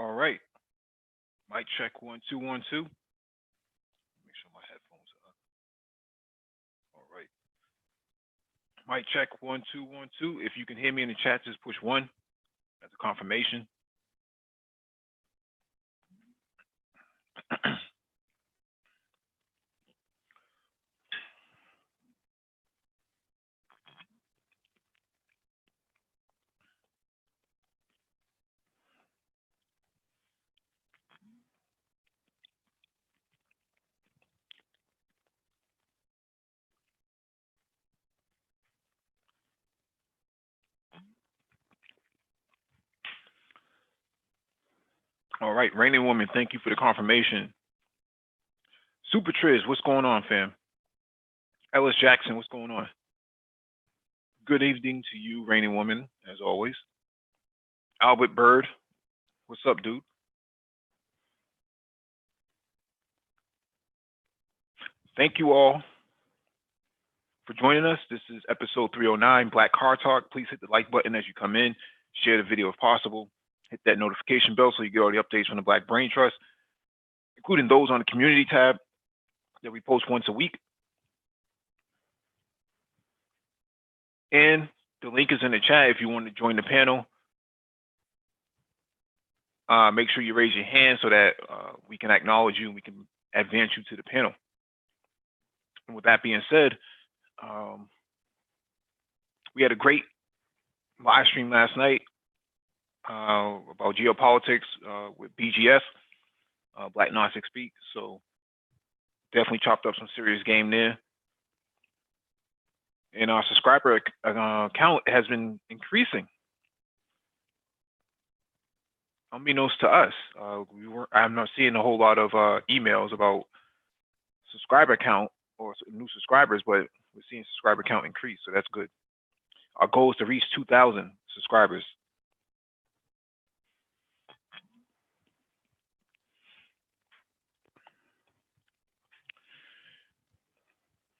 All right. Mic check 1 2 1 2. Make sure my headphones are up. All right. Mic check 1 2 1 2. If you can hear me in the chat, just push one. That's a confirmation. All right, Reigning Woman, thank you for the confirmation. Super Triz, what's going on, fam? Ellis Jackson, what's going on? Good evening to you, Reigning Woman, as always. Albert Bird, what's up, dude? Thank you all for joining us. This is episode 309, Black Car Talk. Please hit the like button as you come in. Share the video if possible. Hit that notification bell so you get all the updates from the Black Brain Trust, including those on the community tab that we post once a week. And the link is in the chat if you want to join the panel. Make sure you raise your hand so that we can acknowledge you and we can advance you to the panel. And with that being said, we had a great live stream last night about geopolitics with BGS, Black Gnostic Speak. So definitely chopped up some serious game there. And our subscriber count has been increasing. Unbeknownst to us, I'm not seeing a whole lot of emails about subscriber count or new subscribers, but we're seeing subscriber count increase, so that's good. Our goal is to reach 2,000 subscribers.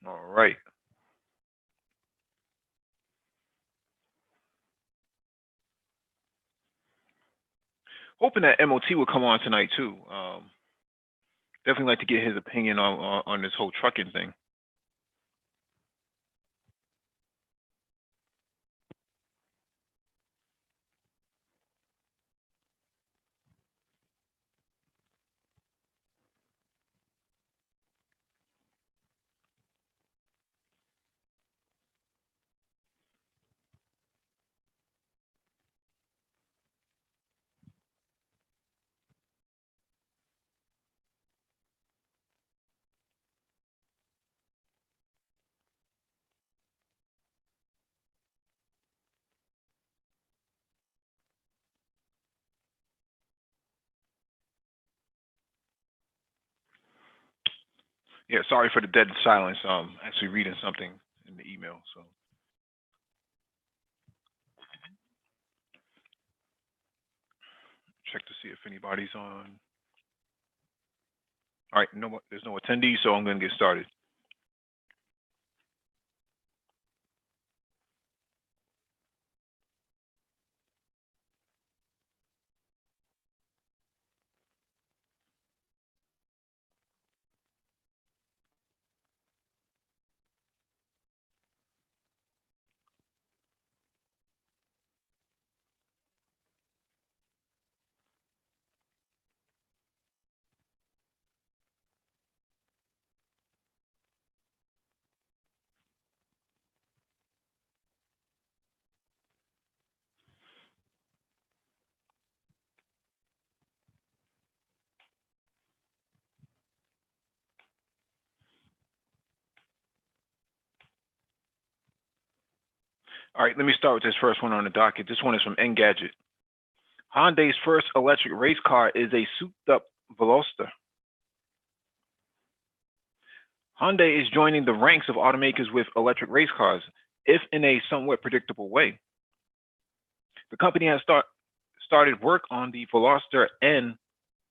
All right. Hoping that MOT will come on tonight too. Definitely like to get his opinion on this whole trucking thing. Yeah, sorry for the dead silence. Actually reading something in the email, so. Check to see if anybody's on. All right, there's no attendees, so I'm going to get started. All right, let me start with this first one on the docket. This one is from Engadget. Hyundai's first electric race car is a souped-up Veloster. Hyundai is joining the ranks of automakers with electric race cars, if in a somewhat predictable way. The company has started work on the Veloster N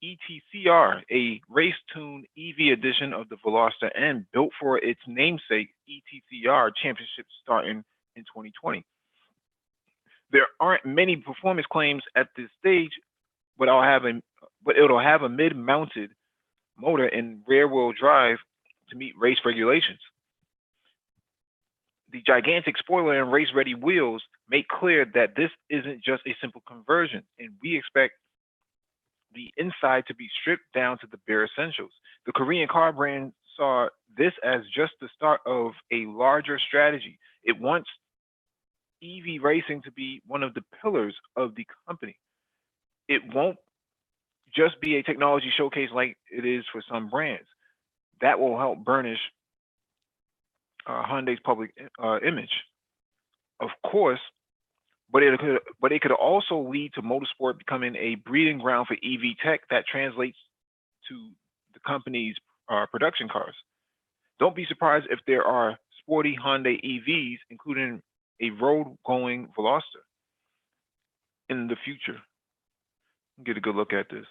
ETCR, a race-tuned EV edition of the Veloster N built for its namesake ETCR championship starting in 2020. There aren't many performance claims at this stage, but it'll have a mid-mounted motor and rear-wheel drive to meet race regulations. The gigantic spoiler and race-ready wheels make clear that this isn't just a simple conversion, and we expect the inside to be stripped down to the bare essentials. The Korean car brand saw this as just the start of a larger strategy. It wants EV racing to be one of the pillars of the company. It won't just be a technology showcase like it is for some brands. That will help burnish Hyundai's public image, of course, but it could also lead to motorsport becoming a breeding ground for EV tech that translates to the company's production cars. Don't be surprised if there are sporty Hyundai EVs, including a road-going Veloster, in the future. Get a good look at this.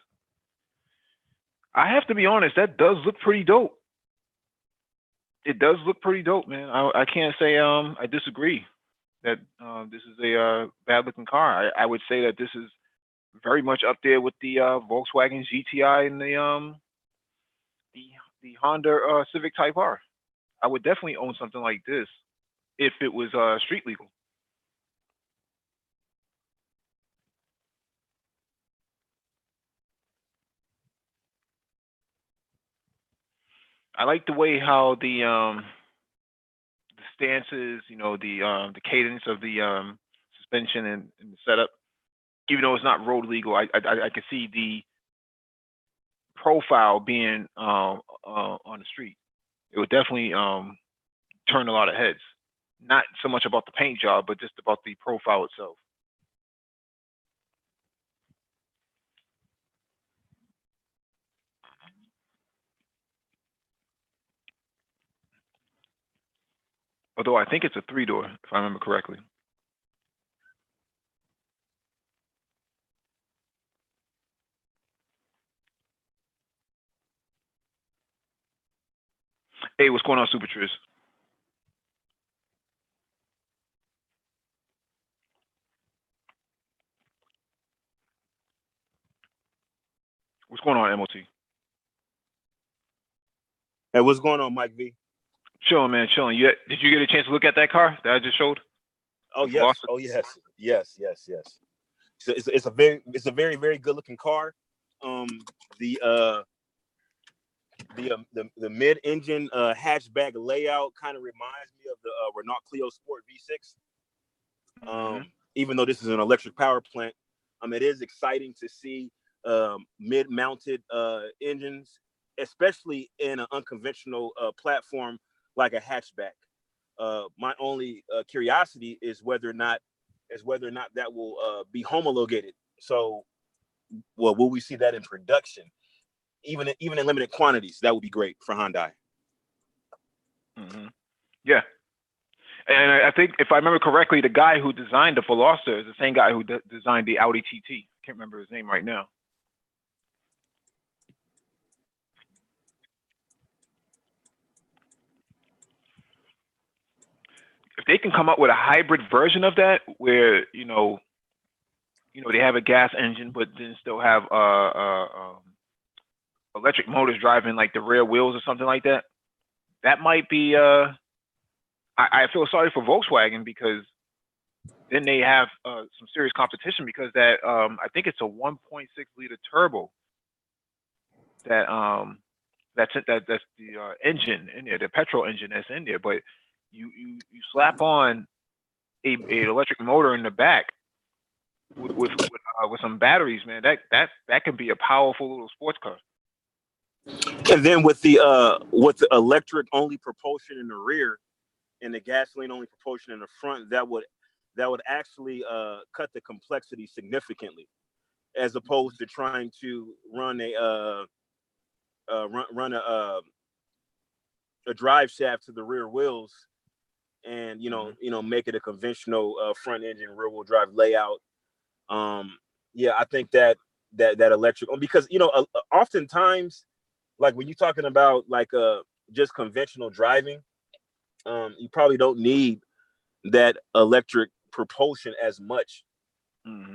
I have to be honest, that does look pretty dope. It does look pretty dope, man. I can't say I disagree that this is a bad looking car. I would say that this is very much up there with the Volkswagen GTI and the Honda Civic Type R. I would definitely own something like this if it was street legal. I like the way how the stances, the cadence of the suspension and the setup. Even though it's not road legal, I can see the profile being on the street. It would definitely turn a lot of heads. Not so much about the paint job, but just about the profile itself. Although I think it's a three-door, if I remember correctly. Hey, what's going on, Super Triz? What's going on, MOT? Hey, what's going on, Mike V? Chilling, man, chilling. Did you get a chance to look at that car that I just showed? Oh yes, yes. So it's a very very good looking car. The mid engine hatchback layout kind of reminds me of the Renault Clio Sport V6. Even though this is an electric power plant, it is exciting to see mid mounted engines, especially in an unconventional platform like a hatchback. My only curiosity is whether or not that will be homologated. So, well, will we see that in production, even in limited quantities? That would be great for Hyundai. Yeah, and I think if I remember correctly, the guy who designed the Veloster is the same guy who designed the Audi TT. Can't remember his name right now. If they can come up with a hybrid version of that, where they have a gas engine, but then still have electric motors driving like the rear wheels or something like that, that might be. I feel sorry for Volkswagen because then they have some serious competition because that I think it's a 1.6 liter turbo that's the engine in there, the petrol engine that's in there, but you slap on a electric motor in the back with some batteries, man. That can be a powerful little sports car. And then with the electric only propulsion in the rear and the gasoline only propulsion in the front, that would actually cut the complexity significantly, as opposed to trying to run a drive shaft to the rear wheels and make it a conventional front engine rear wheel drive layout. I think that electric, because oftentimes, like when you're talking about like just conventional driving, you probably don't need that electric propulsion as much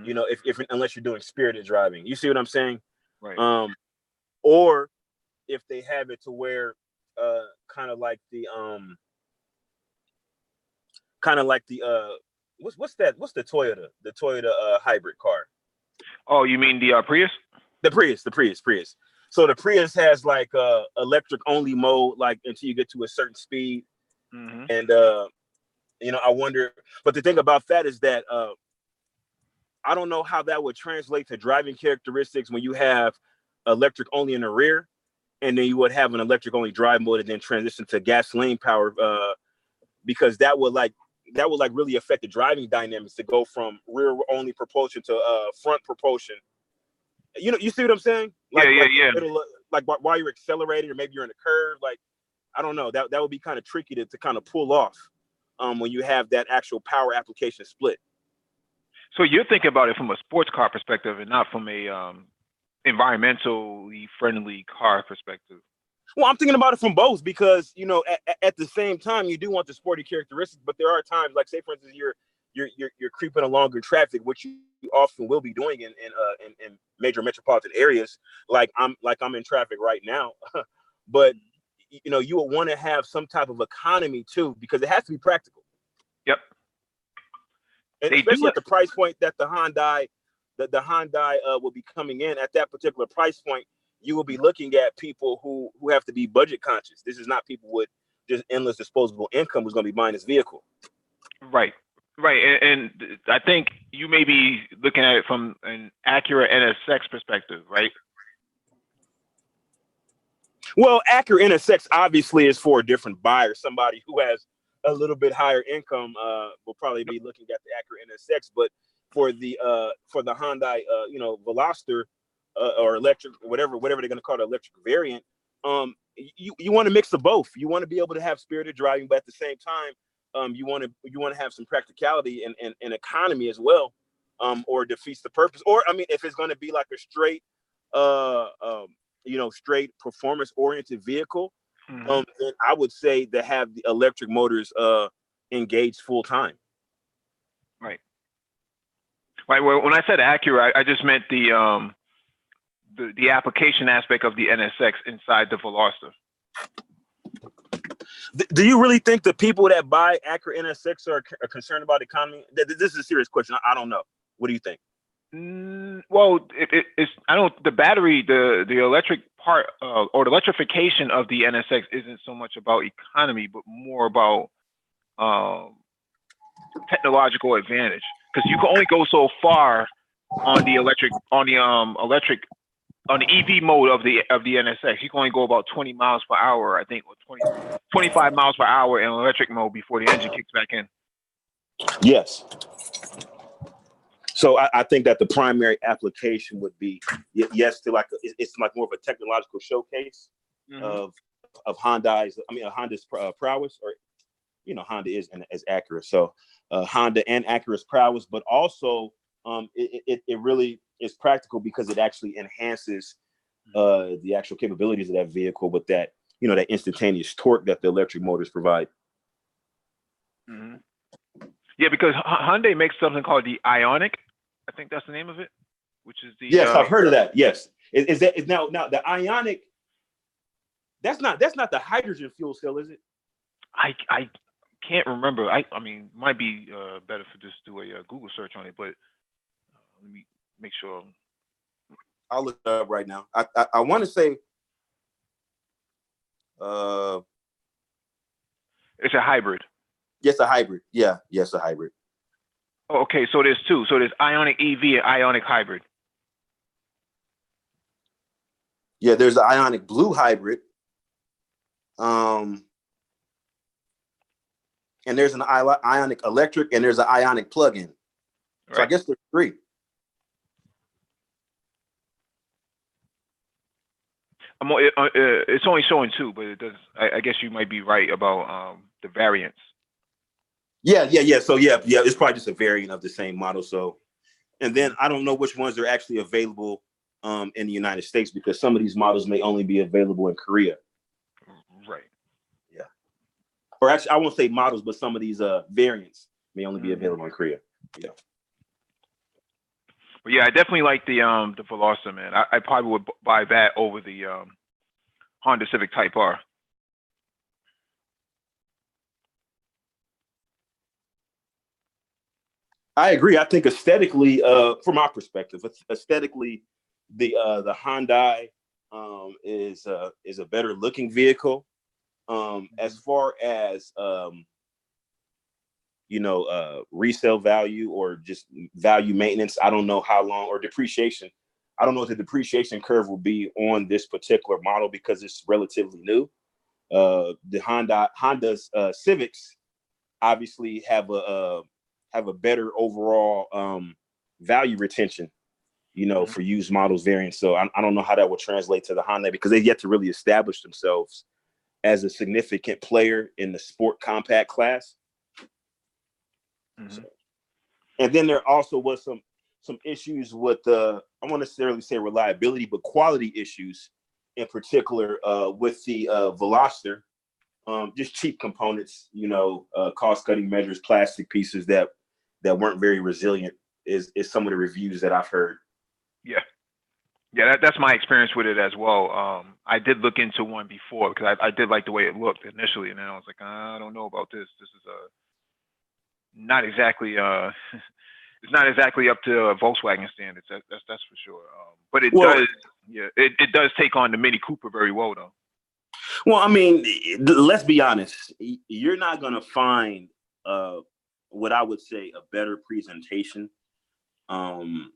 You know, if unless you're doing spirited driving, you see what I'm saying? Right. Or if they have it to where kind of like the what's the Toyota hybrid car? Oh, you mean the Prius? The Prius. So the Prius has like electric only mode, like until you get to a certain speed. And you know, I wonder, but the thing about that is that I don't know how that would translate to driving characteristics when you have electric only in the rear, and then you would have an electric only drive mode and then transition to gasoline power, because that would really affect the driving dynamics to go from rear only propulsion to front propulsion. You know, you see what I'm saying? Like, yeah. Like while you're accelerating, or maybe you're in a curve, like, I don't know, that would be kind of tricky to kind of pull off when you have that actual power application split. So you're thinking about it from a sports car perspective and not from a environmentally friendly car perspective. Well, I'm thinking about it from both, because, you know, at the same time, you do want the sporty characteristics, but there are times, like, say for instance, you're creeping along in traffic, which you often will be doing in major metropolitan areas, like I'm in traffic right now. But you know, you would want to have some type of economy too, because it has to be practical. Yep. And especially at the price point that the Hyundai will be coming in at, that particular price point, you will be looking at people who have to be budget conscious. This is not people with just endless disposable income who's going to be buying this vehicle. Right. And I think you may be looking at it from an Acura NSX perspective, right? Well, Acura NSX obviously is for a different buyer. Somebody who has a little bit higher income will probably be looking at the Acura NSX. But for the Hyundai, you know, Veloster or electric, whatever they're going to call the electric variant, you want to mix of both. You want to be able to have spirited driving, but at the same time, you want to have some practicality and economy as well, or it defeats the purpose. Or, I mean, if it's going to be like a straight straight performance-oriented vehicle, then I would say to have the electric motors engaged full time. Right. Well, when I said Acura, I just meant the application aspect of the NSX inside the Veloster. Do you really think the people that buy Acura NSX are concerned about economy? This is a serious question. I don't know. What do you think? Well, it's the battery, the electric part or the electrification of the NSX isn't so much about economy, but more about technological advantage, because you can only go so far on the EV mode of the NSX. You can only go about 20 miles per hour, I think, or 25 miles per hour in electric mode before the engine kicks back in. Yes. So I think that the primary application would be it's like more of a technological showcase of Honda's prowess, or, you know, Honda is as Acura. So Honda and Acura's prowess, but also it really is practical because it actually enhances the actual capabilities of that vehicle with that, you know, that instantaneous torque that the electric motors provide. Mm-hmm. Yeah, because Hyundai makes something called the Ioniq. I think that's the name of it, which is the. Yes, I've heard of that. Yes, is now the Ioniq? That's not the hydrogen fuel cell, is it? I can't remember. I mean, might be better for just do a Google search on it, but let me make sure. I'll look it up right now. I want to say. It's a hybrid. Yes, a hybrid. Yeah, yes, a hybrid. Oh, okay, so there's two. So there's Ioniq EV and Ioniq hybrid. Yeah, there's the Ioniq Blue hybrid. And there's an Ioniq electric, and there's an Ioniq plug-in. Right. So I guess there's three. It's only showing two, but it does. I guess you might be right about the variants. Yeah. So yeah, it's probably just a variant of the same model. So, and then I don't know which ones are actually available in the United States, because some of these models may only be available in Korea. Right. Yeah. Or actually, I won't say models, but some of these variants may only be available in Korea. Yeah. But yeah, I definitely like the Veloster, man. I probably would buy that over the Honda Civic Type R. I agree. I think aesthetically, from my perspective, aesthetically, the Hyundai is a better looking vehicle. As far as resale value or just value maintenance, I don't know how long, or depreciation. I don't know what the depreciation curve will be on this particular model because it's relatively new. The Honda's Civics obviously have a better overall value retention, for used models variants. So I don't know how that will translate to the Honda because they've yet to really establish themselves as a significant player in the sport compact class. Mm-hmm. So, and then there also was some issues with I won't necessarily say reliability, but quality issues in particular with the Veloster. Just cheap components, cost-cutting measures, plastic pieces that weren't very resilient is some of the reviews that I've heard. Yeah, that's my experience with it as well. I did look into one before because I did like the way it looked initially, and then I was like, I don't know about this. This is not exactly it's not exactly up to Volkswagen standards. That's for sure. But it does take on the Mini Cooper very well though. Well, I mean, let's be honest. You're not going to find what I would say a better presentation than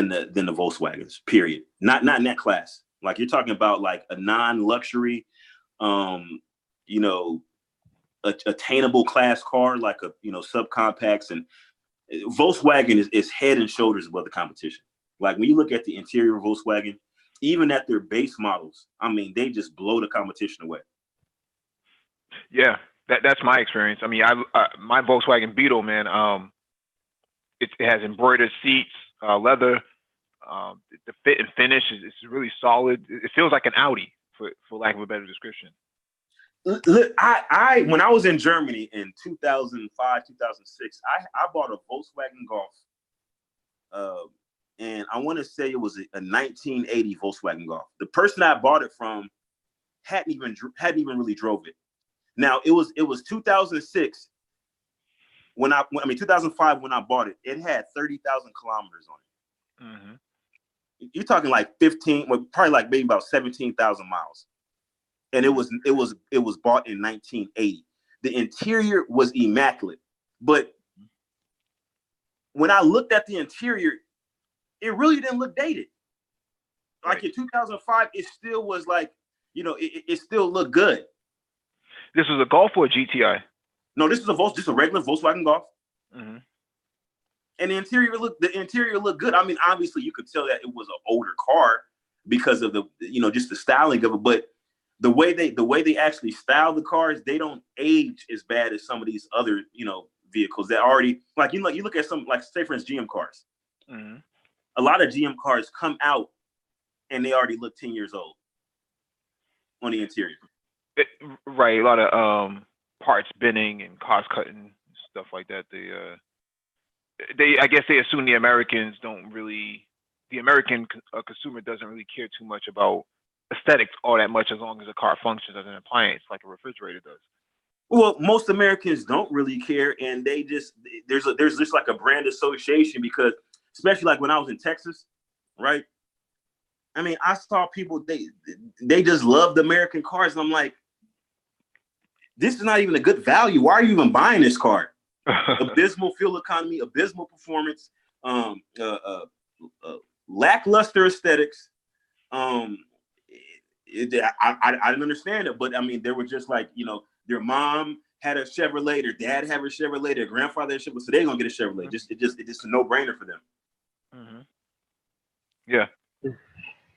the Volkswagens. Period. Not in that class. Like you're talking about like a non-luxury, attainable class car, like a subcompacts, and Volkswagen is head and shoulders above the competition. Like when you look at the interior of Volkswagen, even at their base models, I mean, they just blow the competition away. Yeah, that's my experience. I mean, my Volkswagen Beetle, man, it has embroidered seats, leather. The fit and finish is really solid. It feels like an Audi, for lack of a better description. Look, I when I was in Germany in 2005, 2006, I bought a Volkswagen Golf. And I want to say it was a 1980 Volkswagen Golf. The person I bought it from hadn't even really drove it. Now it was 2006 2005 when I bought it. It had 30,000 kilometers on it. Mm-hmm. You're talking like 15, well, probably like maybe about 17,000 miles. And it was bought in 1980. The interior was immaculate, but when I looked at the interior, it really didn't look dated. Like in 2005, it still was like, it still looked good. This was a Golf or a GTI? No, this is just a regular Volkswagen Golf. Mm-hmm. And the interior looked good. I mean, obviously you could tell that it was an older car because of the, just the styling of it. But the way they actually style the cars, they don't age as bad as some of these other, vehicles that already, like, you look at some, like, say for instance, GM cars. Mm-hmm. A lot of GM cars come out and they already look 10 years old on the interior. Right, a lot of parts binning and cost cutting stuff like that. I guess they assume the American consumer doesn't really care too much about aesthetics all that much as long as a car functions as an appliance like a refrigerator does. Well, most Americans don't really care, and they just there's just like a brand association because, especially like when I was in Texas, right? I mean, I saw people they just love the American cars, and I'm like, this is not even a good value. Why are you even buying this car? Abysmal fuel economy, abysmal performance, lackluster aesthetics. I didn't understand it, but I mean, they were just like, their mom had a Chevrolet, their dad had a Chevrolet, their grandfather had a Chevrolet, so they're gonna get a Chevrolet. Mm-hmm. It's just a no-brainer for them. Mm-hmm. Yeah.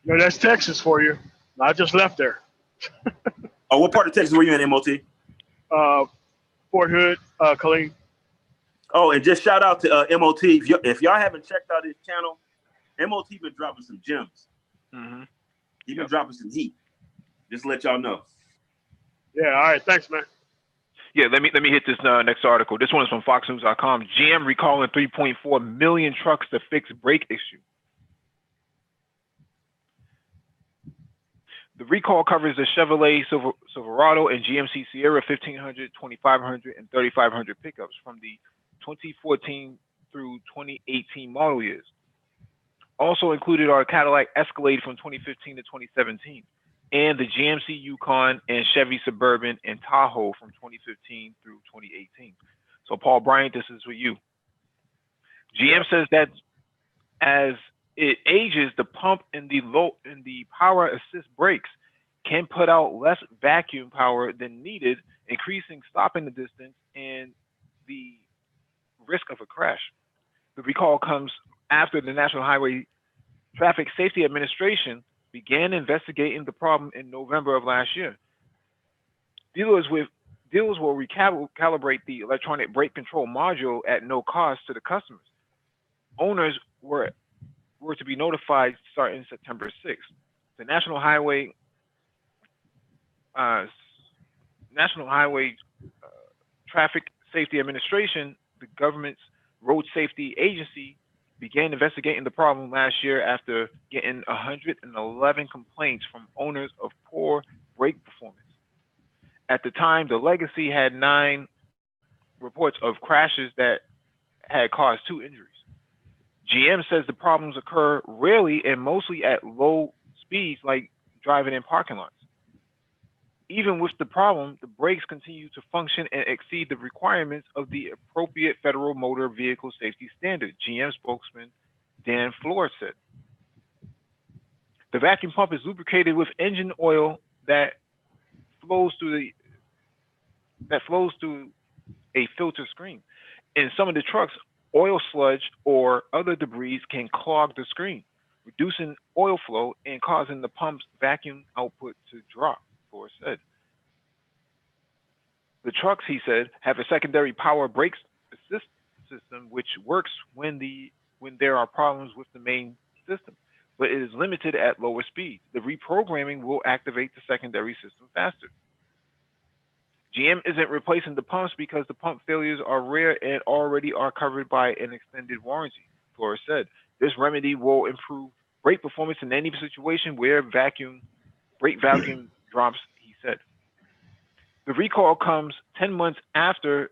No, that's Texas for you. I just left there. Oh, what part of Texas were you in, MOT? Fort Hood, Killeen. Oh, and just shout out to MOT. If y'all haven't checked out his channel, MOT been dropping some gems. Mm-hmm. He's been dropping some heat. Just to let y'all know. Yeah, all right. Thanks, man. Yeah, let me hit this next article. This one is from FoxNews.com. GM recalling 3.4 million trucks to fix brake issue. The recall covers the Chevrolet Silverado and GMC Sierra 1500, 2500, and 3500 pickups from the 2014 through 2018 model years. Also included are Cadillac Escalade from 2015 to 2017, and the GMC Yukon and Chevy Suburban and Tahoe from 2015 through 2018. So, Paul Bryant, this is for you. GM says that as it ages, the pump in the power assist brakes can put out less vacuum power than needed, increasing stopping the distance and the risk of a crash. The recall comes after the National Highway Traffic Safety Administration began investigating the problem in November of last year. Dealers will recalibrate the electronic brake control module at no cost to the customers. Owners were to be notified starting September 6th. The National Highway Traffic Safety Administration, the government's road safety agency, began investigating the problem last year after getting 111 complaints from owners of poor brake performance. At the time, the Legacy had 9 reports of crashes that had caused 2 injuries. GM says the problems occur rarely and mostly at low speeds, like driving in parking lots. Even with the problem, the brakes continue to function and exceed the requirements of the appropriate federal motor vehicle safety standard, GM spokesman Dan Flores said. The vacuum pump is lubricated with engine oil that flows through a filter screen. In some of the trucks, oil sludge or other debris can clog the screen, reducing oil flow and causing the pump's vacuum output to drop, Flores said. The trucks, he said, have a secondary power brake assist system which works when there are problems with the main system, but it is limited at lower speeds. The reprogramming will activate the secondary system faster. GM isn't replacing the pumps because the pump failures are rare and already are covered by an extended warranty, Flores said. This remedy will improve brake performance in any situation where brake vacuum drops, he said. The recall comes 10 months after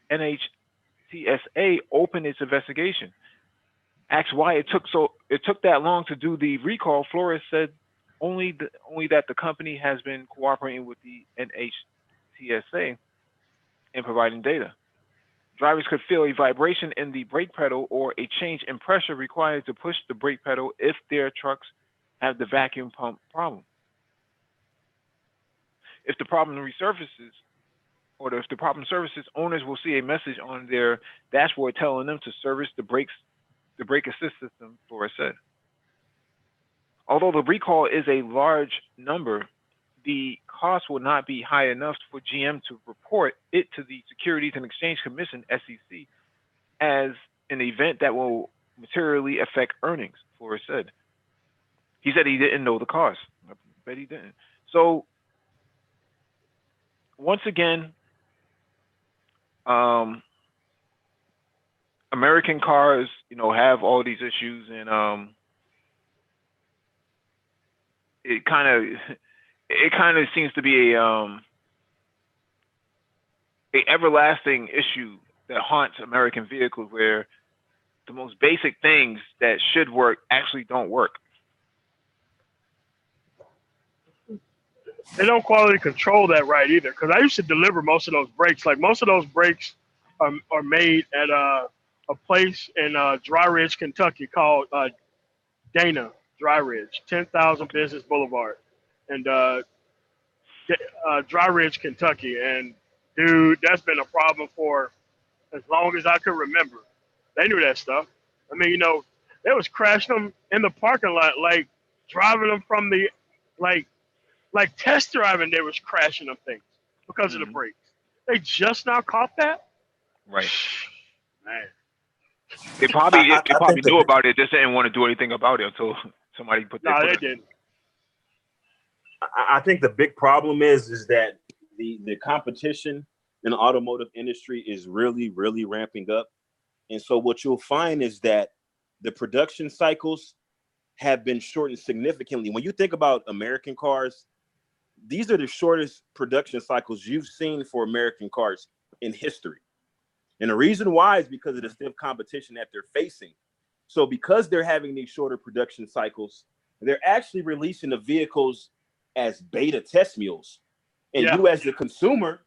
NHTSA opened its investigation. Asked why it took that long to do the recall, Flores said only that the company has been cooperating with the NHTSA in providing data. Drivers could feel a vibration in the brake pedal or a change in pressure required to push the brake pedal if their trucks have the vacuum pump problem. If the problem resurfaces, owners will see a message on their dashboard telling them to service the brake assist system, Flores said. Although the recall is a large number, the cost will not be high enough for GM to report it to the Securities and Exchange Commission, SEC, as an event that will materially affect earnings, Flores said. He said he didn't know the cost. I bet he didn't. So, once again, American cars, have all these issues, and it kind of seems to be a everlasting issue that haunts American vehicles, where the most basic things that should work actually don't work. They don't quality control that right either. Because I used to deliver most of those brakes. Like most of those brakes are made at a place in Dry Ridge, Kentucky called Dana Dry Ridge, 10,000 Business Boulevard, and Dry Ridge, Kentucky. And dude, that's been a problem for as long as I could remember. They knew that stuff. I mean, they was crashing them in the parking lot, like driving them from the like test driving, they was crashing them things because of the brakes. They just now caught that? Right. Man. They probably knew about it, just didn't want to do anything about it until somebody put their No, they didn't. I think the big problem is that the competition in the automotive industry is really, really ramping up. And so what you'll find is that the production cycles have been shortened significantly. When you think about American cars, these are the shortest production cycles you've seen for American cars in history. And the reason why is because of the stiff competition that they're facing. So because they're having these shorter production cycles, they're actually releasing the vehicles as beta test mules. And Yeah. you as the consumer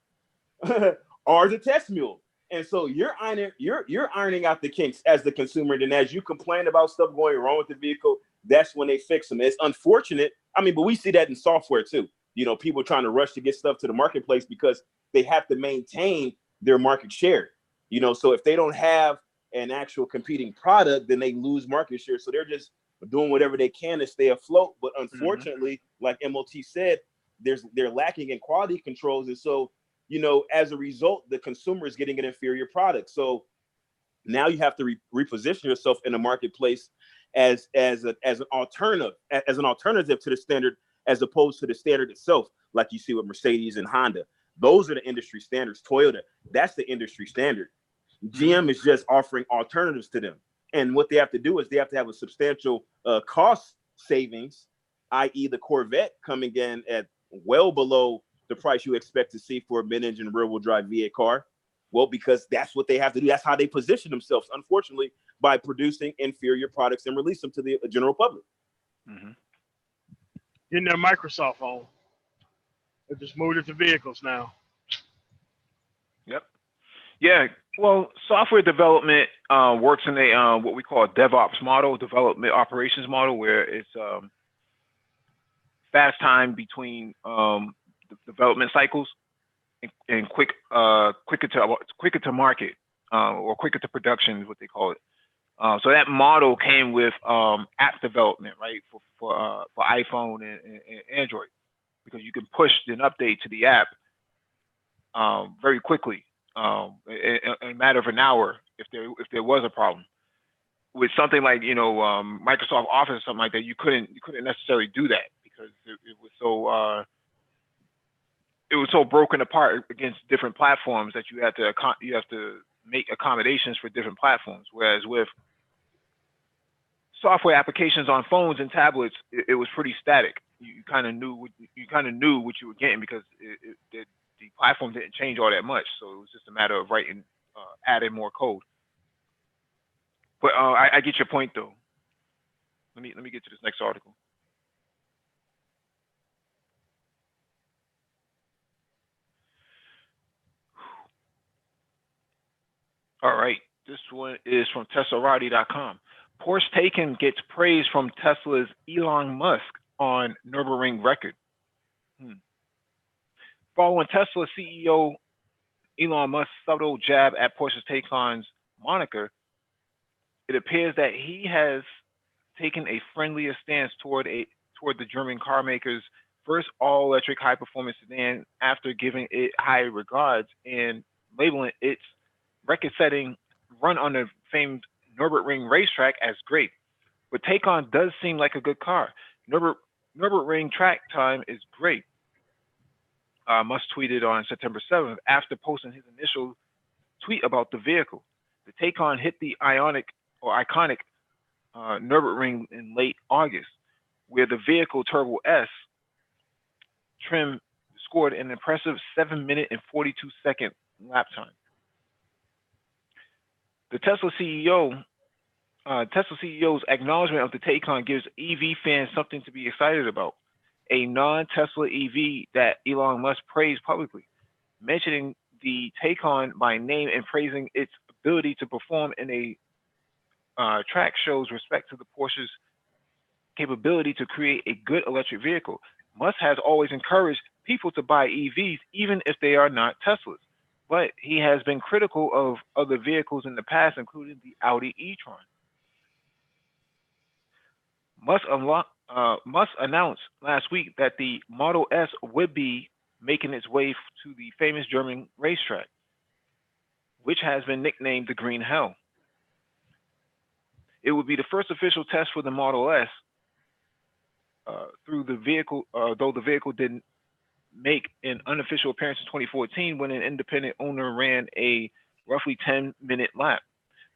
are the test mule. And so you're ironing out the kinks as the consumer. And then as you complain about stuff going wrong with the vehicle, that's when they fix them. It's unfortunate. I mean, but we see that in software too. You know, people trying to rush to get stuff to the marketplace because they have to maintain their market share. You know, so if they don't have an actual competing product, then they lose market share. So they're just doing whatever they can to stay afloat. But unfortunately, like MOT said, they're lacking in quality controls. And so, you know, as a result, the consumer is getting an inferior product. So now you have to reposition yourself in the marketplace as an alternative to the standard, as opposed to the standard itself, like you see with Mercedes and Honda. Those are the industry standards. Toyota, that's the industry standard. GM is just offering alternatives to them. And what they have to do is they have to have a substantial cost savings, i.e. the Corvette coming in at well below the price you expect to see for a mid-engine rear-wheel drive V8 car. Well, because that's what they have to do. That's how they position themselves, unfortunately, by producing inferior products and release them to the general public. Getting their Microsoft on. They just moved it to vehicles now. Yep. Yeah. Well, software development works in a what we call a DevOps model, development operations model, where it's fast time between development cycles and quicker to market or quicker to production is what they call it. So that model came with app development, right, for iPhone and Android, because you can push an update to the app very quickly, in a matter of an hour if there was a problem. With something like Microsoft Office or something like that, you couldn't necessarily do that because it was so broken apart against different platforms that you have to make accommodations for different platforms. Whereas with software applications on phones and tablets, it was pretty static. You kind of knew what you were getting because the platform didn't change all that much. So it was just a matter of adding more code. But I get your point though. Let me get to this next article. All right, this one is from Teslarati.com. Porsche Taycan gets praise from Tesla's Elon Musk on Nürburgring record. Following Tesla CEO Elon Musk's subtle jab at Porsche's Taycan's moniker, it appears that he has taken a friendlier stance toward the German car maker's first all-electric high-performance sedan after giving it high regards and labeling its record-setting run on the famed Nürburgring racetrack as great. But Taycan does seem like a good car. Nürburgring track time is great. Musk tweeted on September 7th after posting his initial tweet about the vehicle. The Taycan hit the iconic Nürburgring in late August, where the vehicle Turbo S trim scored an impressive 7-minute and 42-second lap time. The Tesla CEO's acknowledgement of the Taycan gives EV fans something to be excited about. A non-Tesla EV that Elon Musk praised publicly, mentioning the Taycan by name and praising its ability to perform in a track shows respect to the Porsche's capability to create a good electric vehicle. Musk has always encouraged people to buy EVs even if they are not Teslas, but he has been critical of other vehicles in the past, including the Audi e-tron. Musk announced last week that the Model S would be making its way to the famous German racetrack, which has been nicknamed the Green Hell. It would be the first official test for the Model S through the vehicle, though the vehicle didn't make an unofficial appearance in 2014 when an independent owner ran a roughly 10-minute lap.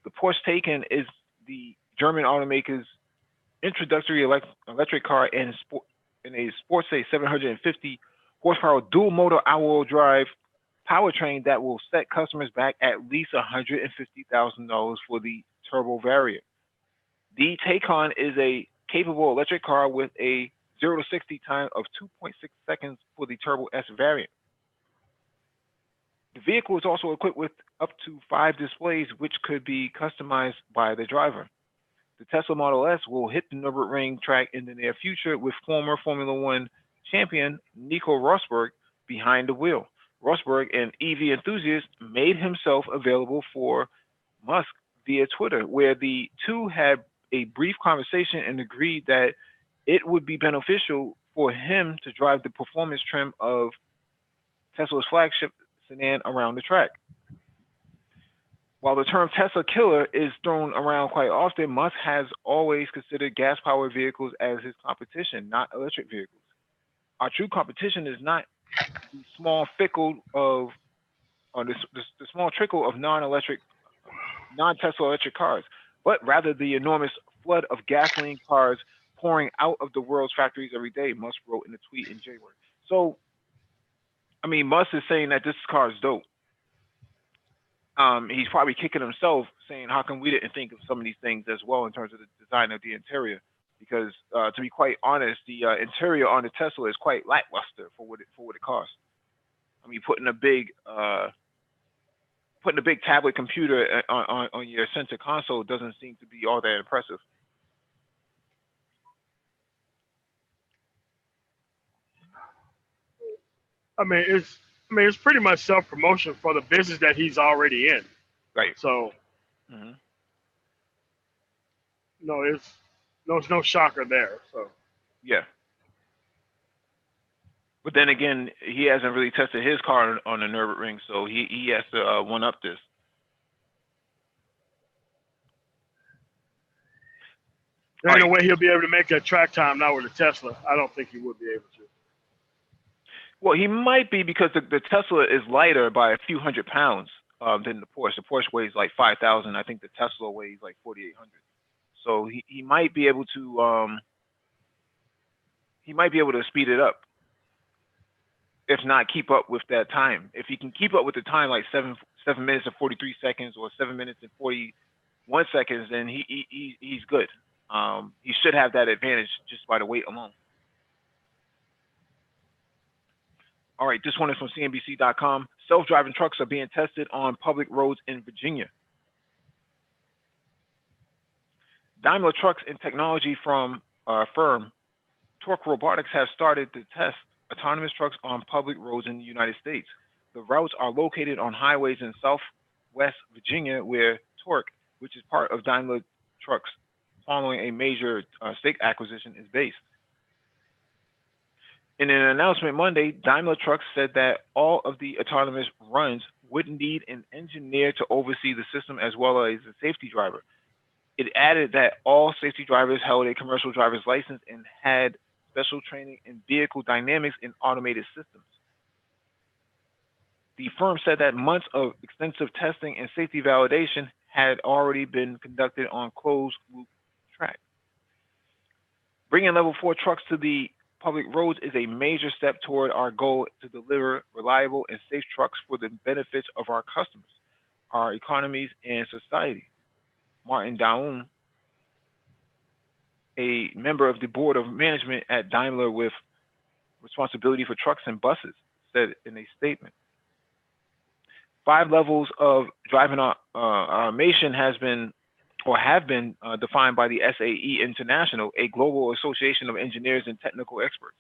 The Porsche Taycan is the German automaker's introductory electric car and in a sports a 750 horsepower dual motor all-wheel drive powertrain that will set customers back at least $150,000 for the turbo variant. The Taycan is a capable electric car with a 0 to 60 time of 2.6 seconds for the Turbo S variant. The vehicle is also equipped with up to 5 displays, which could be customized by the driver. The Tesla Model S will hit the Nürburgring track in the near future with former Formula One champion Nico Rosberg behind the wheel. Rosberg, an EV enthusiast, made himself available for Musk via Twitter, where the two had a brief conversation and agreed that it would be beneficial for him to drive the performance trim of Tesla's flagship sedan around the track. While the term Tesla killer is thrown around quite often, Musk has always considered gas-powered vehicles as his competition, not electric vehicles. Our true competition is not the small trickle of the small trickle of non-Tesla electric cars, but rather the enormous flood of gasoline cars pouring out of the world's factories every day, Musk wrote in a tweet in January. So, I mean, Musk is saying that this car is dope. He's probably kicking himself, saying, "How come we didn't think of some of these things as well in terms of the design of the interior?" Because, to be quite honest, the interior on the Tesla is quite lackluster for what it costs. I mean, putting a big tablet computer on your center console doesn't seem to be all that impressive. It's pretty much self-promotion for the business that he's already in. Right. So, no, it's no shocker there. So, yeah. But then again, he hasn't really tested his car on the Nürburgring, so he has to one-up this. There's no way he'll be able to make a track time now with a Tesla. I don't think he would be able to. Well, he might be because the Tesla is lighter by a few hundred pounds than the Porsche. The Porsche weighs like 5,000. I think the Tesla weighs like 4,800. So he might be able to speed it up. If not, keep up with that time. If he can keep up with the time, like 7 minutes and 43 seconds or 7 minutes and 41 seconds, then he's good. He should have that advantage just by the weight alone. All right, this one is from CNBC.com. Self-driving trucks are being tested on public roads in Virginia. Daimler Trucks and technology firm Torque Robotics has started to test autonomous trucks on public roads in the United States. The routes are located on highways in Southwest Virginia, where Torque, which is part of Daimler Trucks, following a major stake acquisition, is based. In an announcement Monday, Daimler Trucks said that all of the autonomous runs would need an engineer to oversee the system as well as a safety driver. It added that all safety drivers held a commercial driver's license and had special training in vehicle dynamics and automated systems. The firm said that months of extensive testing and safety validation had already been conducted on closed-loop track. Bringing level 4 trucks to the public roads is a major step toward our goal to deliver reliable and safe trucks for the benefits of our customers, our economies, and society. Martin Daum, a member of the board of management at Daimler with responsibility for trucks and buses, said in a statement. 5 levels of driving automation have been defined by the SAE International, a global association of engineers and technical experts.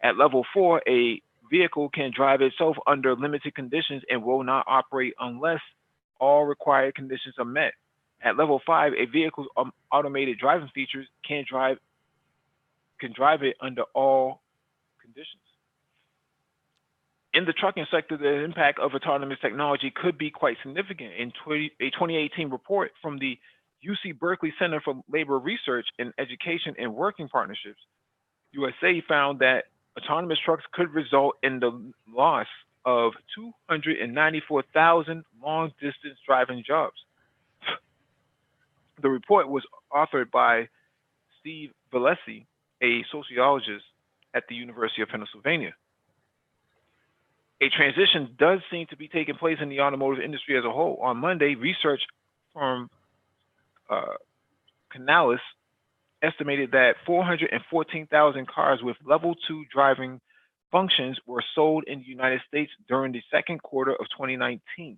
At level 4, a vehicle can drive itself under limited conditions and will not operate unless all required conditions are met. At level 5, a vehicle's automated driving features can drive it under all conditions. In the trucking sector, the impact of autonomous technology could be quite significant. In a 2018 report from the UC Berkeley Center for Labor Research in Education and Working Partnerships, USA, found that autonomous trucks could result in the loss of 294,000 long distance driving jobs. The report was authored by Steve Valesi, a sociologist at the University of Pennsylvania. A transition does seem to be taking place in the automotive industry as a whole. On Monday, research from uh, Canalys estimated that 414,000 cars with level 2 driving functions were sold in the United States during the second quarter of 2019.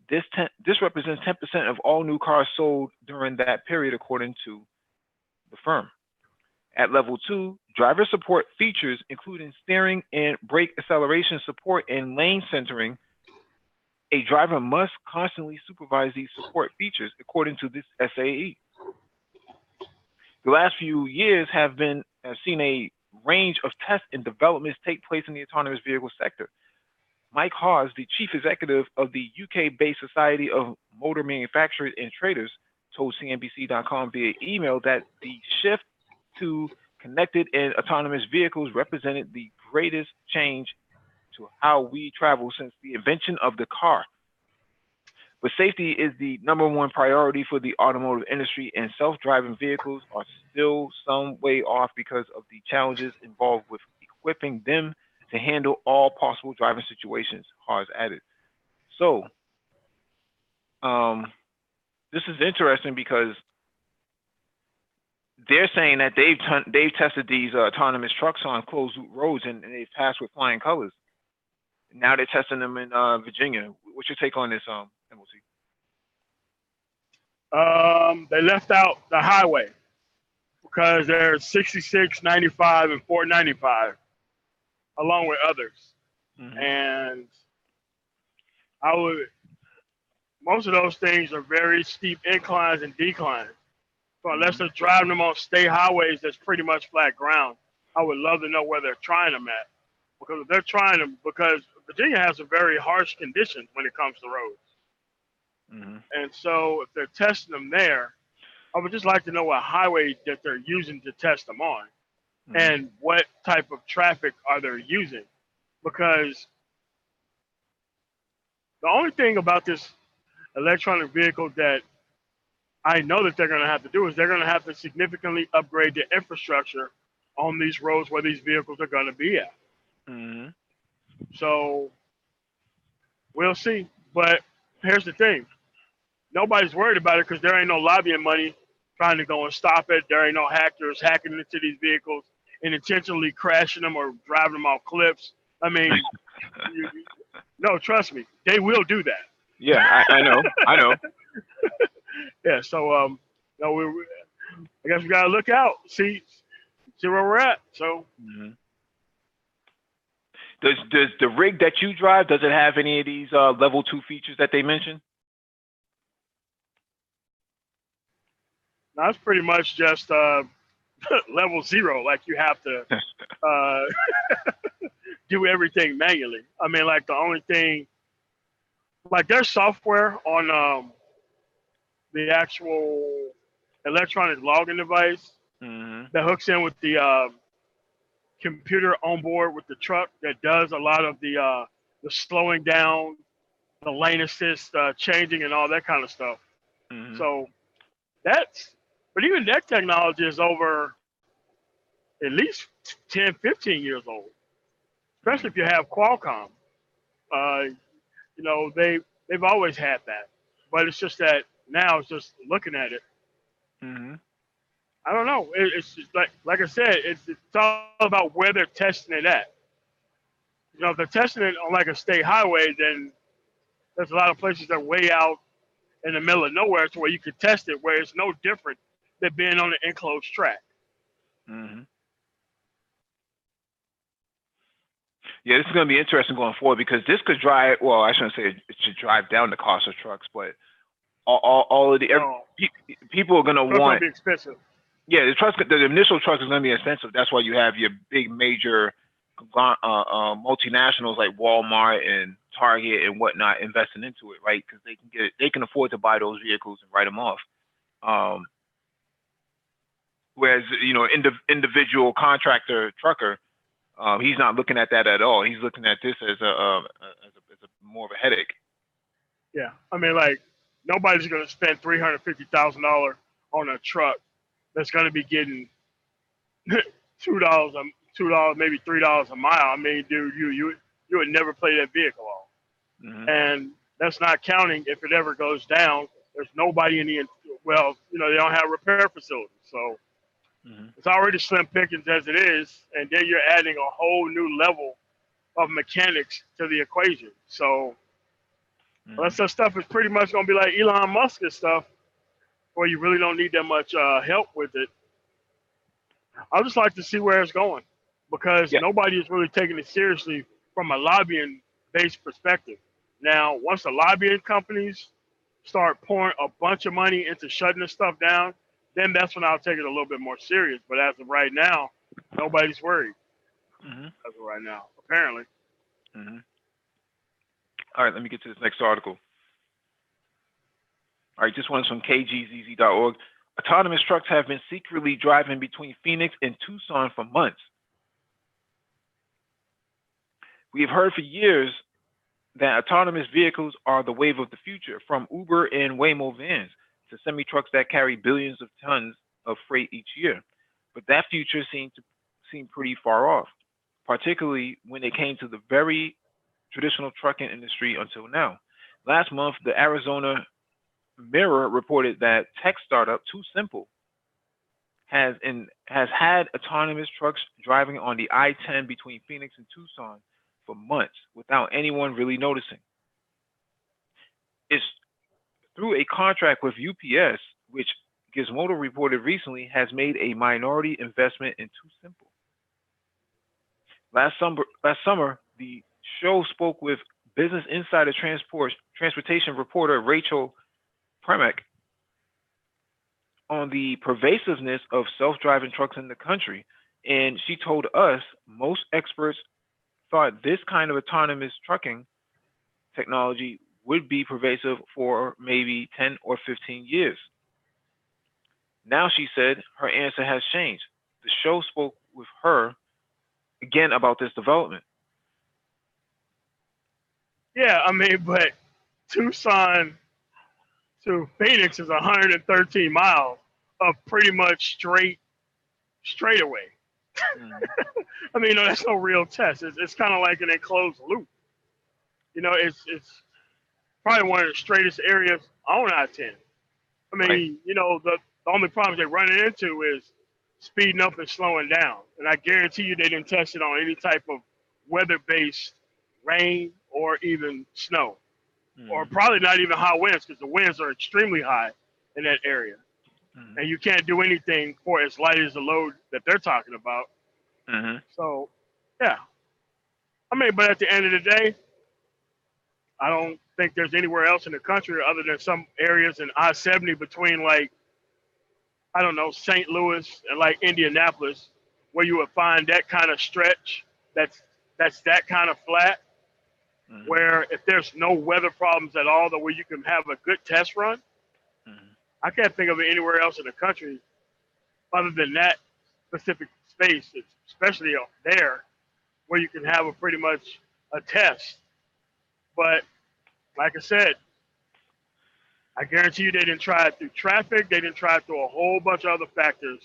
This represents 10% of all new cars sold during that period, according to the firm. At level 2, driver support features, including steering and brake acceleration support and lane centering, a driver must constantly supervise these support features, according to this SAE. The last few years have seen a range of tests and developments take place in the autonomous vehicle sector. Mike Hawes, the chief executive of the UK-based Society of Motor Manufacturers and Traders, told CNBC.com via email that the shift to connected and autonomous vehicles represented the greatest change to how we travel since the invention of the car. But safety is the #1 priority for the automotive industry, and self-driving vehicles are still some way off because of the challenges involved with equipping them to handle all possible driving situations, Hawes added. So, this is interesting because they're saying that they've tested these autonomous trucks on closed loop roads and they've passed with flying colors. Now they're testing them in Virginia. What's your take on this, MOC? They left out the highway because there's 66, 95, and 495, along with others. Mm-hmm. And most of those things are very steep inclines and declines. So unless they're driving them on state highways that's pretty much flat ground, I would love to know where they're trying them at. Because if they're trying them, because Virginia has a very harsh conditions when it comes to roads. Mm-hmm. And so if they're testing them there, I would just like to know what highway that they're using to test them on. Mm-hmm. And what type of traffic are they using. Because the only thing about this electronic vehicle that I know that they're going to have to do is they're going to have to significantly upgrade the infrastructure on these roads where these vehicles are going to be at. Mm-hmm. So we'll see. But here's the thing. Nobody's worried about it because there ain't no lobbying money trying to go and stop it. There ain't no hackers hacking into these vehicles and intentionally crashing them or driving them off cliffs. I mean, no, trust me, they will do that. Yeah, I know. Yeah, so no, I guess we gotta look out, see where we're at. So, does the rig that you drive, does it have any of these level 2 features that they mentioned? Now it's pretty much just level 0. Like you have to do everything manually. I mean, like the only thing, like there's software on the actual electronic logging device that hooks in with the computer on board with the truck that does a lot of the slowing down, the lane assist changing and all that kind of stuff. So but even that technology is over at least 10, 15 years old, especially if you have Qualcomm. You know, they've always had that, but it's just that now it's just looking at it. I don't know. It's just like I said, it's all about where they're testing it at. You know, if they're testing it on like a state highway, then there's a lot of places that are way out in the middle of nowhere to where you could test it, where it's no different than being on an enclosed track. Yeah, this is going to be interesting going forward because this could drive. Well, I shouldn't say it should drive down the cost of trucks, but all of the people are going to want. Be expensive. Yeah, the initial truck is going to be expensive. That's why you have your big major multinationals like Walmart and Target and whatnot investing into it, right? Because they can afford to buy those vehicles and write them off. Whereas individual contractor trucker, He's not looking at that at all. He's looking at this as a more of a headache. Yeah, I mean, like nobody's gonna spend $350,000 on a truck that's gonna be getting $2, $2, maybe $3 a mile. I mean, dude, you would never play that vehicle off. Hmm. And that's not counting if it ever goes down. There's nobody in the well, they don't have repair facilities, so Hmm. it's already slim pickings as it is, and then you're adding a whole new level of mechanics to the equation. So Hmm. that stuff is pretty much going to be like Elon Musk's stuff, where you really don't need that much help with it. I just like to see where it's going because Yeah. nobody is really taking it seriously from a lobbying based perspective. Now, once the lobbying companies start pouring a bunch of money into shutting this stuff down, then that's when I'll take it a little bit more serious. But as of right now, nobody's worried. Hmm. As of right now, apparently. Hmm. All right, let me get to this next article. All right, this one's from kgzz.org. Autonomous trucks have been secretly driving between Phoenix and Tucson for months. We have heard for years that autonomous vehicles are the wave of the future, from Uber and Waymo vans to semi-trucks that carry billions of tons of freight each year. But that future seemed pretty far off, particularly when it came to the very traditional trucking industry until now. Last month, the Arizona Mirror reported that tech startup Too Simple has had autonomous trucks driving on the I-10 between Phoenix and Tucson for months without anyone really noticing. It's through a contract with UPS, which Gizmodo reported recently has made a minority investment in Too Simple. Last summer, the show spoke with Business Insider transportation reporter Rachel Premek on the pervasiveness of self-driving trucks in the country, and she told us most experts thought this kind of autonomous trucking technology would be pervasive for maybe 10 or 15 years. Now, she said, her answer has changed. The show spoke with her again about this development. Yeah, I mean, but Tucson to Phoenix is 113 miles of pretty much straightaway. Mm. I mean, that's no real test. It's kind of like an enclosed loop. It's probably one of the straightest areas on I-10. I Right. mean, the only problem they're running into is speeding up and slowing down. And I guarantee you they didn't test it on any type of weather-based rain or even snow, or Mm. probably not even high winds because the winds are extremely high in that area. Mm. And you can't do anything for as light as the load that they're talking about. Mm-hmm. So, yeah. I mean, but at the end of the day, I don't think there's anywhere else in the country other than some areas in I-70 between like, I don't know, St. Louis and like Indianapolis, where you would find that kind of stretch that's that kind of flat, Mm-hmm. where if there's no weather problems at all, the way you can have a good test run. Mm-hmm. I can't think of it anywhere else in the country other than that specific space, especially up there, where you can have a pretty much a test. But like I said, I guarantee you they didn't try it through traffic. They didn't try it through a whole bunch of other factors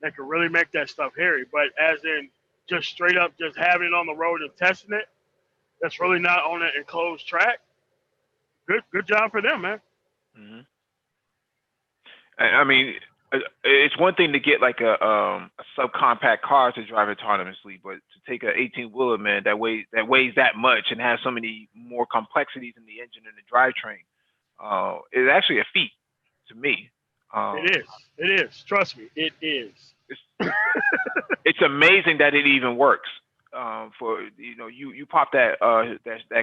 that could really make that stuff hairy. But as in just straight up just having it on the road and testing it, that's really not on an enclosed track. Good job for them, man. Mm-hmm. I mean, it's one thing to get like a subcompact car to drive autonomously, but to take an 18-wheeler, man, that weighs that much and has so many more complexities in the engine and the drivetrain, is actually a feat to me. It is. It is. Trust me, it is. It's, it's amazing that it even works. You pop that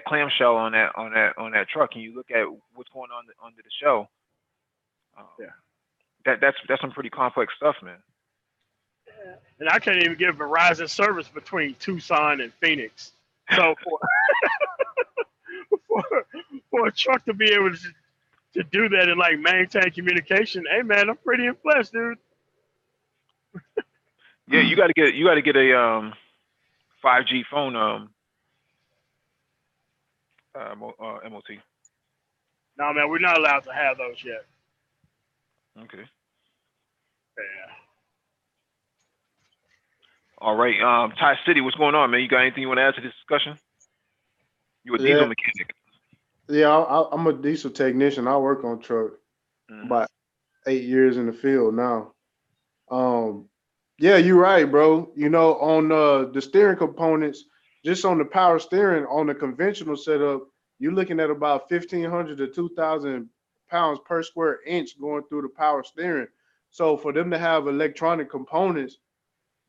clamshell on that truck, and you look at what's going on under the shell. Yeah. That's some pretty complex stuff, man. And I can't even get Verizon service between Tucson and Phoenix. So for a truck to be able to do that and like maintain communication, hey man, I'm pretty impressed, dude. Yeah, you got to get 5G phone MOT. No, man, we're not allowed to have those yet. Okay. Yeah. All right. Ty City, what's going on, man? You got anything you want to add to this discussion? You a diesel Yeah, mechanic? yeah. I'm a diesel technician. I work on truck Mm-hmm. about 8 years in the field now. Yeah, you're right, bro. On the steering components, just on the power steering on the conventional setup, you're looking at about 1,500 to 2,000 pounds per square inch going through the power steering. So for them to have electronic components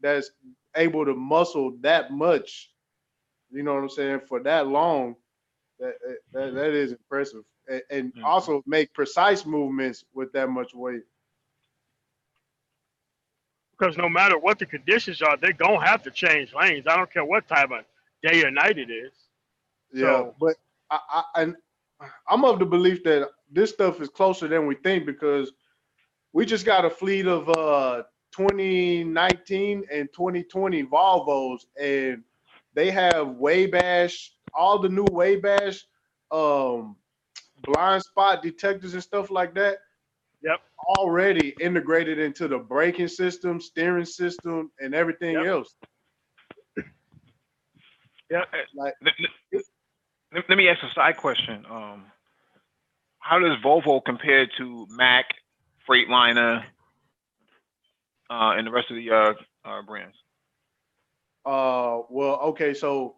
that's able to muscle that much, you know what I'm saying, for that long, that is impressive. And Mm-hmm. also make precise movements with that much weight. Because no matter what the conditions are, they're gonna have to change lanes. I don't care what time of day or night it is. Yeah, So but and I'm of the belief that this stuff is closer than we think because we just got a fleet of 2019 and 2020 Volvos, and they have Waybash, all the new Waybash um, blind spot detectors and stuff like that yep, already integrated into the braking system, steering system, and everything yep, else. yep. Like, Let me ask a side question. How does Volvo compare to Mack, Freightliner, and the rest of the brands? well, okay, so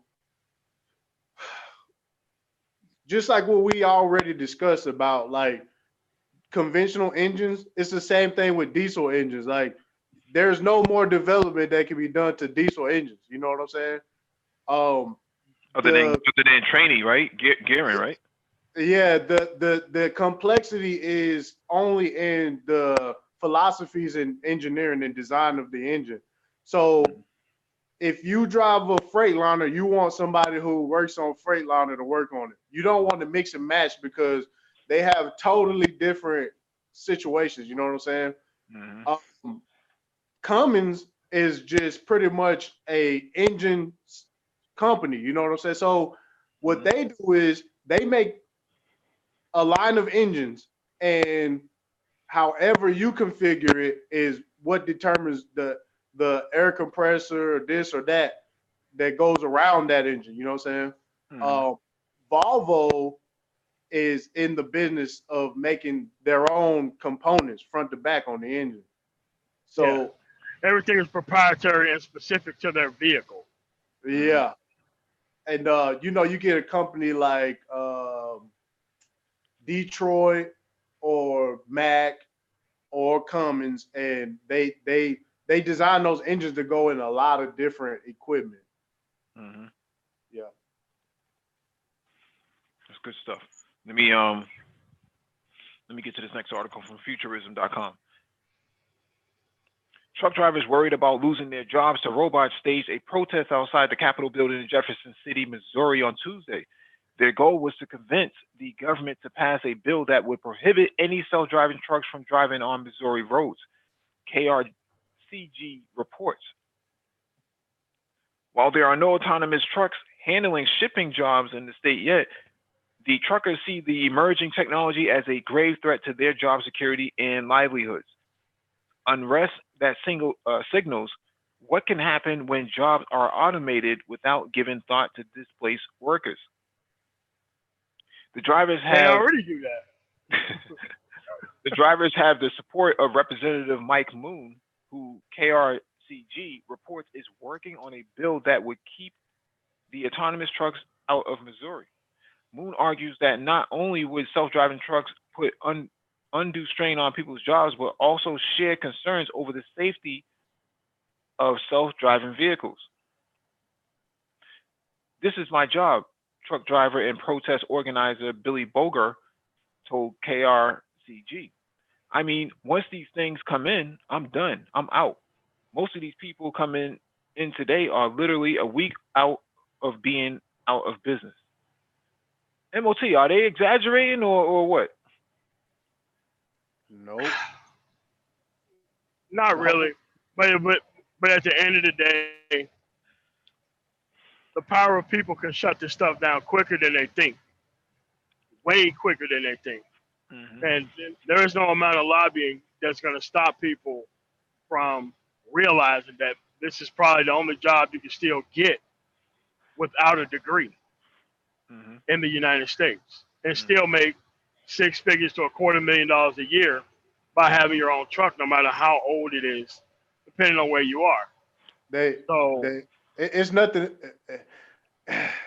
just like what we already discussed about like conventional engines, it's the same thing with diesel engines. Like there's no more development that can be done to diesel engines. You know what I'm saying? Um, the Other than training, right? Gearing, right? yeah, the complexity is only in the philosophies and engineering and design of the engine. So if you drive a Freightliner, you want somebody who works on Freightliner to work on it. You don't want to mix and match because they have totally different situations. You know what I'm saying? Mm-hmm. Cummins is just pretty much a engine company. You know what I'm saying? So what Mm-hmm. they do is they make a line of engines, and however you configure it is what determines the air compressor or this or that goes around that engine. You know what I'm saying? Mm-hmm. Um, Volvo is in the business of making their own components front to back on the engine. Yeah. So Everything is proprietary and specific to their vehicle. Mm-hmm. yeah, and you get a company like Detroit or Mack or Cummins, and they design those engines to go in a lot of different equipment. Mm-hmm. Yeah. That's good stuff. Let me get to this next article from Futurism.com. Truck drivers worried about losing their jobs to robots staged a protest outside the Capitol building in Jefferson City, Missouri on Tuesday. Their goal was to convince the government to pass a bill that would prohibit any self-driving trucks from driving on Missouri roads, KRCG reports. While there are no autonomous trucks handling shipping jobs in the state yet, the truckers see the emerging technology as a grave threat to their job security and livelihoods. Unrest that signals what can happen when jobs are automated without giving thought to displaced workers. The drivers They have already do that. the drivers have the support of Representative Mike Moon, who KRCG reports is working on a bill that would keep the autonomous trucks out of Missouri. Moon argues that not only would self-driving trucks put undue strain on people's jobs, but also share concerns over the safety of self-driving vehicles. This is my job, truck driver and protest organizer Billy Boger told KRCG. I mean, once these things come in, I'm done. I'm out. Most of these people coming in today are literally a week out of being out of business. MOT, are they exaggerating or what? Nope. Not really, but at the end of the day, the power of people can shut this stuff down quicker than they think, way quicker than they think. Hmm. And there is no amount of lobbying that's going to stop people from realizing that this is probably the only job you can still get without a degree Hmm. in the United States and Hmm. still make six figures to $250,000 a year by having your own truck, no matter how old it is, depending on where you are. They So, they it's nothing.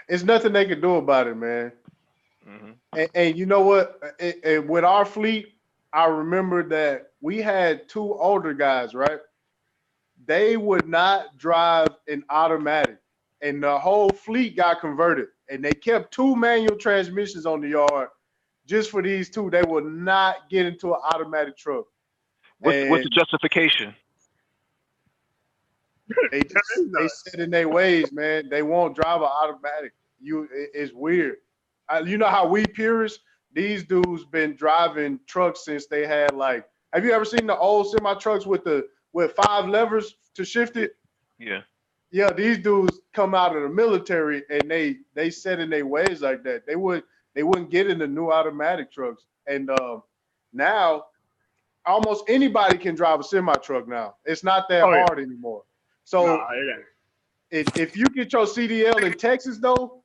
It's nothing they can do about it, man. Hmm. And you know what? With our fleet, I remember that we had two older guys, right? They would not drive an automatic, and the whole fleet got converted. And they kept two manual transmissions on the yard just for these two. They would not get into an automatic truck, What's the and justification? there is they none. set in their ways, man. They won't drive an automatic. It's weird. You know how we purists, these dudes been driving trucks since they had like. Have you ever seen the old semi trucks with five levers to shift it? Yeah. Yeah, these dudes come out of the military and they set in their ways like that. They wouldn't get in the new automatic trucks. And now almost anybody can drive a semi truck now. It's not that Oh, yeah. hard anymore. Nah, So it ain't. if you get your CDL in Texas though,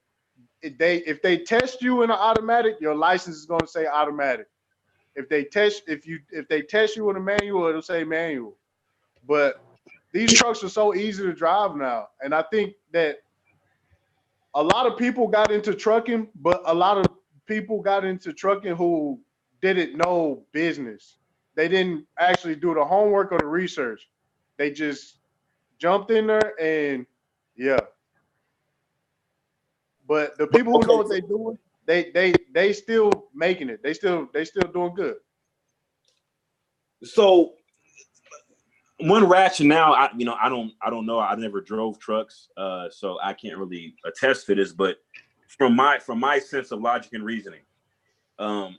if they test you in an automatic, your license is going to say automatic. If they test you in a manual, it'll say manual. But these trucks are so easy to drive now, and I think that a lot of people got into trucking, but a lot of people got into trucking who didn't know business. They didn't actually do the homework or the research. They just jumped in there and yeah. But the people who know Okay, what they're doing, they still making it. They still doing good. so one rationale, I don't know. I never drove trucks, so I can't really attest to this. But from my sense of logic and reasoning, um,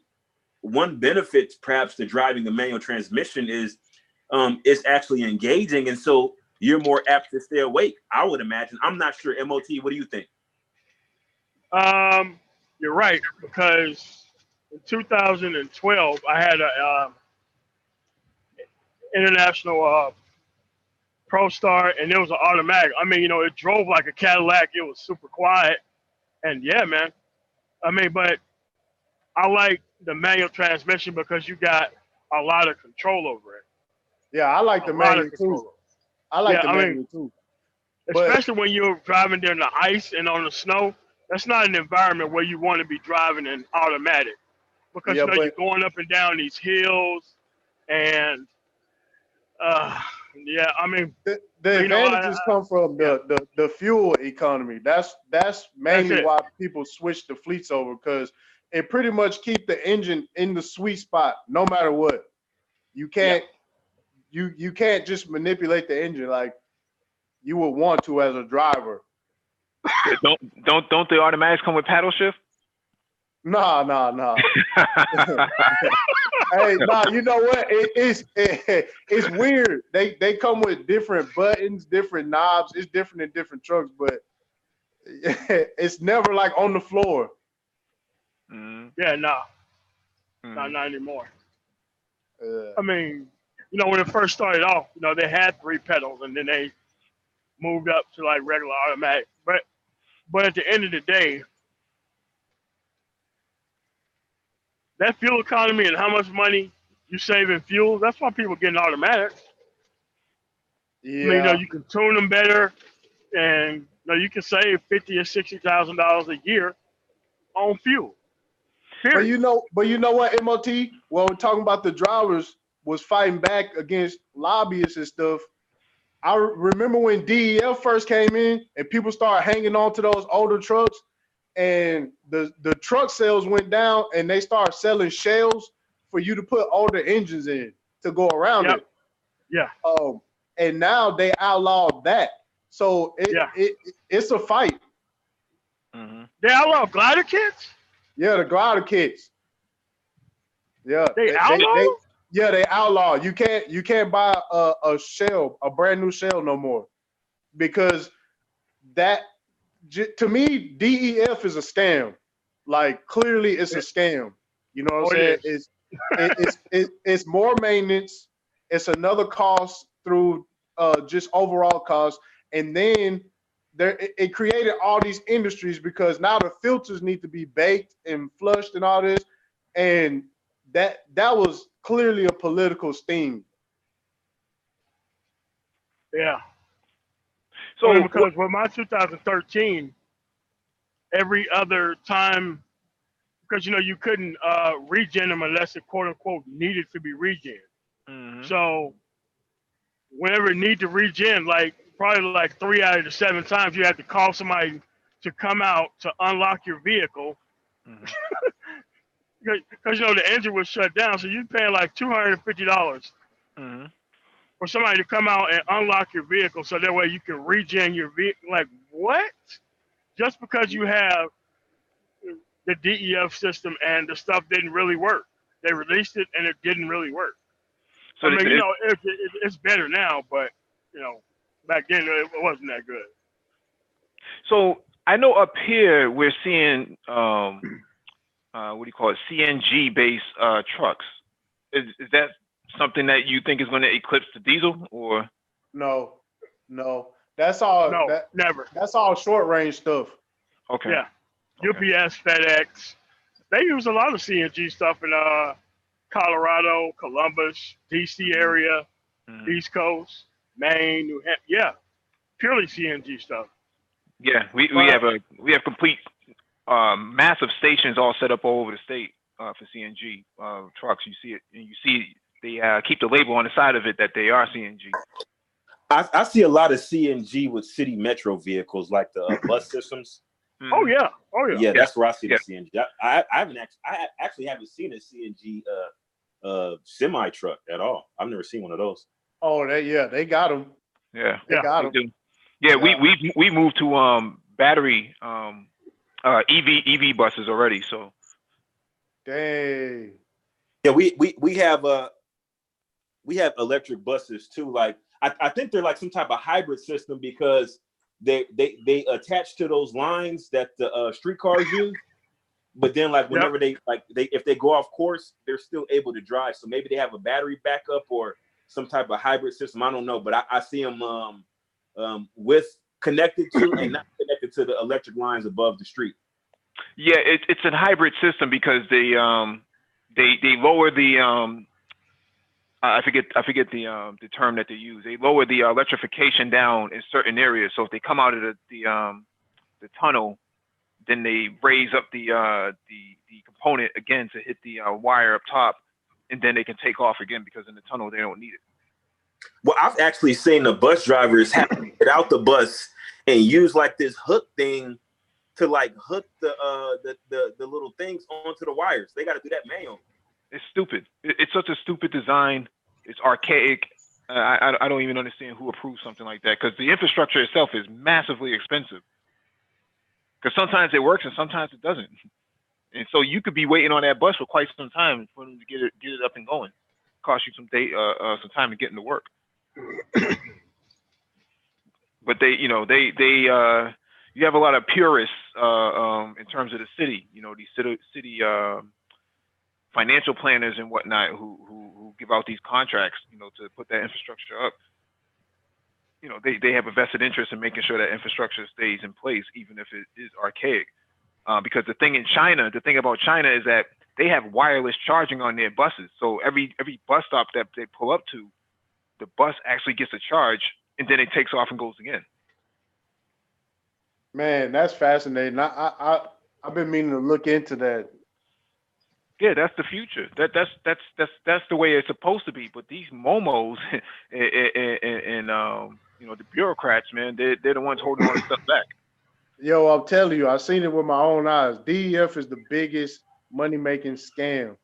one benefit perhaps to driving a manual transmission is it's actually engaging, and so you're more apt to stay awake. I would imagine. I'm not sure. MOT, what do you think? You're right, because in 2012, I had a international Pro Star, and it was an automatic. I mean, it drove like a Cadillac. It was super quiet, and yeah, man. I mean, but I like the manual transmission because you got a lot of control over it. Yeah, I like A the lot of manual too. control over it. I like Yeah, the I mean, manual too. But especially when you're driving during the ice and on the snow. That's not an environment where you want to be driving an automatic because yeah, you're but going up and down these hills, and uh, yeah, I mean, the advantages come from yeah, the fuel economy. That's that's mainly it. why people switch the fleets over because it pretty much keep the engine in the sweet spot no matter what. You Yeah, can't you can't just manipulate the engine like you would want to as a driver. Don't the automatics come with paddle shift? Nah, nah, nah. Hey, nah, you know what? It's weird. They come with different buttons, different knobs. It's different in different trucks, but it's never like on the floor. Mm. yeah, no, Mm. not anymore. Uh, I mean, when it first started off, they had three pedals, and then they moved up to like regular automatic. But at the end of the day, that fuel economy and how much money you save in fuel, that's why people get an automatic. I mean, yeah, you can tune them better, and you can save $50,000 or $60,000 a year on fuel. but Period. you know what, MOT? Well, we're talking about the drivers was fighting back against lobbyists and stuff. I remember when DEF first came in and people started hanging on to those older trucks, and the truck sales went down, and they started selling shells for you to put older engines in to go around Yep. it. Yeah. Um, and now they outlawed that. So Yeah. it's a fight. Hmm. They outlaw glider kits. Yeah, the glider kits. Yeah, They outlaw them. yeah, they outlaw. You can't buy a shell, a brand new shell no more because that to me, DEF is a scam. Like clearly, it's a scam. You know what I'm saying? It's more maintenance. It's another cost through just overall cost, and then it created all these industries because now the filters need to be baked and flushed and all this, and that was clearly a political sting. Yeah. So I mean, because with my 2013, every other time, because you couldn't regen them unless it quote unquote needed to be regen. mhm. So whenever it need to regen, like probably like 3 out of the 7 times, you had to call somebody to come out to unlock your vehicle Mhm. because the engine was shut down. So you're paying like $250 Mhm. for somebody to come out and unlock your vehicle, so that way you can regen your vehicle. Like what? Just because you have the DEF system and the stuff didn't really work. They released it and it didn't really work. So I mean, it's better now, but back then it wasn't that good. so I know up here we're seeing what do you call it, CNG based trucks. Is that something that you think is going to eclipse the diesel, or? No, that's all. No, never. That's all short range stuff. Okay. Yeah, Okay. UPS, FedEx, they use a lot of CNG stuff in Colorado, Columbus, DC Mhm. area, Mhm. East Coast, Maine, New Hampshire. Yeah, purely CNG stuff. Yeah, we But have complete massive stations all set up all over the state for CNG trucks. You see it, and you see they keep the label on the side of it that they are CNG. I see a lot of CNG with city metro vehicles, like the bus systems. oh Mhm. yeah, Yeah, that's where I see Yeah. the CNG. I actually haven't seen a CNG semi truck at all. I've never seen one of those. Oh, they got them. Yeah, They Yeah. got they them. do. Yeah, Yeah. we moved to battery EV buses already. So Dang. Yeah, we have electric buses too. Like I think they're like some type of hybrid system because they attach to those lines that the streetcars use. But then like Yep. whenever they if they go off course, they're still able to drive. So maybe they have a battery backup or some type of hybrid system. I don't know, but I see them with connected to and not connected to the electric lines above the street. yeah, it's a hybrid system because they lower the I forget the term that they use. They lower the electrification down in certain areas. So if they come out of the tunnel, then they raise up the component again to hit the wire up top, and then they can take off again because in the tunnel they don't need it. Well, I've actually seen the bus drivers have to get out the bus and use like this hook thing to like hook the little things onto the wires. They got to do that manually. It's stupid. It's such a stupid design. It's archaic. I don't even understand who approves something like that because the infrastructure itself is massively expensive. Because sometimes it works and sometimes it doesn't. And so you could be waiting on that bus for quite some time for them to get it up and going. Cost you some time to get into work. But you have a lot of purists in terms of the city. These city financial planners and whatnot who give out these contracts, to put that infrastructure up. They have a vested interest in making sure that infrastructure stays in place, even if it is archaic. Because the thing about China is that they have wireless charging on their buses. So every bus stop that they pull up to, the bus actually gets a charge, and then it takes off and goes again. Man, that's fascinating. I've been meaning to look into that. Yeah, that's the future. That's the way it's supposed to be. But these momos and the bureaucrats, man, they're the ones holding all this stuff back. Yo, I'm telling you, I've seen it with my own eyes. DEF is the biggest money-making scam.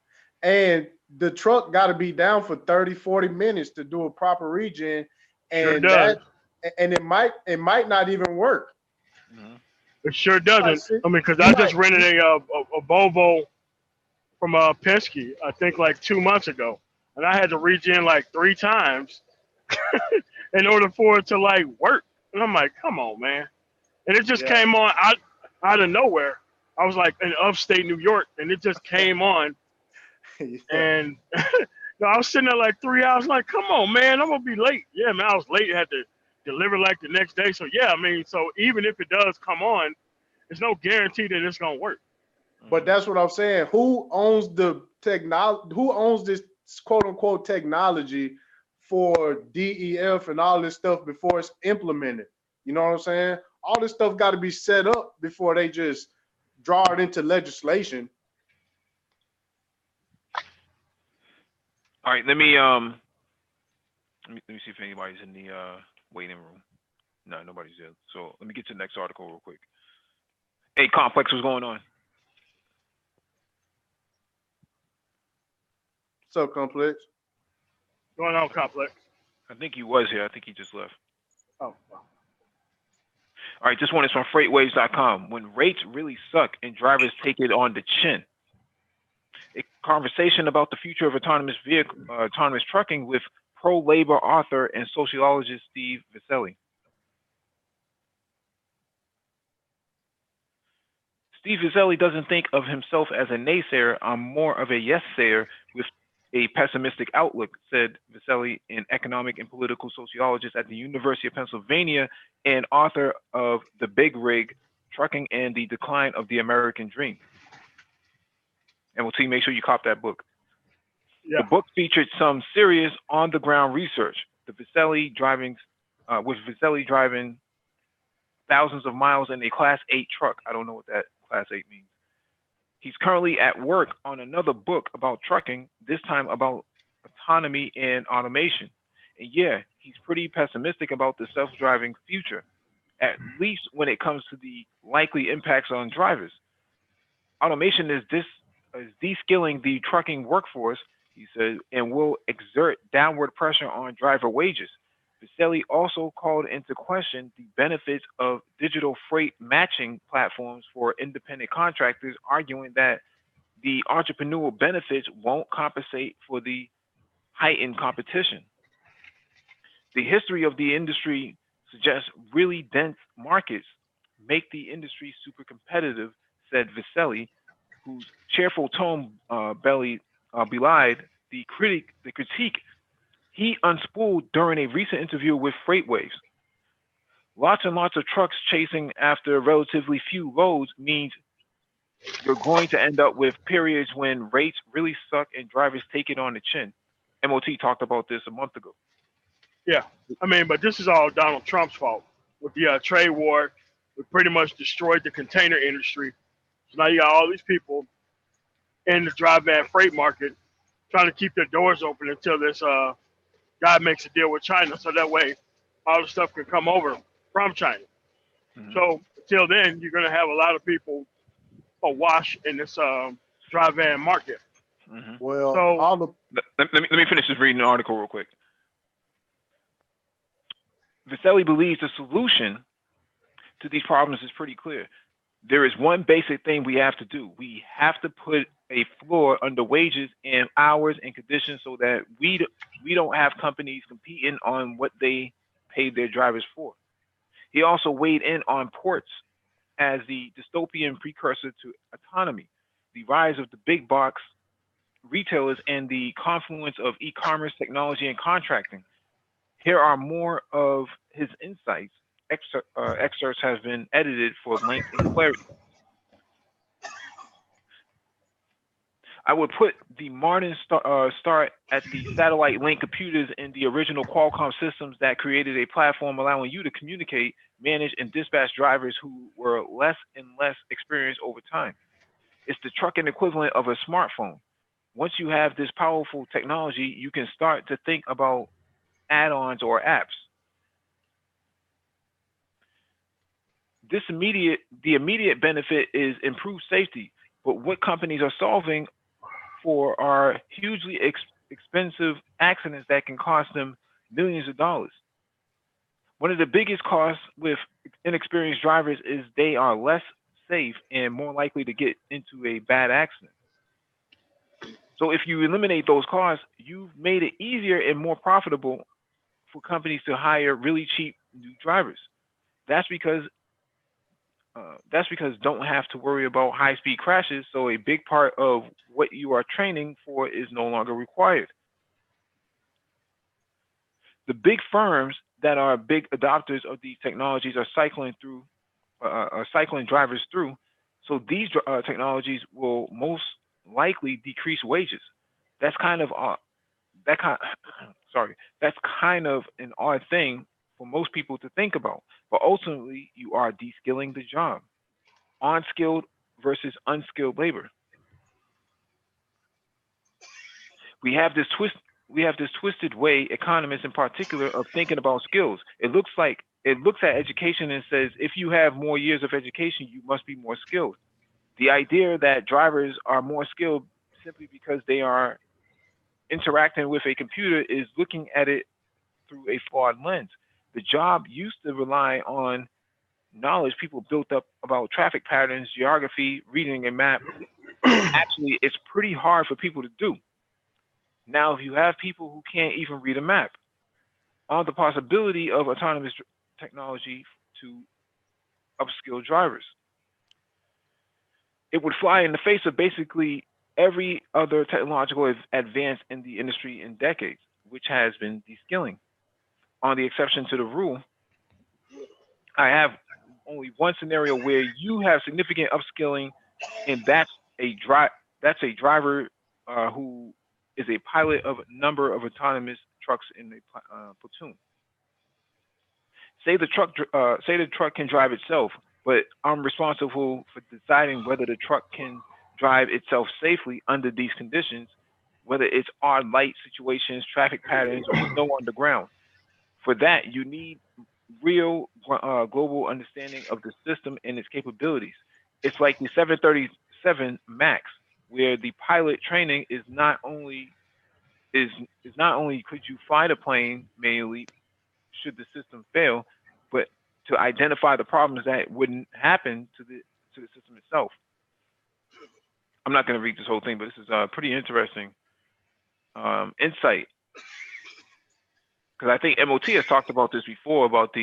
And the truck got to be down for 30, 40 minutes to do a proper regen. Sure And does. it might not even work. Mm-hmm. It sure doesn't. I mean, because I just rented a Volvo from Penske, I think like 2 months ago, and I had to regen like 3 times in order for it to like work. And I'm like, come on, man. and it just came on out of nowhere. I was like in upstate New York, and it just came on, and I was sitting there like 3 hours, like, come on, man, I'm gonna be late. Yeah, man, I was late. Had to deliver like the next day. So yeah, I mean, so even if it does come on, there's no guarantee that it's gonna work. But that's what I'm saying. Who owns the technology? Who owns this quote unquote technology for DEF and all this stuff before it's implemented? You know what I'm saying? All this stuff got to be set up before they just draw it into legislation. All right, let me see if anybody's in the waiting room. No, nobody's there. So let me get to the next article real quick. Hey, Complex, what's going on? What's up, Complex? Going on, Complex? I think he was here. I think he just left. Oh. All right, this one is from freightwaves.com. When rates really suck and drivers take it on the chin. A conversation about the future of autonomous trucking with pro-labor author and sociologist Steve Viselli. Steve Viselli doesn't think of himself as a naysayer. I'm more of a yes-sayer with a pessimistic outlook, said Viselli, an economic and political sociologist at the University of Pennsylvania and author of The Big Rig, Trucking and the Decline of the American Dream. And we'll see, make sure you cop that book. Yeah. The book featured some serious on-the-ground research. With Viselli driving thousands of miles in a Class 8 truck. I don't know what that Class 8 means. He's currently at work on another book about trucking, this time about autonomy and automation. And yeah, he's pretty pessimistic about the self-driving future, at least when it comes to the likely impacts on drivers. Automation is de-skilling the trucking workforce, he said, and will exert downward pressure on driver wages. Viselli also called into question the benefits of digital freight matching platforms for independent contractors, arguing that the entrepreneurial benefits won't compensate for the heightened competition. The history of the industry suggests really dense markets make the industry super competitive, said Viselli, whose cheerful tone belied the critique he unspooled during a recent interview with FreightWaves. Lots and lots of trucks chasing after relatively few loads means you're going to end up with periods when rates really suck and drivers take it on the chin. MOT talked about this a month ago. Yeah, I mean, but this is all Donald Trump's fault. With the trade war, we pretty much destroyed the container industry. So now you got all these people in the dry van freight market trying to keep their doors open until this guy makes a deal with China, so that way all the stuff can come over from China. Mm-hmm. So until then, you're going to have a lot of people awash in this dry van market. Mm-hmm. Well, so, let me finish this reading the article real quick. Viselli believes the solution to these problems is pretty clear. There is one basic thing we have to do. We have to put a floor under wages and hours and conditions so that we don't have companies competing on what they pay their drivers for. He also weighed in on ports as the dystopian precursor to autonomy, the rise of the big box retailers, and the confluence of e-commerce technology and contracting. Here are more of his insights. Excerpts have been edited for length and clarity. I would put the modern start at the satellite link computers in the original Qualcomm systems that created a platform allowing you to communicate, manage, and dispatch drivers who were less and less experienced over time. It's the trucking equivalent of a smartphone. Once you have this powerful technology, you can start to think about add-ons or apps. The immediate benefit is improved safety, but what companies are solving for are hugely expensive accidents that can cost them millions of dollars. One of the biggest costs with inexperienced drivers is they are less safe and more likely to get into a bad accident. So if you eliminate those costs, you've made it easier and more profitable for companies to hire really cheap new drivers. That's because That's because don't have to worry about high-speed crashes. So a big part of what you are training for is no longer required. The big firms that are big adopters of these technologies are cycling drivers through. So these technologies will most likely decrease wages. That's kind of that kind. Sorry, that's kind of an odd thing for most people to think about. But ultimately, you are de-skilling the job. On-skilled versus unskilled labor. We have this twist. We have this twisted way, economists in particular, of thinking about skills. It looks at education and says if you have more years of education, you must be more skilled. The idea that drivers are more skilled simply because they are interacting with a computer is looking at it through a flawed lens. The job used to rely on knowledge people built up about traffic patterns, geography, reading a map. Actually, it's pretty hard for people to do. Now, if you have people who can't even read a map, on the possibility of autonomous technology to upskill drivers, it would fly in the face of basically every other technological advance in the industry in decades, which has been de-skilling. On the exception to the rule, I have only one scenario where you have significant upskilling, and that's a driver who is a pilot of a number of autonomous trucks in a platoon. Say the truck can drive itself, but I'm responsible for deciding whether the truck can drive itself safely under these conditions, whether it's odd light situations, traffic patterns, or snow on the ground. For that, you need real global understanding of the system and its capabilities. It's like the 737 Max, where the pilot training is is not only could you fly the plane manually should the system fail, but to identify the problems that wouldn't happen to the system itself. I'm not going to read this whole thing, but this is pretty interesting insight because I think MOT has talked about this before about the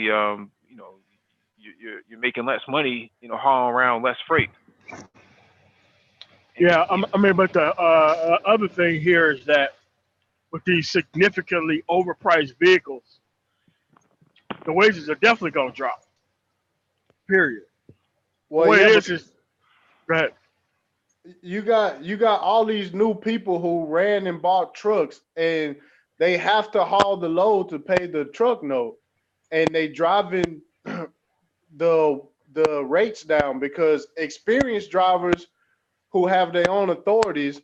you're making less money, hauling around less freight. And Yeah, I mean, but the other thing here is that with these significantly overpriced vehicles, the wages are definitely going to drop. Period. The Well, way it yeah, but is go ahead. you got all these new people who ran and bought trucks, and they have to haul the load to pay the truck note, and they driving the the rates down because experienced drivers who have their own authorities,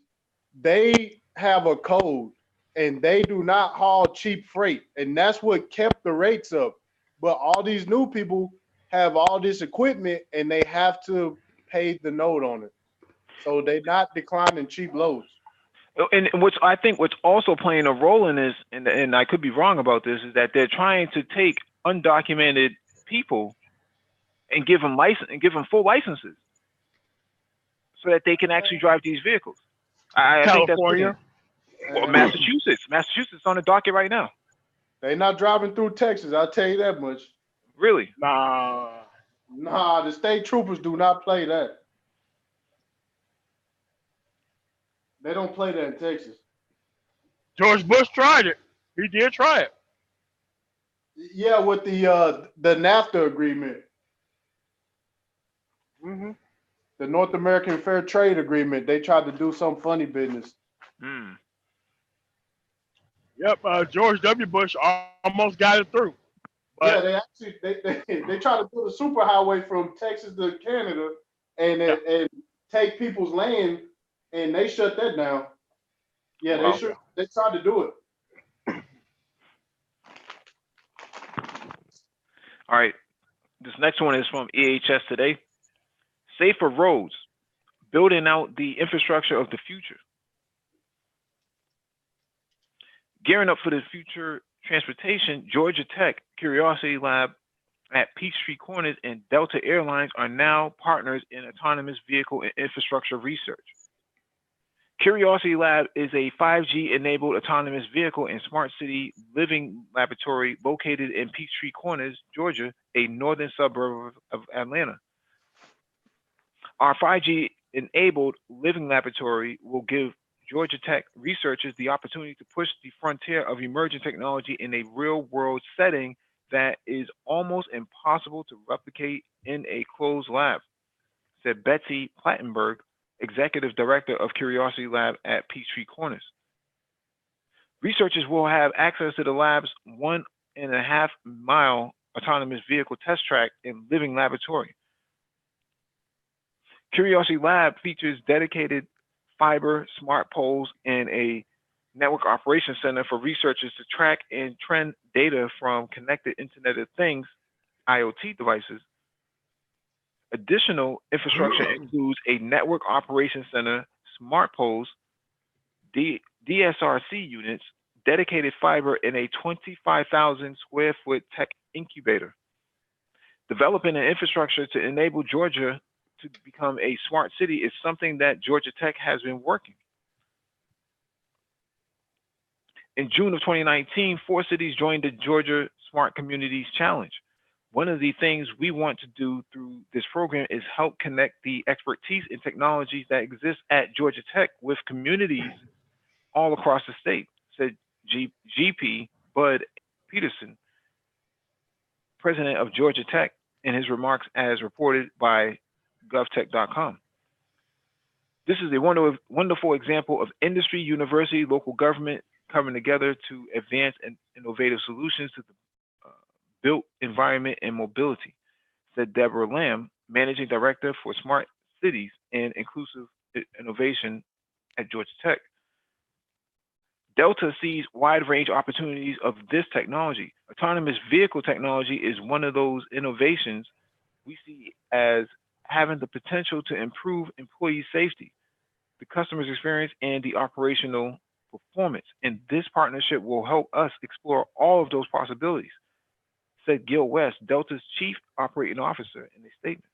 they have a code and they do not haul cheap freight. And that's what kept the rates up. But all these new people have all this equipment and they have to pay the note on it. So they're not declining cheap loads. which I think what's also playing a role in this, and I could be wrong about this, is that they're trying to take undocumented people and give them full licenses so that they can actually drive these vehicles. I think that's pretty. California. Well, And Massachusetts on the docket right now. they're not driving through Texas, I'll tell you that much. Really? Nah. Nah, the state troopers do not play that. They don't play that in Texas. George Bush tried it. He did try it. Yeah, with the NAFTA agreement, Hmm. the North American Fair Trade Agreement, they tried to do some funny business. Hmm. Yep. George W. Bush almost got it through, Yeah, but they actually they tried to build a superhighway from Texas to Canada yeah. and take people's land, and they shut that down. Yeah, Wow. they tried to do it. All right. This next one is from EHS today. Safer roads, building out the infrastructure of the future. Gearing up for the future transportation, Georgia Tech, Curiosity Lab at Peachtree Corners, and Delta Airlines are now partners in autonomous vehicle and infrastructure research. Curiosity Lab is a 5G enabled autonomous vehicle and smart city living laboratory located in Peachtree Corners, Georgia, a northern suburb of Atlanta. Our 5G enabled living laboratory will give Georgia Tech researchers the opportunity to push the frontier of emerging technology in a real world setting that is almost impossible to replicate in a closed lab, said Betsy Plattenberg, executive director of Curiosity Lab at Peachtree Corners. Researchers will have access to the lab's 1.5 mile autonomous vehicle test track and living laboratory. Curiosity Lab features dedicated fiber, smart poles, and a network operations center for researchers to track and trend data from connected Internet of Things, IoT devices. Additional infrastructure includes a network operations center, smart poles, DSRC units, dedicated fiber, and a 25,000 square foot tech incubator. Developing an infrastructure to enable Georgia to become a smart city is something that Georgia Tech has been working. In June of 2019, 4 cities joined the Georgia Smart Communities Challenge. One of the things we want to do through this program is help connect the expertise and technologies that exist at Georgia Tech with communities all across the state, said GP Bud Peterson, president of Georgia Tech, in his remarks as reported by govtech.com. This is a wonderful example of industry, university, local government coming together to advance innovative solutions to the built environment and mobility, said Deborah Lamb, managing director for Smart Cities and Inclusive Innovation at Georgia Tech. Delta sees wide range opportunities of this technology. Autonomous vehicle technology is one of those innovations we see as having the potential to improve employee safety, the customer's experience, and the operational performance. And this partnership will help us explore all of those possibilities, said Gil West, Delta's chief operating officer, in a statement.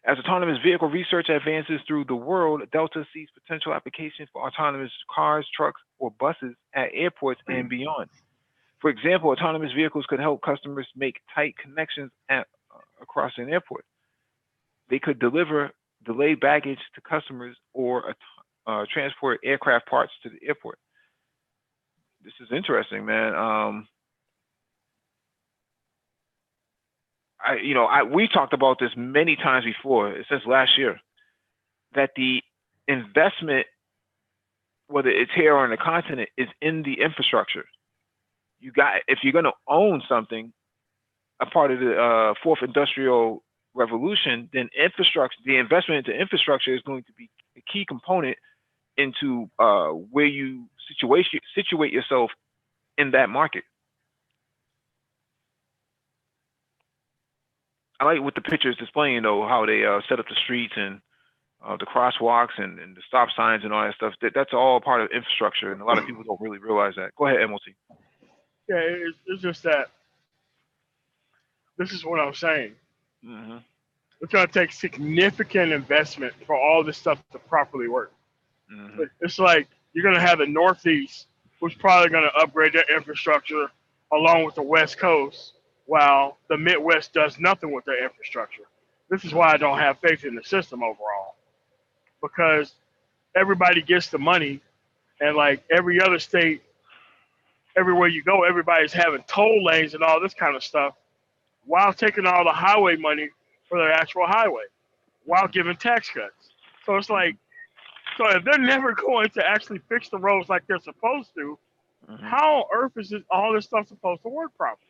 As autonomous vehicle research advances through the world, Delta sees potential applications for autonomous cars, trucks, or buses at airports and beyond. For example, autonomous vehicles could help customers make tight connections across an airport. They could deliver delayed baggage to customers or transport aircraft parts to the airport. This is interesting, man. We talked about this many times before, since last year, that the investment, whether it's here or on the continent, is in the infrastructure. If you're going to own something, a part of the fourth industrial revolution, then the investment into infrastructure is going to be a key component into where you situate yourself in that market. I like what the picture is displaying, though, how they set up the streets and the crosswalks and the stop signs and all that stuff. That's all part of infrastructure, and a lot of people don't really realize that. Go ahead, MOT. Yeah, it's just that this is what I'm saying. Mm-hmm. It's going to take significant investment for all this stuff to properly work. Mm-hmm. It's like you're going to have the Northeast, who's probably going to upgrade their infrastructure along with the West Coast, while the Midwest does nothing with their infrastructure. This is why I don't have faith in the system overall, because everybody gets the money, and like every other state, everywhere you go, everybody's having toll lanes and all this kind of stuff, while taking all the highway money for their actual highway, while giving tax cuts. So it's like, so if they're never going to actually fix the roads like they're supposed to, how on earth is all this stuff supposed to work properly?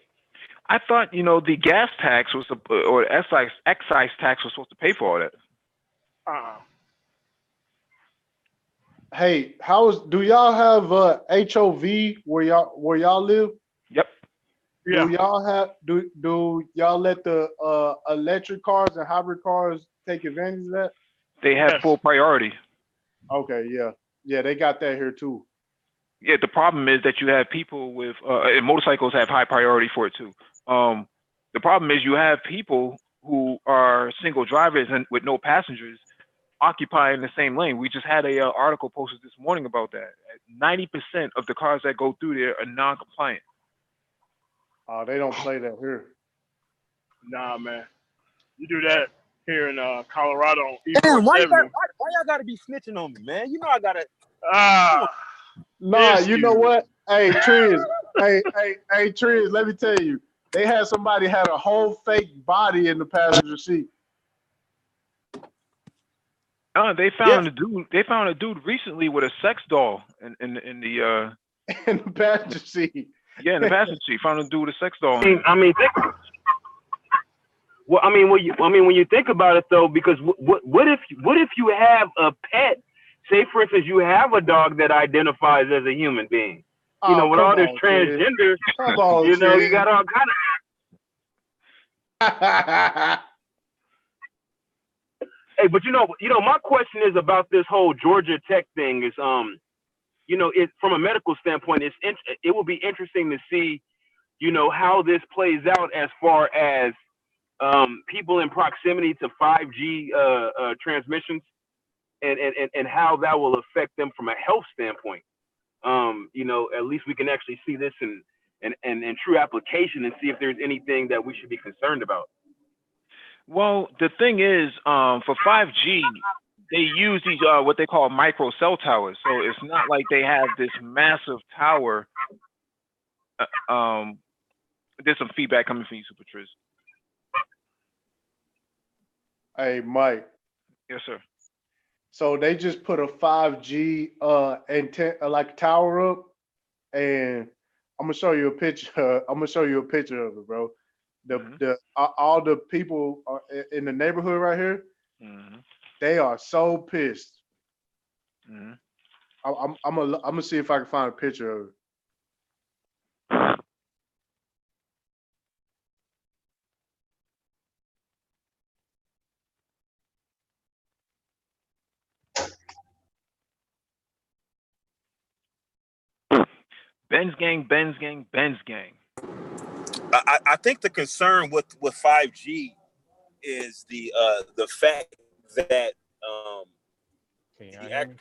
I thought, the gas tax was, or excise tax was supposed to pay for all that. Hey, do y'all have HOV where y'all live? Yep. Yeah. Do y'all let the electric cars and hybrid cars take advantage of that? They have full priority. Okay, yeah, they got that here too. Yeah, the problem is that you have people with and motorcycles have high priority for it too. The problem is you have people who are single drivers and with no passengers occupying the same lane. We just had a article posted this morning about that. 90% of the cars that go through there are non-compliant. They don't play that here. Nah, man. You do that here in Colorado on Damn, why E470. y'all gotta be snitching on me, man? You know I gotta. Nah, Miss you know you. what? Hey, Triz. hey, Triz, let me tell you. They had somebody had a whole fake body in the passenger seat. They found a dude. They found a dude recently with a sex doll in the in the passenger seat. yeah, in the passenger seat. Found a dude with a sex doll. I mean, when you think about it though, because what if you have a pet? Say, for instance, you have a dog that identifies as a human being. You know, Oh, with come all this on, transgender, come on, you know, Triz. you got all kind of. Hey, but you know, my question is about this whole Georgia Tech thing. Is you know, it from a medical standpoint, it will be interesting to see, you know, how this plays out as far as people in proximity to 5G transmissions, and how that will affect them from a health standpoint. You know, at least we can actually see this in true application and see if there's anything that we should be concerned about. Well, the thing is, for 5G, they use these what they call micro cell towers. So it's not like they have this massive tower. There's some feedback coming from you, Super Triz. Hey, Mike. Yes, sir. So they just put a 5G antenna, like tower up, and I'm gonna show you a picture. I'm gonna show you a picture of it, bro. All the people in the neighborhood right here, they are so pissed. I'm gonna see if I can find a picture of it. Ben's gang, Ben's gang, Ben's gang. I think the concern with 5G is the fact that Can y'all hear me?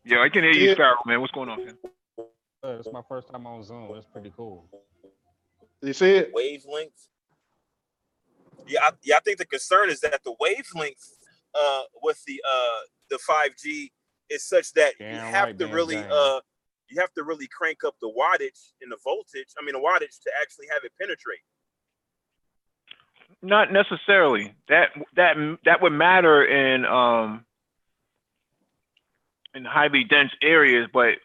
Yeah, I can hear you, Sparrow, man. What's going on, man? It's my first time on Zoom. It's pretty cool. You see it? Wavelength. Yeah, I think the concern is that the wavelength with the 5G is such that you have to really crank up the wattage and the voltage. I mean, the wattage to actually have it penetrate. Not necessarily. That would matter in highly dense areas, but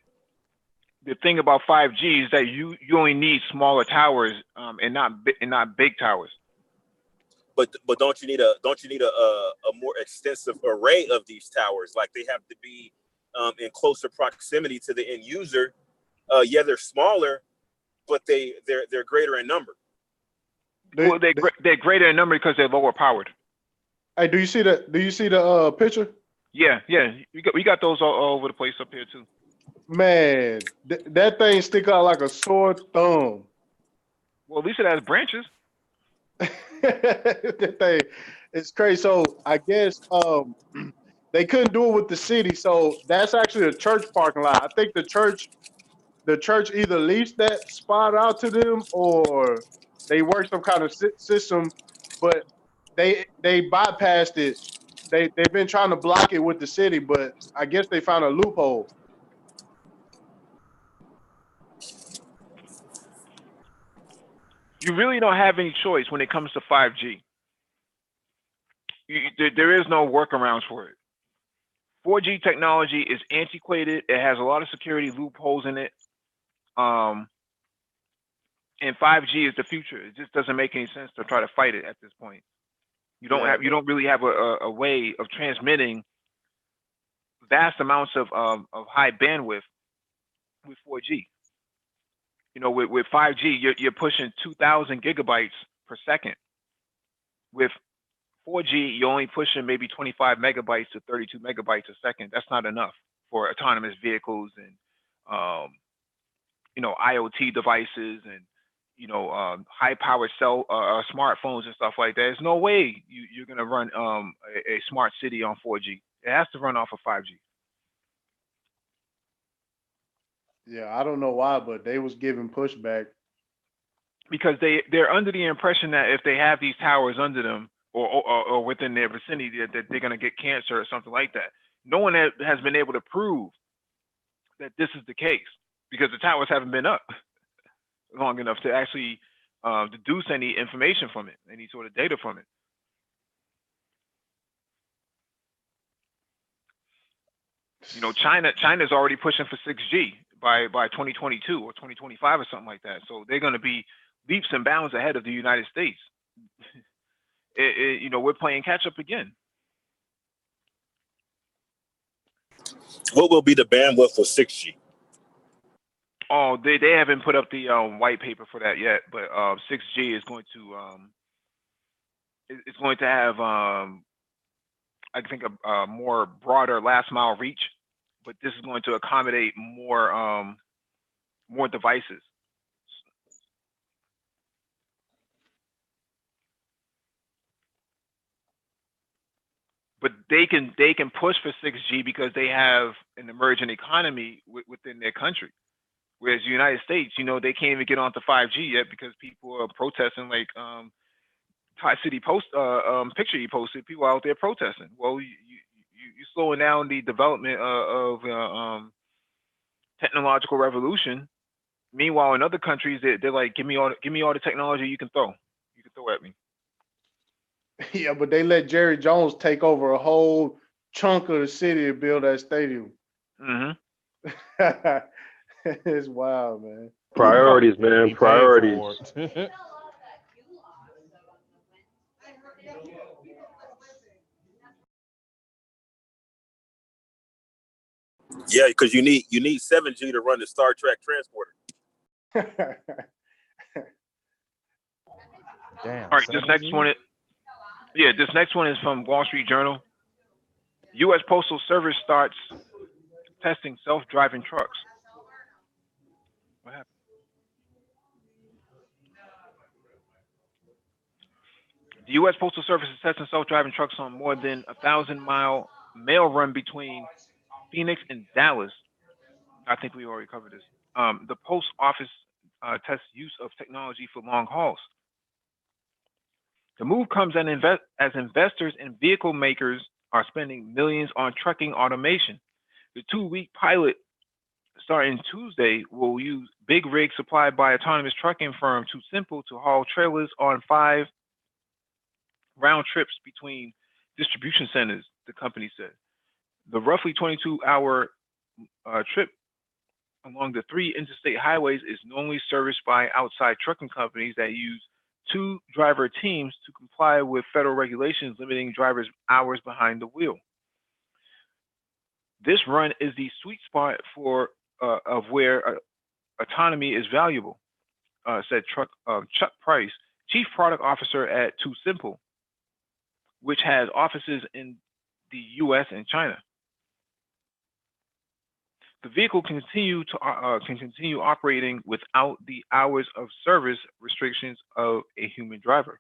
the thing about 5G is that you only need smaller towers and not big towers. But don't you need a more extensive array of these towers? Like they have to be in closer proximity to the end user. Yeah, they're smaller, but they're greater in number. Well, they're greater in number because they're lower powered. Hey, do you see the picture? Yeah. We got those all over the place up here too. Man, that thing stick out like a sore thumb. Well, at least it has branches. That thing, it's crazy. So I guess they couldn't do it with the city. So that's actually a church parking lot. I think the church either leased that spot out to them or they worked some kind of system, but they bypassed it. They've been trying to block it with the city, but I guess they found a loophole. You really don't have any choice when it comes to 5G. There is no workarounds for it. 4G technology is antiquated. It has a lot of security loopholes in it. And 5G is the future. It just doesn't make any sense to try to fight it at this point. You don't really have a way of transmitting vast amounts of high bandwidth with 4G. You know, with 5G, you're pushing 2,000 gigabytes per second. With 4G, you're only pushing maybe 25 megabytes to 32 megabytes a second. That's not enough for autonomous vehicles and IoT devices and high-powered cell smartphones and stuff like that. There's no way you're gonna run a smart city on 4G. It has to run off of 5G. Yeah, I don't know why, but they was giving pushback Because they're under the impression that if they have these towers under them, or within their vicinity that they're going to get cancer or something like that. No one has been able to prove that this is the case because the towers haven't been up long enough to actually deduce any information from it, any sort of data from it. You know, China's already pushing for 6G by 2022 or 2025 or something like that. So they're going to be leaps and bounds ahead of the United States. You know, we're playing catch up again. What will be the bandwidth for 6G? Oh, they haven't put up the white paper for that yet, but 6G is going to it's going to have I think a more broader last mile reach, but this is going to accommodate more devices. But they can push for 6G because they have an emerging economy within their country. Whereas the United States, you know, they can't even get onto 5G yet because people are protesting, like Thai City Post picture you posted, people out there protesting. Well, you're slowing down the development of technological revolution. Meanwhile, in other countries, they're like, give me all the technology you can throw at me. Yeah, but they let Jerry Jones take over a whole chunk of the city to build that stadium. Mm-hmm. It's wild, man. Priorities, man. He paid Priorities. for it. Yeah, because you need 7G to run the Star Trek transporter. Damn. All right, this next one is from Wall Street Journal. U.S. Postal Service starts testing self-driving trucks. What happened? The U.S. Postal Service is testing self-driving trucks on more than 1,000-mile mail run between Phoenix and Dallas. I think we already covered this. The post office tests use of technology for long hauls. The move comes as investors and vehicle makers are spending millions on trucking automation. The 2-week pilot starting Tuesday will use big rigs supplied by autonomous trucking firm Too Simple to haul trailers on 5 round trips between distribution centers, the company said. The roughly 22-hour trip along the 3 interstate highways is normally serviced by outside trucking companies that use 2 driver teams to comply with federal regulations limiting drivers' hours behind the wheel. This run is the sweet spot of where autonomy is valuable, said Chuck Price, Chief Product Officer at Too Simple, which has offices in the U.S. and China. The vehicle can continue operating without the hours of service restrictions of a human driver.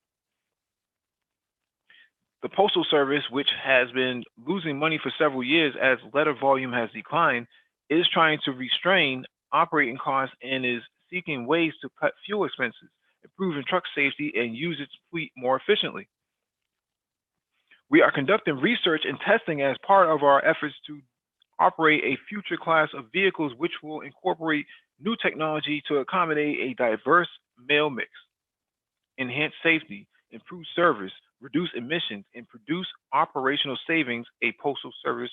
The Postal Service, which has been losing money for several years as letter volume has declined, is trying to restrain operating costs and is seeking ways to cut fuel expenses, improving truck safety, and use its fleet more efficiently. We are conducting research and testing as part of our efforts to operate a future class of vehicles which will incorporate new technology to accommodate a diverse mail mix, enhance safety, improve service, reduce emissions, and produce operational savings, a Postal Service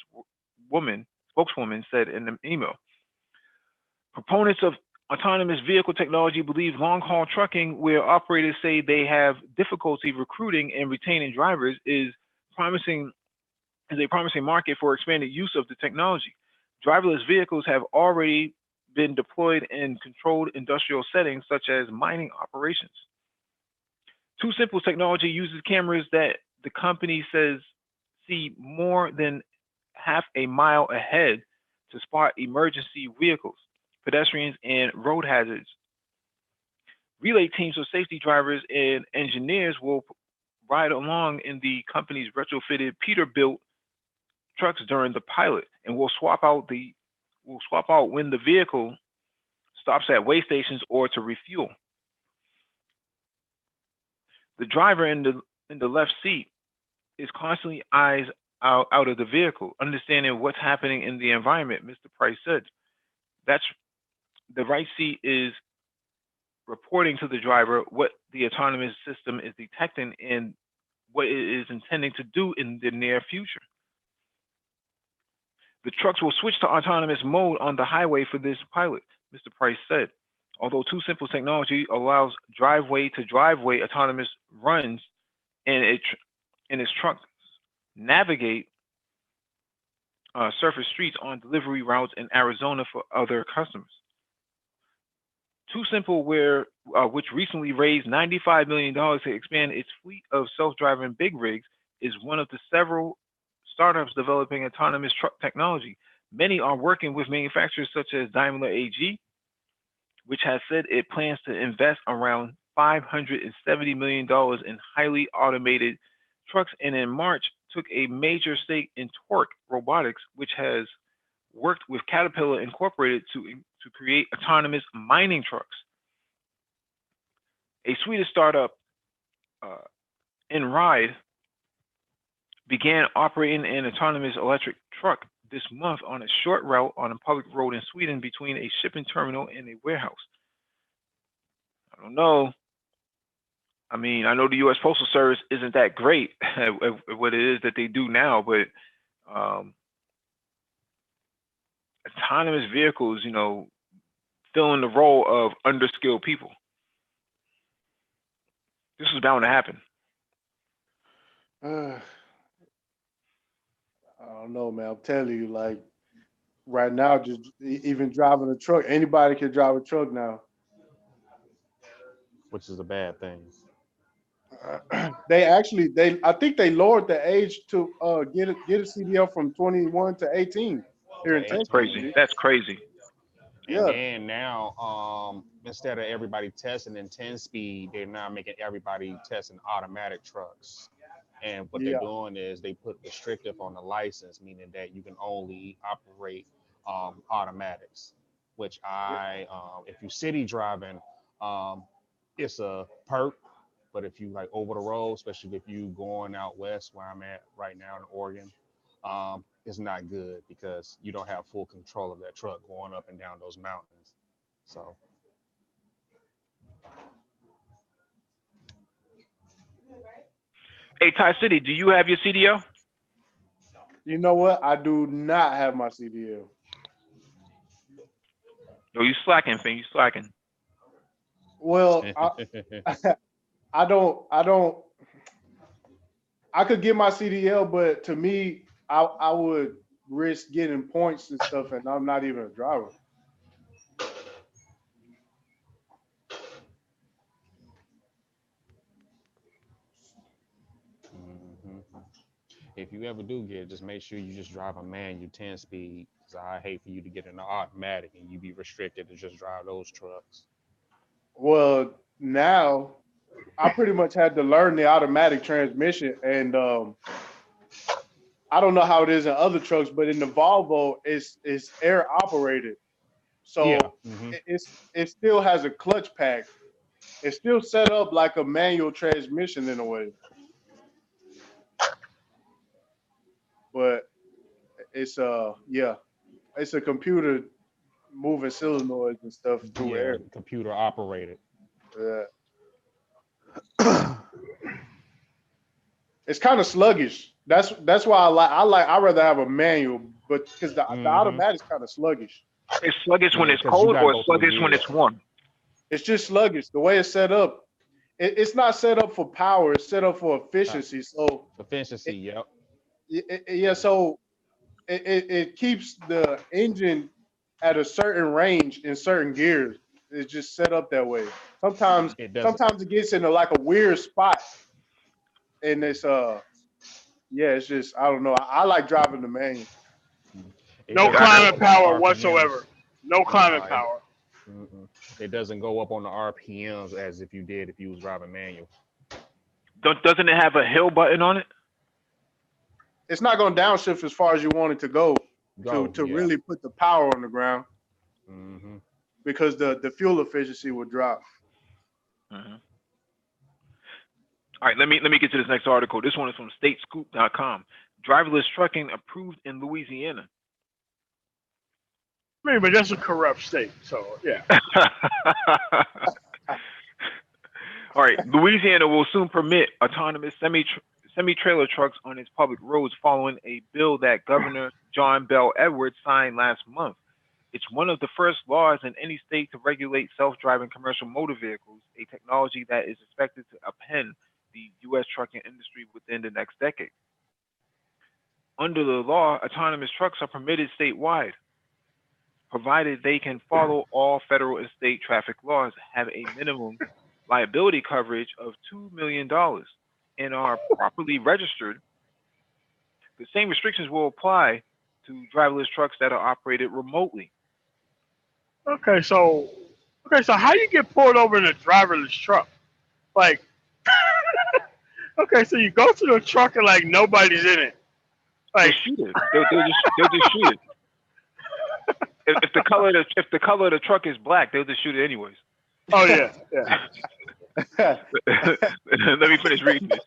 spokeswoman said in an email. Proponents of autonomous vehicle technology believe long-haul trucking, where operators say they have difficulty recruiting and retaining drivers, is a promising market for expanded use of the technology. Driverless vehicles have already been deployed in controlled industrial settings such as mining operations. Too Simple technology uses cameras that the company says see more than half a mile ahead to spot emergency vehicles, pedestrians, and road hazards. Relay teams of safety drivers and engineers will ride along in the company's retrofitted Peterbilt trucks during the pilot, and will swap out when the vehicle stops at way stations or to refuel. The driver and in the left seat is constantly eyes out of the vehicle, understanding what's happening in the environment. Mr. Price said that's the right seat is reporting to the driver what the autonomous system is detecting and what it is intending to do in the near future. The trucks will switch to autonomous mode on the highway for this pilot, Mr. Price said. Although Too Simple technology allows driveway-to-driveway autonomous runs, and its trucks navigate surface streets on delivery routes in Arizona for other customers. Too Simple, which recently raised $95 million to expand its fleet of self-driving big rigs, is one of the several startups developing autonomous truck technology. Many are working with manufacturers such as Daimler AG, which has said it plans to invest around $570 million in highly automated trucks, and in March took a major stake in Torque Robotics, which has worked with Caterpillar Incorporated to create autonomous mining trucks. A Swedish startup, Enride, began operating an autonomous electric truck this month on a short route on a public road in Sweden between a shipping terminal and a warehouse. I don't know. I mean, I know the U.S. Postal Service isn't that great at what it is that they do now, but autonomous vehicles, filling the role of underskilled people. This is bound to happen. I don't know, man. I'm telling you, like right now, just even driving a truck, anybody can drive a truck now. Which is a bad thing. I think they lowered the age to get a CDL from 21 to 18 here in Texas. Crazy. That's crazy. And Yeah. then now, instead of everybody testing in 10 speed, they're now making everybody testing automatic trucks. And what they're doing is they put restrictive on the license, meaning that you can only operate automatics, which if you city driving, it's a perk. But if you like over the road, especially if you going out west where I'm at right now in Oregon, it's not good because you don't have full control of that truck going up and down those mountains. So. Hey, Ty City, do you have your CDL? You know what? I do not have my CDL. No, you slacking, Finn. You slacking. Well, I don't. I could get my CDL, but to me, I would risk getting points and stuff, and I'm not even a driver. If you ever do get it, just make sure you just drive a manual 10 speed. Cause I hate for you to get in the automatic and you be restricted to just drive those trucks. Well, now I pretty much had to learn the automatic transmission, and I don't know how it is in other trucks, but in the Volvo, it's air operated, so it still has a clutch pack. It's still set up like a manual transmission in a way, but it's it's a computer moving solenoids and stuff through air. Computer operated. Yeah. It's kind of sluggish. That's why I'd rather have a manual, but because the automatic's kind of sluggish. It's sluggish when it's cold, or it's sluggish when it's warm? It's just sluggish. The way it's set up, it's not set up for power. It's set up for efficiency. So efficiency, yep. Yeah. So it keeps the engine at a certain range in certain gears. It's just set up that way. Sometimes it gets into like a weird spot, and it's it's just I don't know. I like driving the manual. No climate power whatsoever. No climate power. It doesn't go up on the RPMs as if you was driving manual. Doesn't it have a hill button on it? It's not going to downshift as far as you want it to go to really put the power on the ground, because the fuel efficiency will drop. All right, let me get to this next article. This one is from statescoop.com. Driverless trucking approved in Louisiana. I mean, but that's a corrupt state, so yeah. All right, Louisiana will soon permit autonomous semi-trailer trucks on its public roads following a bill that Governor John Bel Edwards signed last month. It's one of the first laws in any state to regulate self-driving commercial motor vehicles, a technology that is expected to upend the U.S. trucking industry within the next decade. Under the law, autonomous trucks are permitted statewide, provided they can follow all federal and state traffic laws, have a minimum liability coverage of $2 million, and are properly registered. The same restrictions will apply to driverless trucks that are operated remotely. Okay, so how you get pulled over in a driverless truck? Like, okay, so you go to the truck and like nobody's in it. They'll Like, shoot it. They'll just shoot it. If the color of the truck is black, they'll just shoot it anyways. oh yeah, yeah. Let me finish reading this.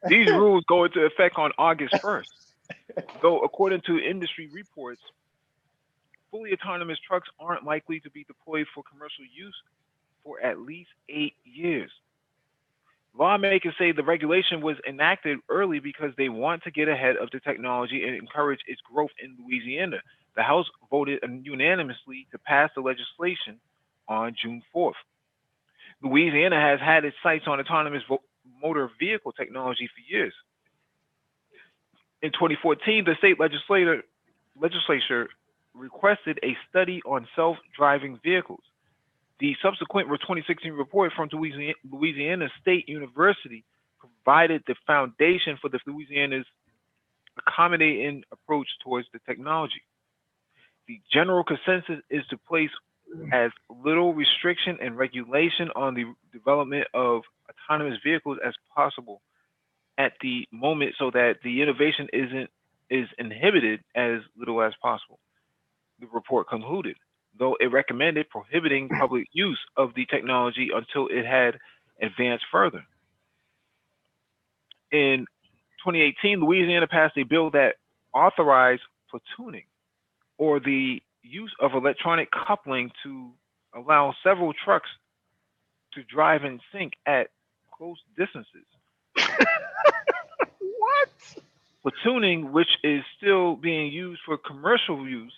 These rules go into effect on August 1st. Though, according to industry reports, fully autonomous trucks aren't likely to be deployed for commercial use for at least 8 years. Lawmakers say the regulation was enacted early because they want to get ahead of the technology and encourage its growth in Louisiana. The House voted unanimously to pass the legislation on June 4th. Louisiana has had its sights on autonomous motor vehicle technology for years. In 2014, the state legislature requested a study on self-driving vehicles. The subsequent 2016 report from Louisiana State University provided the foundation for the Louisiana's accommodating approach towards the technology. The general consensus is to place as little restriction and regulation on the development of autonomous vehicles as possible at the moment so that the innovation is inhibited as little as possible. The report concluded, though it recommended prohibiting public use of the technology until it had advanced further. In 2018, Louisiana passed a bill that authorized platooning, or the use of electronic coupling to allow several trucks to drive in sync at close distances. What? Platooning, which is still being used for commercial use,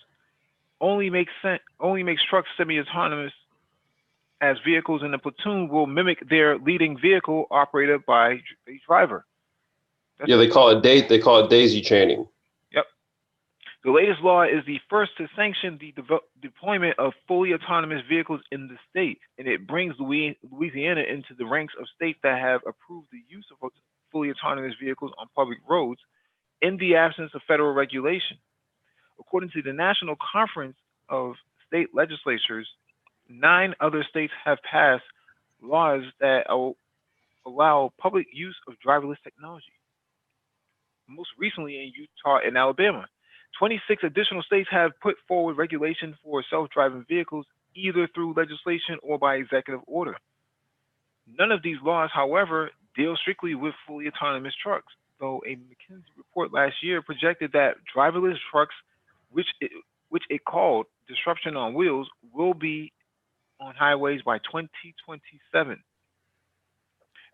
only makes trucks semi-autonomous, as vehicles in the platoon will mimic their leading vehicle operated by a driver. Yeah, they call it daisy chaining. Yep. The latest law is the first to sanction the deployment of fully autonomous vehicles in the state, and it brings Louisiana into the ranks of states that have approved the use of fully autonomous vehicles on public roads in the absence of federal regulation. According to the National Conference of State Legislatures, 9 other states have passed laws that allow public use of driverless technology. Most recently in Utah and Alabama. 26 additional states have put forward regulation for self-driving vehicles either through legislation or by executive order. None of these laws, however, deal strictly with fully autonomous trucks, though a McKinsey report last year projected that driverless trucks, which it called disruption on wheels, will be on highways by 2027.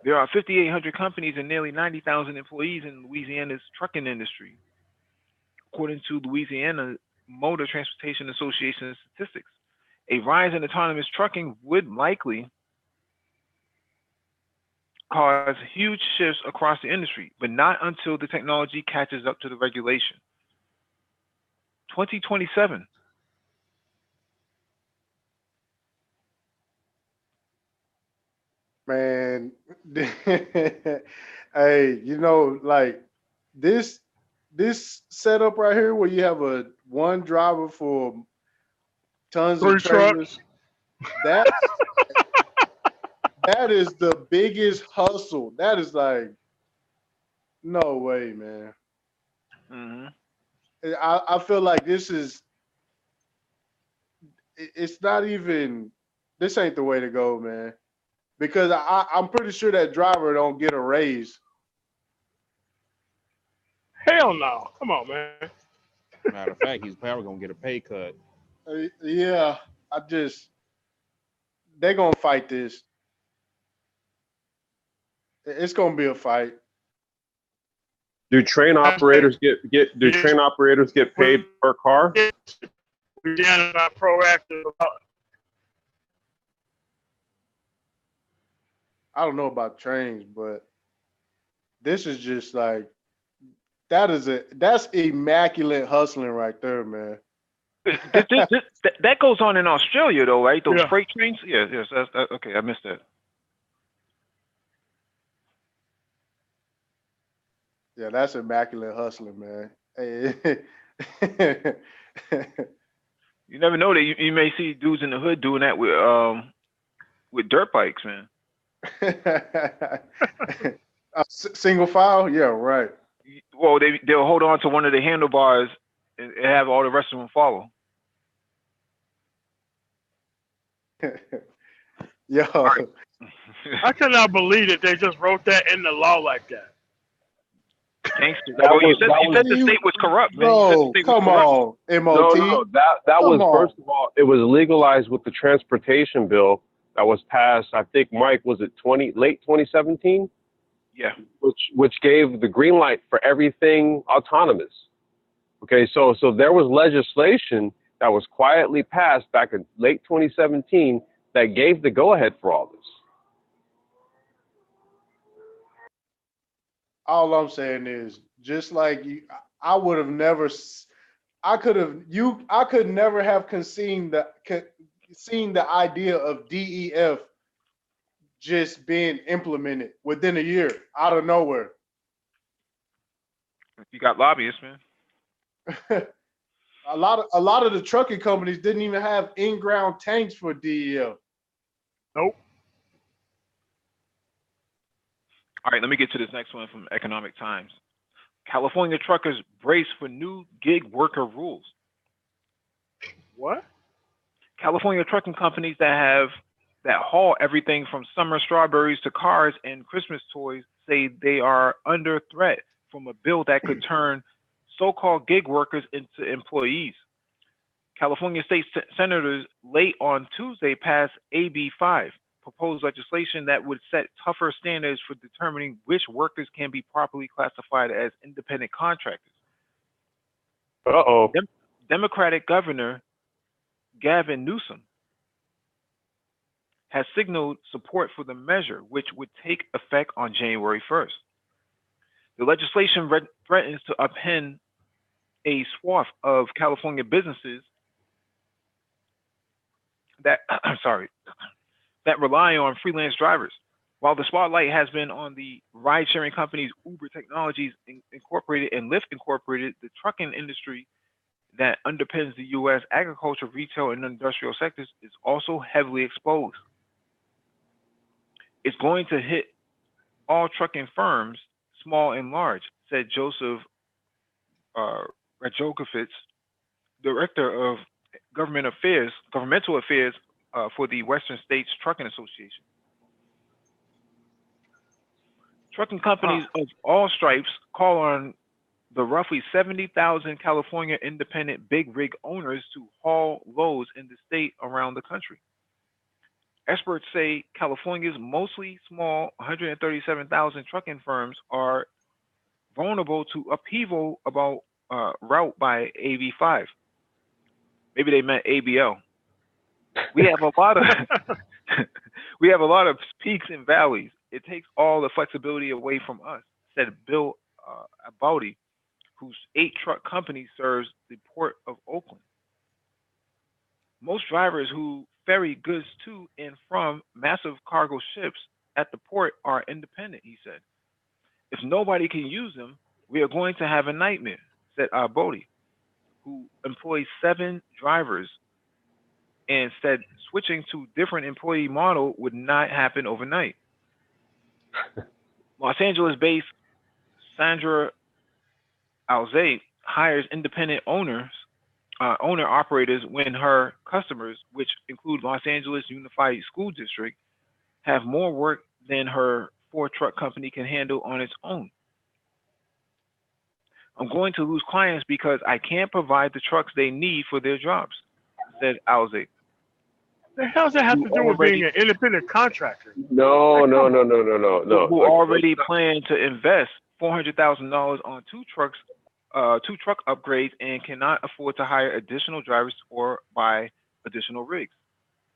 There are 5,800 companies and nearly 90,000 employees in Louisiana's trucking industry, according to Louisiana Motor Transportation Association statistics. A rise in autonomous trucking would likely cause huge shifts across the industry, but not until the technology catches up to the regulation. 2027. Man, hey, like this setup right here where you have one driver for tons 3 of trailers, trucks. that is the biggest hustle. That is like, no way, man. Mm-hmm. I feel like it's not even, this ain't the way to go, man. because I'm pretty sure that driver don't get a raise. Hell no. Come on, man. Matter of fact, he's probably gonna get a pay cut. Yeah, they're gonna fight this. It's gonna be a fight. Do train operators get paid per car? We're not proactive about I don't know about trains, but this is just like that's immaculate hustling right there, man. That goes on in Australia, though, right? Those Yeah. freight trains. Yeah, yes. Okay, I missed that. Yeah, that's immaculate hustling, man. Hey, You never know that you may see dudes in the hood doing that with dirt bikes, man. Single file, yeah, right. Well, they'll hold on to one of the handlebars and have all the rest of them follow. Yo, I cannot believe that they just wrote that in the law like that. Gangster. That Well, you was- said, that you said was- the state was corrupt, man. You said the bro, state was come corrupt. on, No, MOT. that Come was on. first of all, it was legalized with the transportation bill that was passed. I think Mike was it late 2017, Yeah. which gave the green light for everything autonomous. Okay, so there was legislation that was quietly passed back in late 2017 that gave the go ahead for all this. All I'm saying is, just like you, I would have never, I could never have seen the idea of DEF just being implemented within a year out of nowhere. You got lobbyists, man. A lot of the trucking companies didn't even have in-ground tanks for DEF. Nope. All right, let me get to this next one from Economic Times. California truckers brace for new gig worker rules. What? California trucking companies that haul everything from summer strawberries to cars and Christmas toys say they are under threat from a bill that could turn so-called gig workers into employees. California state senators late on Tuesday passed AB 5, proposed legislation that would set tougher standards for determining which workers can be properly classified as independent contractors. Uh-oh. Democratic Governor Gavin Newsom has signaled support for the measure, which would take effect on January 1st. The legislation threatens to upend a swath of California businesses that rely on freelance drivers. While the spotlight has been on the ride-sharing companies Uber Technologies Incorporated and Lyft Incorporated, the trucking industry that underpins the U.S. agriculture, retail, and industrial sectors is also heavily exposed. It's going to hit all trucking firms, small and large, said Joseph Rajokovitz, director of governmental affairs for the Western States Trucking Association. Trucking companies of all stripes call on the roughly 70,000 California independent big rig owners to haul loads in the state around the country. Experts say California's mostly small 137,000 trucking firms are vulnerable to upheaval about route by AB5. Maybe they meant ABL. We have a lot of peaks and valleys. It takes all the flexibility away from us, said Bill Aboudy, whose 8-truck company serves the port of Oakland. Most drivers who ferry goods to and from massive cargo ships at the port are independent, he said. If nobody can use them, we are going to have a nightmare, said Aboudy, who employs 7 drivers and said switching to different employee model would not happen overnight. Los Angeles-based Sandra Alzate hires independent owner-operators when her customers, which include Los Angeles Unified School District have more work than her 4-truck company can handle on its own. I'm going to lose clients because I can't provide the trucks they need for their jobs, said Alze. The hell does that have Who to do with being already an independent contractor? No, Like, no, come no, on. no, no, no, no. who Look, already plan to invest $400,000 on 2 truck upgrades and cannot afford to hire additional drivers or buy additional rigs.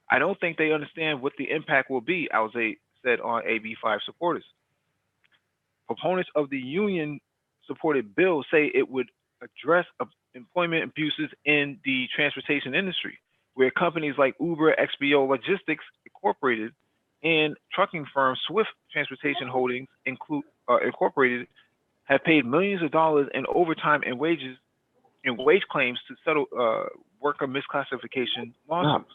I don't think they understand what the impact will be, Alze said on AB5 supporters. Proponents of the union supported bill say it would address employment abuses in the transportation industry, where companies like Uber, XPO Logistics Incorporated, and trucking firm Swift Transportation Holdings Incorporated have paid millions of dollars in overtime and wage claims to settle worker misclassification lawsuits.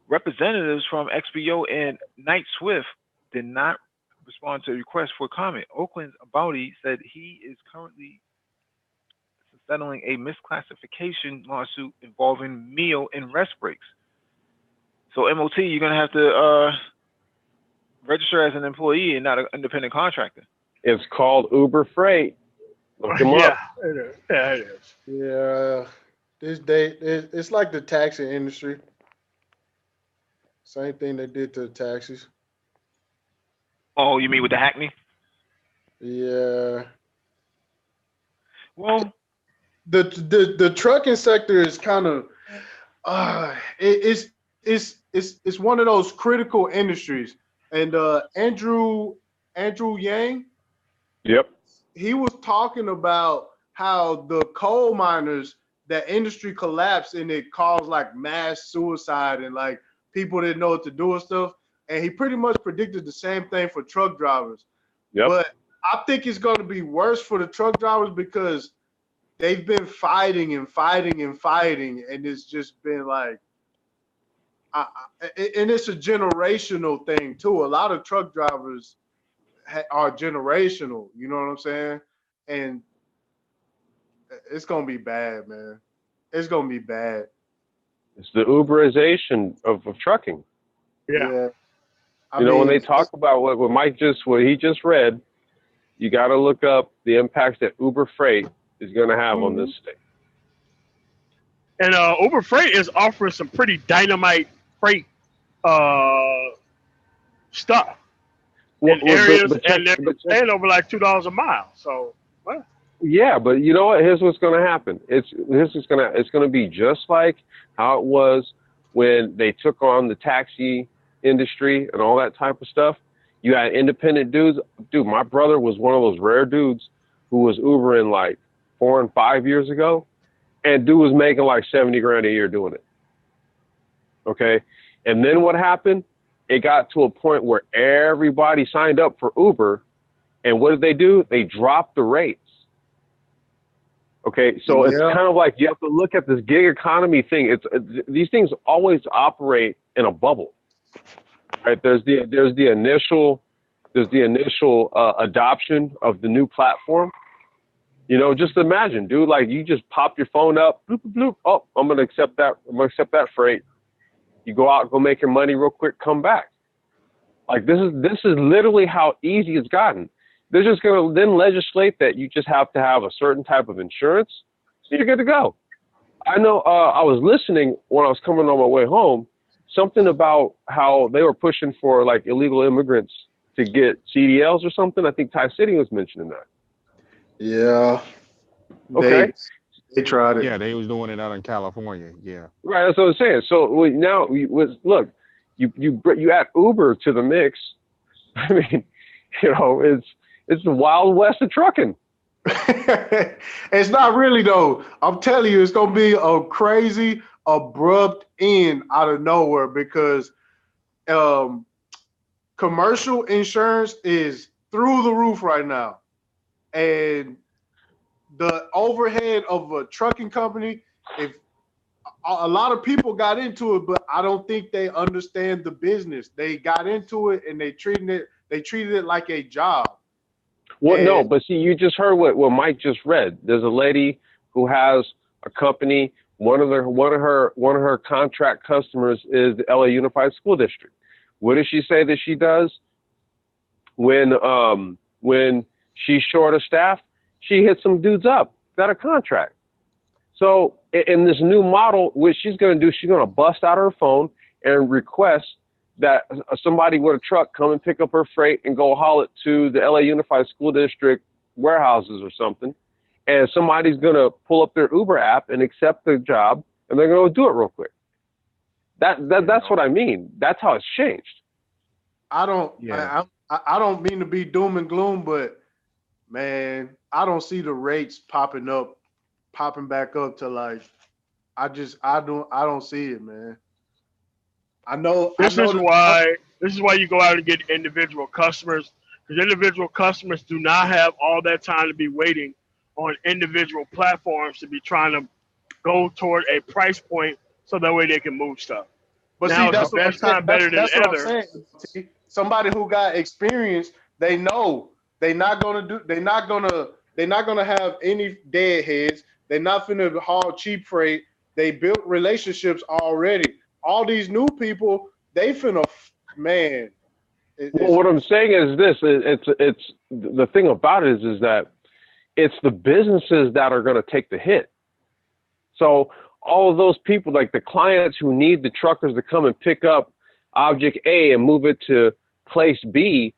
Representatives from XPO and Knight Swift did not respond to a request for comment. Oakland's Abouty said he is currently settling a misclassification lawsuit involving meal and rest breaks. So MOT, you're gonna have to register as an employee and not an independent contractor. it's called Uber Freight. Look them Yeah, up. it is. Yeah, it is. Yeah, it's like the taxi industry. Same thing they did to the taxis. Oh, you mean with the Hackney? Yeah, Well, the trucking sector is kind of it's one of those critical industries. And Andrew Yang, Yep. he was talking about how the coal miners, that industry collapsed and it caused like mass suicide and like people didn't know what to do and stuff. And he pretty much predicted the same thing for truck drivers. Yep. But I think it's going to be worse for the truck drivers because they've been fighting and fighting and fighting, and it's just been like, and it's a generational thing too. A lot of truck drivers are generational. You know what I'm saying? And it's gonna be bad, man. It's gonna be bad. It's the Uberization of trucking. Yeah. You know, when they talk about what he just read, you got to look up the impacts that Uber Freight is going to have on this state. And Uber Freight is offering some pretty dynamite freight stuff in areas, and they're paying over like $2 a mile. So, well. Yeah, but you know what? Here's what's going to happen. It's going to be just like how it was when they took on the taxi industry and all that type of stuff. You had independent dudes. Dude, my brother was one of those rare dudes who was Ubering like 4 and 5 years ago, and dude was making like 70 grand a year doing it. Okay, and then what happened? It got to a point where everybody signed up for Uber, and what did they do? They dropped the rates. Okay, so it's kind of like you have to look at this gig economy thing. These things always operate in a bubble, right? There's the initial adoption of the new platform. You know, just imagine, dude, like you just pop your phone up, bloop, bloop, bloop. Oh, I'm gonna accept that freight. You go out, go make your money real quick, come back. Like this is literally how easy it's gotten. They're just going to then legislate that you just have to have a certain type of insurance, so you're good to go. I know I was listening when I was coming on my way home, something about how they were pushing for like illegal immigrants to get CDLs or something. I think Ty City was mentioning that. Yeah. Okay. They tried it. Yeah, they was doing it out in California. Yeah. Right. That's what I'm saying. So now look, you add Uber to the mix. I mean, you know, it's the Wild West of trucking. It's not really though. I'm telling you, it's gonna be a crazy, abrupt end out of nowhere because commercial insurance is through the roof right now, and the overhead of a trucking company. If a lot of people got into it, but I don't think they understand the business. They got into it and they treated it like a job. Well, no, but see, you just heard what Mike just read. There's a lady who has a company. One of her contract customers is the LA Unified School District. What does she say that she does? When she's short of staff, she hits some dudes up, got a contract. So in this new model, what she's going to do, she's going to bust out her phone and request that somebody with a truck come and pick up her freight and go haul it to the LA Unified School District warehouses or something. And somebody's going to pull up their Uber app and accept the job, and they're going to do it real quick. That's what I mean. That's how it's changed. I don't mean to be doom and gloom, but man, I don't see the rates popping back up to like, I don't see it, man. This is why you go out and get individual customers, because individual customers do not have all that time to be waiting on individual platforms to be trying to go toward a price point so that way they can move stuff. But now see, that's the best time better than what ever. I'm saying. See, somebody who got experience, they know they're not gonna have any deadheads. They're not finna haul cheap freight. They built relationships already. All these new people, they finna, man. Well, what I'm saying is this: it's the thing about it is that it's the businesses that are going to take the hit. So all of those people, like the clients who need the truckers to come and pick up object A and move it to place B,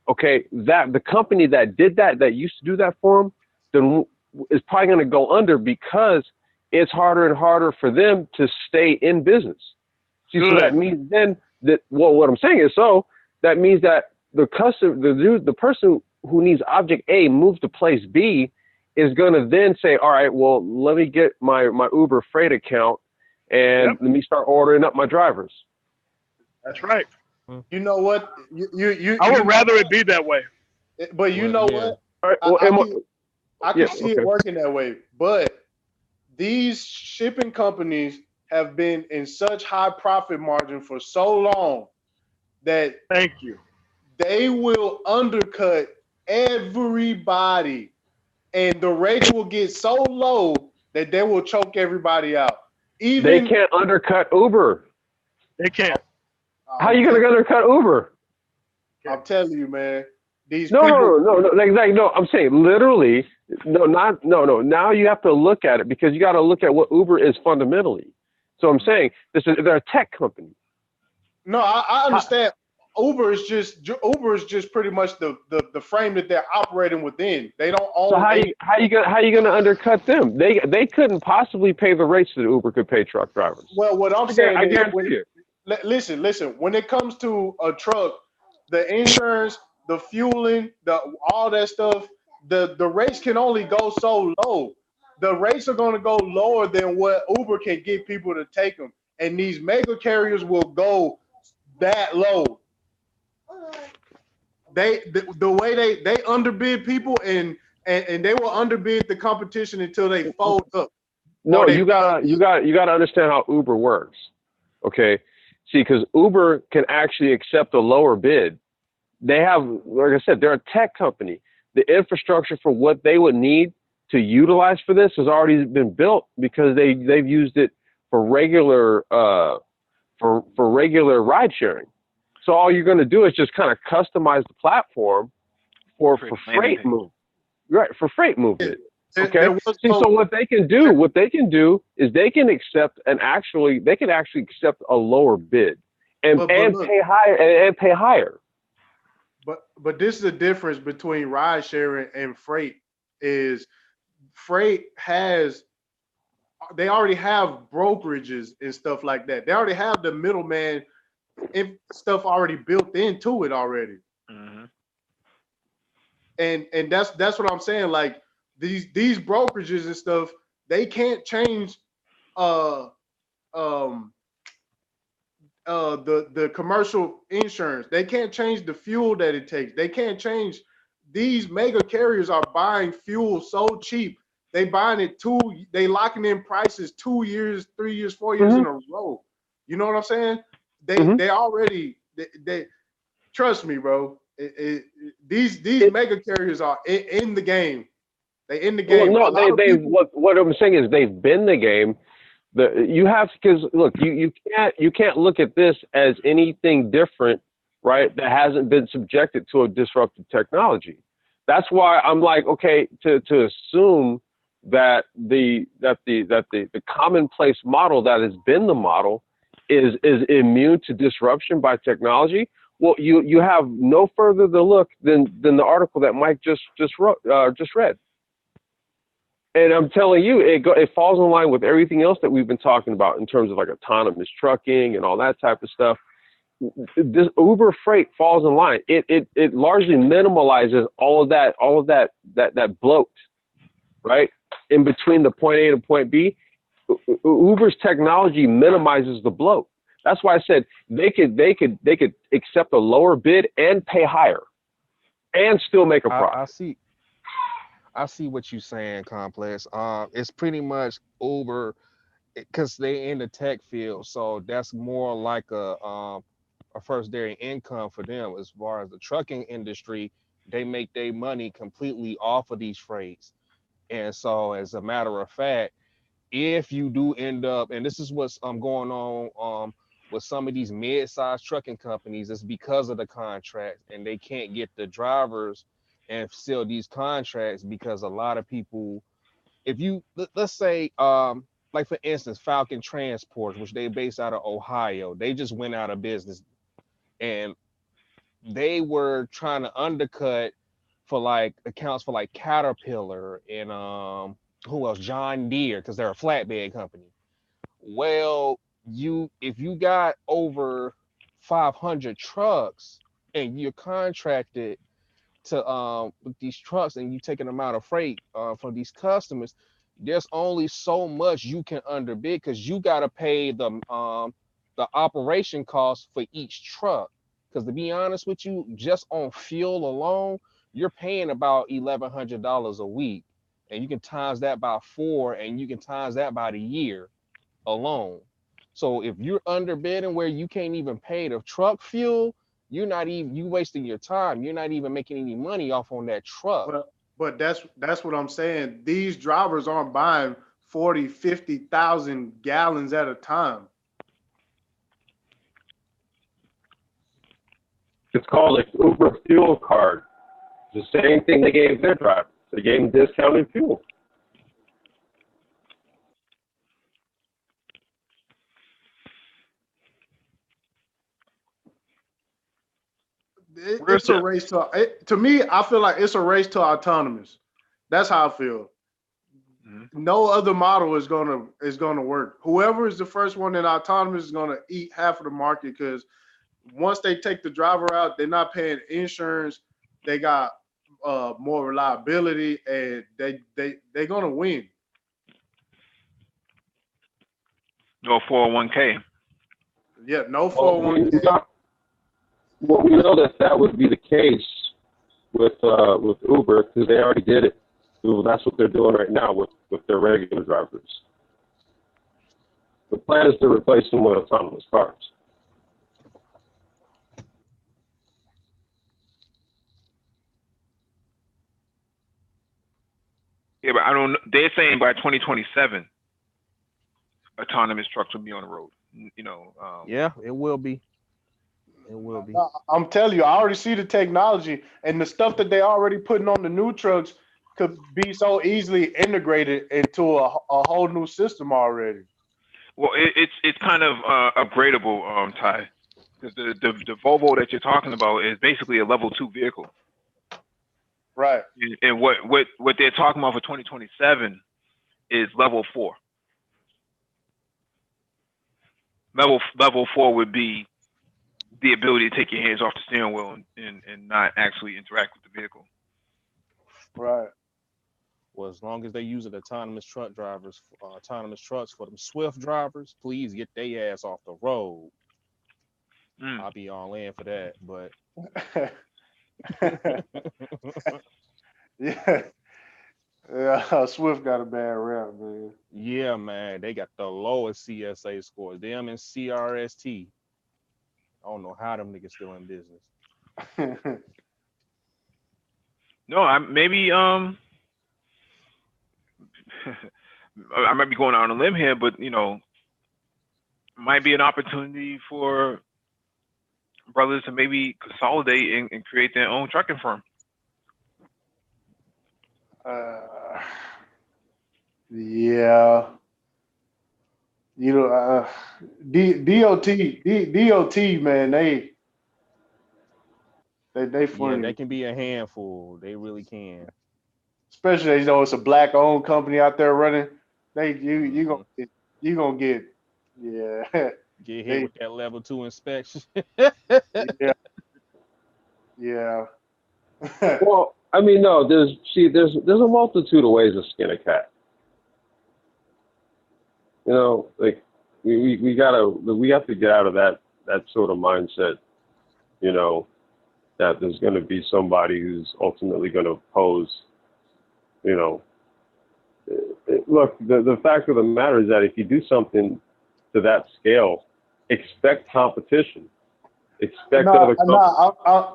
okay, that the company that did that used to do that for them, then is probably going to go under because it's harder and harder for them to stay in business. See, so that means then that what I'm saying is that means that the person who needs object A moved to place B is going to then say, all right, well, let me get my Uber freight account and let me start ordering up my drivers. That's right. You know what? I would rather it be that way. But you know what? All right, well, I can see it working that way. But these shipping companies have been in such high profit margin for so long that they will undercut everybody, and the rates will get so low that they will choke everybody out. They can't undercut Uber. They can't. How are you going to undercut Uber? I'm telling you, man. No. I'm saying literally, no. Now you have to look at it because you got to look at what Uber is fundamentally. So I'm saying they're a tech company. No, I understand. Uber is just pretty much the frame that they're operating within. They don't own. So how you gonna undercut them? They couldn't possibly pay the rates that Uber could pay truck drivers. Well, what I'm saying I guarantee you. Listen. When it comes to a truck, the insurance, the fueling, all that stuff, the rates can only go so low. The rates are going to go lower than what Uber can get people to take them, and these mega carriers will go that low. The way they underbid people and they will underbid the competition until they fold up. No, you gotta understand how Uber works. Okay, see, because Uber can actually accept a lower bid. They have, like I said, they're a tech company. The infrastructure for what they would need to utilize for this has already been built because they've used it for regular regular ride sharing. So all you're going to do is just kind of customize the platform for freight movement, right? For freight movement. Okay. So what they can do is they can actually accept a lower bid and pay higher. But this is the difference between ride sharing and freight is freight they already have brokerages and stuff like that. They already have the middleman stuff already built into it already. Mm-hmm. And that's what I'm saying. Like these brokerages and stuff, they can't change the commercial insurance. They can't change the fuel that it takes. They can't change. These mega carriers are buying fuel so cheap. They buying it they locking in prices 2 years, 3 years, 4 years in a row. You know what I'm saying? They already they trust me, bro. These mega carriers are in the game. They in the game. Well, no, what I'm saying is they've been the game. You have because look, you can't look at this as anything different right, that hasn't been subjected to a disruptive technology. That's why I'm like, okay, to assume that the commonplace model that has been the model is immune to disruption by technology. Well, you have no further to look than the article that Mike just read. And I'm telling you, it falls in line with everything else that we've been talking about in terms of like autonomous trucking and all that type of stuff. This Uber Freight falls in line. It largely minimalizes all of that bloat, right? In between the point A and point B, Uber's technology minimizes the bloat. That's why I said they could accept a lower bid and pay higher, and still make a profit. I see what you're saying, Complex. It's pretty much Uber because they in the tech field, so that's more like a first-dairy income for them. As far as the trucking industry, they make their money completely off of these freights, and so as a matter of fact, if you do end up, and this is what's going on with some of these mid-sized trucking companies, it's because of the contracts, and they can't get the drivers and fill these contracts because a lot of people, if you let's say like for instance Falcon Transport, which they based out of Ohio, they just went out of business, and they were trying to undercut for like accounts for like Caterpillar and who else, John Deere, because they're a flatbed company. Well, if you got over 500 trucks and you're contracted to with these trucks and you taking them out of freight from these customers, there's only so much you can underbid because you got to pay the operation costs for each truck. Because to be honest with you, just on fuel alone, you're paying about $1,100 a week, and you can times that by 4, and you can times that by the year alone. So if you're underbidding where you can't even pay the truck fuel, you wasting your time. You're not even making any money off on that truck. But that's what I'm saying. These drivers aren't buying 40, 50,000 gallons at a time. It's called an Uber fuel card. The same thing they gave their drivers. They gave them discounted fuel. It's a race to me, I feel like it's a race to autonomous. That's how I feel. Mm-hmm. No other model is gonna work. Whoever is the first one in autonomous is gonna eat half of the market, because once they take the driver out, they're not paying insurance. They got more reliability, and they're gonna win. No 401k. Yeah, no 401k. Well, we know that would be the case with Uber, because they already did it. So that's what they're doing right now with their regular drivers. The plan is to replace them with autonomous cars. Yeah, but I don't know. They're saying by 2027, autonomous trucks will be on the road. You know. Yeah, it will be. It will be. I'm telling you, I already see the technology, and the stuff that they already putting on the new trucks could be so easily integrated into a whole new system already. Well, it's kind of upgradable, Ty, because the Volvo that you're talking about is basically a level 2 vehicle. Right. And what they're talking about for 2027 is level 4. Level 4 would be the ability to take your hands off the steering wheel and not actually interact with the vehicle. Right. Well, as long as they use autonomous trucks for them Swift drivers, please get their ass off the road. I'll be all in for that, but yeah, Swift got a bad rap, man. Yeah, man, they got the lowest CSA scores. Them and CRST. I don't know how them niggas still in business. No, maybe I might be going out on a limb here, but you know, might be an opportunity for brothers to maybe consolidate and create their own trucking firm. Yeah. You know, DOT, man, they Yeah, funny. they can be a handful. They really can. Especially it's a black owned company out there running. You gonna get yeah Get hit they with that level 2 inspection. yeah yeah. Well, I mean, no. There's a multitude of ways to skin a cat. You know, like we have to get out of that sort of mindset. You know, that there's going to be somebody who's ultimately going to pose. You know, look, the fact of the matter is that if you do something to that scale, expect competition. Expect other companies.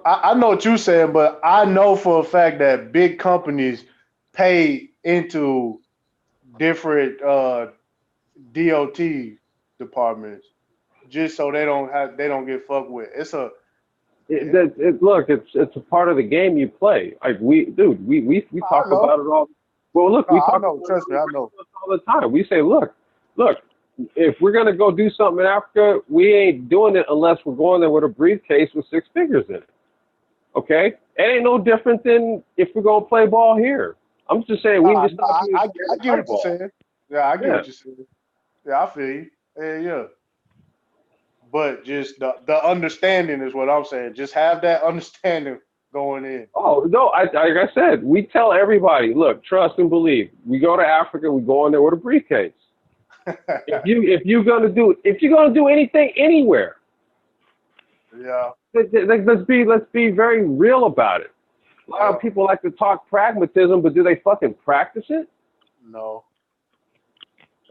I know what you're saying, but I know for a fact that big companies pay into different DOT departments just so they don't get fucked with. Look, it's a part of the game you play. Like we talk about it all. Well, look, No, we talk I know. about Trust it me, I know. all the time. We say, look, if we're gonna go do something in Africa, we ain't doing it unless we're going there with a briefcase with 6 figures in it. Okay, it ain't no different than if we're gonna play ball here. I'm just saying we just stop being I scared to get play what you're ball. saying. Yeah, I get what you're saying. Yeah, I feel you. Yeah. But just the understanding is what I'm saying. Just have that understanding going in. Oh no! Like I said, we tell everybody, look, trust and believe. We go to Africa, we go in there with a briefcase. if you're gonna do anything anywhere, Yeah. let's be very real about it. A lot of people like to talk pragmatism, but do they fucking practice it? No.